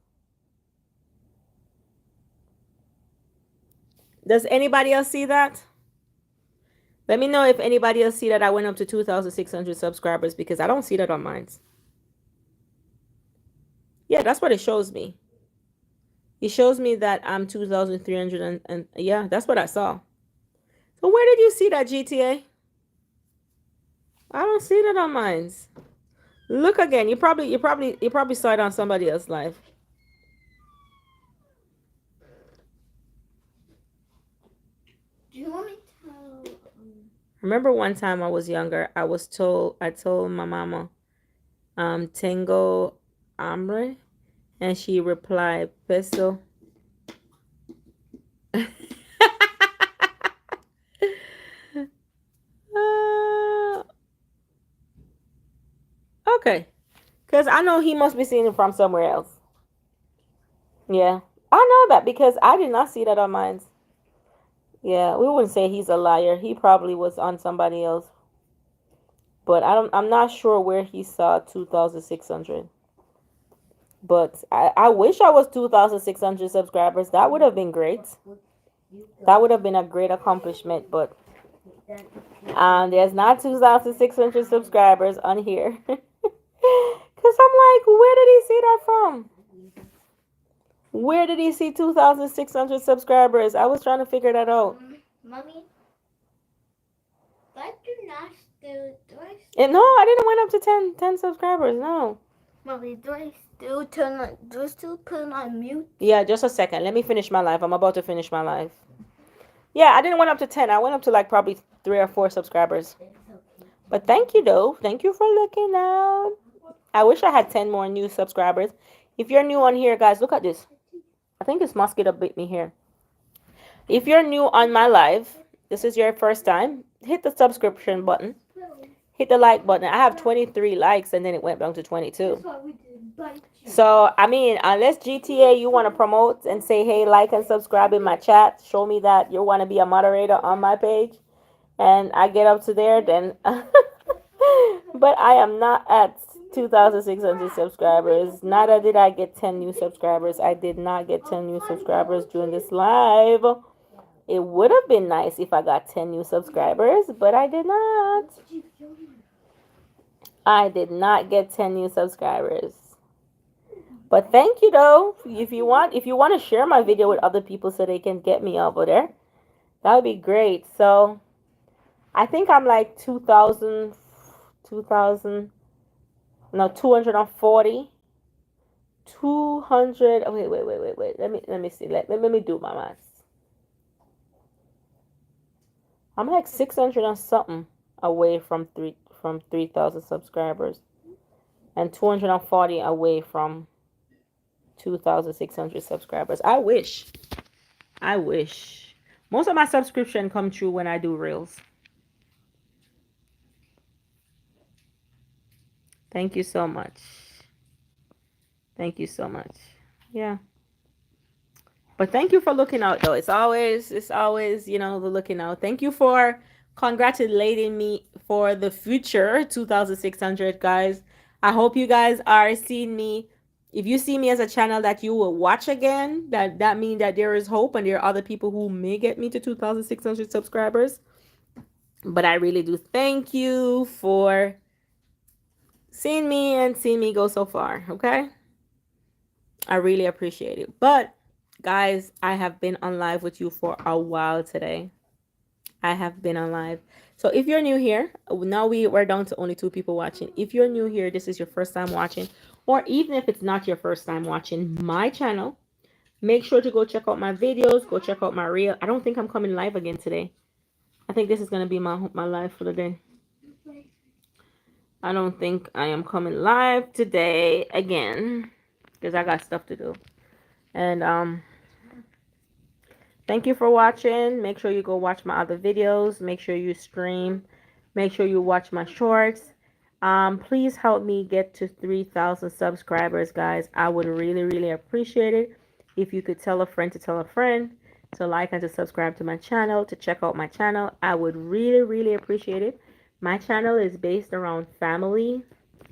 Does anybody else see that? Let me know if anybody else see that I went up to 2,600 subscribers, because I don't see that on mine. Yeah, that's what it shows me. It shows me that I'm 2,300 and yeah, that's what I saw. So where did you see that, GTA? I don't see that on mine. Look again. You probably saw it on somebody else's live. Do you want me to? Remember one time I was younger, I told my mama, tengo hambre, and she replied, peso. Okay. Because I know he must be seeing it from somewhere else. Yeah. I know that because I did not see that on mine. Yeah, we wouldn't say he's a liar. He probably was on somebody else. But I'm not sure where he saw 2,600. But I wish I was 2,600 subscribers. That would have been great. That would have been a great accomplishment. But there's not 2,600 subscribers on here. Because I'm like, where did he see that from? Where did he see 2,600 subscribers? I was trying to figure that out. Mommy, why do not still do I? No, I didn't went up to 10 subscribers. No. Mommy, do I still put on mute? Yeah, just a second. Let me finish my live. I'm about to finish my live. Yeah, I didn't went up to 10. I went up to like probably 3 or 4 subscribers. But thank you though. Thank you for looking out. I wish I had 10 more new subscribers. If you're new on here, guys, look at this. I think this mosquito bit me here. If you're new on my live, this is your first time, hit the subscription button. Hit the like button. I have 23 likes and then it went down to 22. So, I mean, unless GTA you want to promote and say, hey, like and subscribe in my chat, show me that you want to be a moderator on my page, and I get up to there, then. But I am not at 2,600 subscribers. Neither did I get 10 new subscribers. I did not get 10 new subscribers during this live. It would have been nice if I got 10 new subscribers, but I did not. I did not get 10 new subscribers. But thank you though. If you want to share my video with other people so they can get me over there, that would be great. So I think I'm like 240. Wait. Let me see. Let me do my math. I'm like 600 and something away from 3,000 subscribers, and 240 away from 2,600 subscribers. I wish. Most of my subscription come true when I do reels. Thank you so much. Yeah. But thank you for looking out though. It's always, the looking out. Thank you for congratulating me for the future 2,600 guys. I hope you guys are seeing me. If you see me as a channel that you will watch again, that means that there is hope and there are other people who may get me to 2,600 subscribers. But I really do thank you for seeing me go so far, okay? I really appreciate it. But guys, I have been on live with you for a while today. I have been on live. So if you're new here, now we're down to only 2 people watching. If you're new here, this is your first time watching, or even if it's not your first time watching my channel, make sure to go check out my videos, go check out my reel. I don't think I'm coming live again today. I think this is going to be my live for the day. I don't think I am coming live today again because I got stuff to do. And thank you for watching. Make sure you go watch my other videos. Make sure you stream. Make sure you watch my shorts. Please help me get to 3,000 subscribers, guys. I would really, really appreciate it if you could tell a friend to like and to subscribe to my channel, to check out my channel. I would really, really appreciate it. My channel is based around family,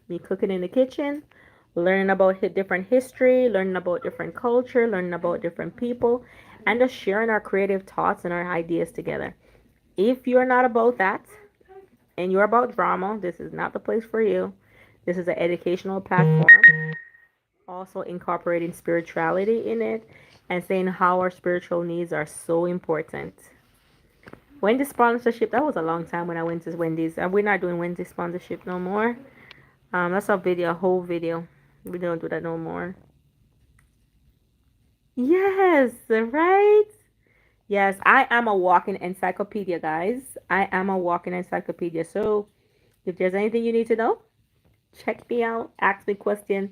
me cooking in the kitchen, learning about different history, learning about different culture, learning about different people, and just sharing our creative thoughts and our ideas together. If you're not about that and you're about drama, this is not the place for you. This is an educational platform, also incorporating spirituality in it and saying how our spiritual needs are so important. Wendy's sponsorship, that was a long time when I went to Wendy's. And we're not doing Wendy's sponsorship no more. That's a whole video. We don't do that no more. Yes, right? Yes, I am a walking encyclopedia, guys. I am a walking encyclopedia. So if there's anything you need to know, check me out, ask me questions,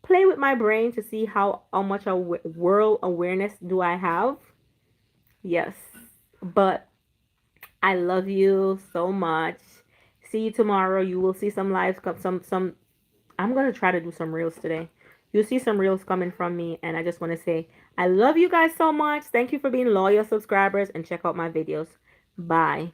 play with my brain to see how much world awareness do I have. Yes, but I love you so much. See you tomorrow. You will see some lives some I'm going to try to do some reels today. You'll see some reels coming from me, and I just want to say I love you guys so much. Thank you for being loyal subscribers, and check out my videos. Bye.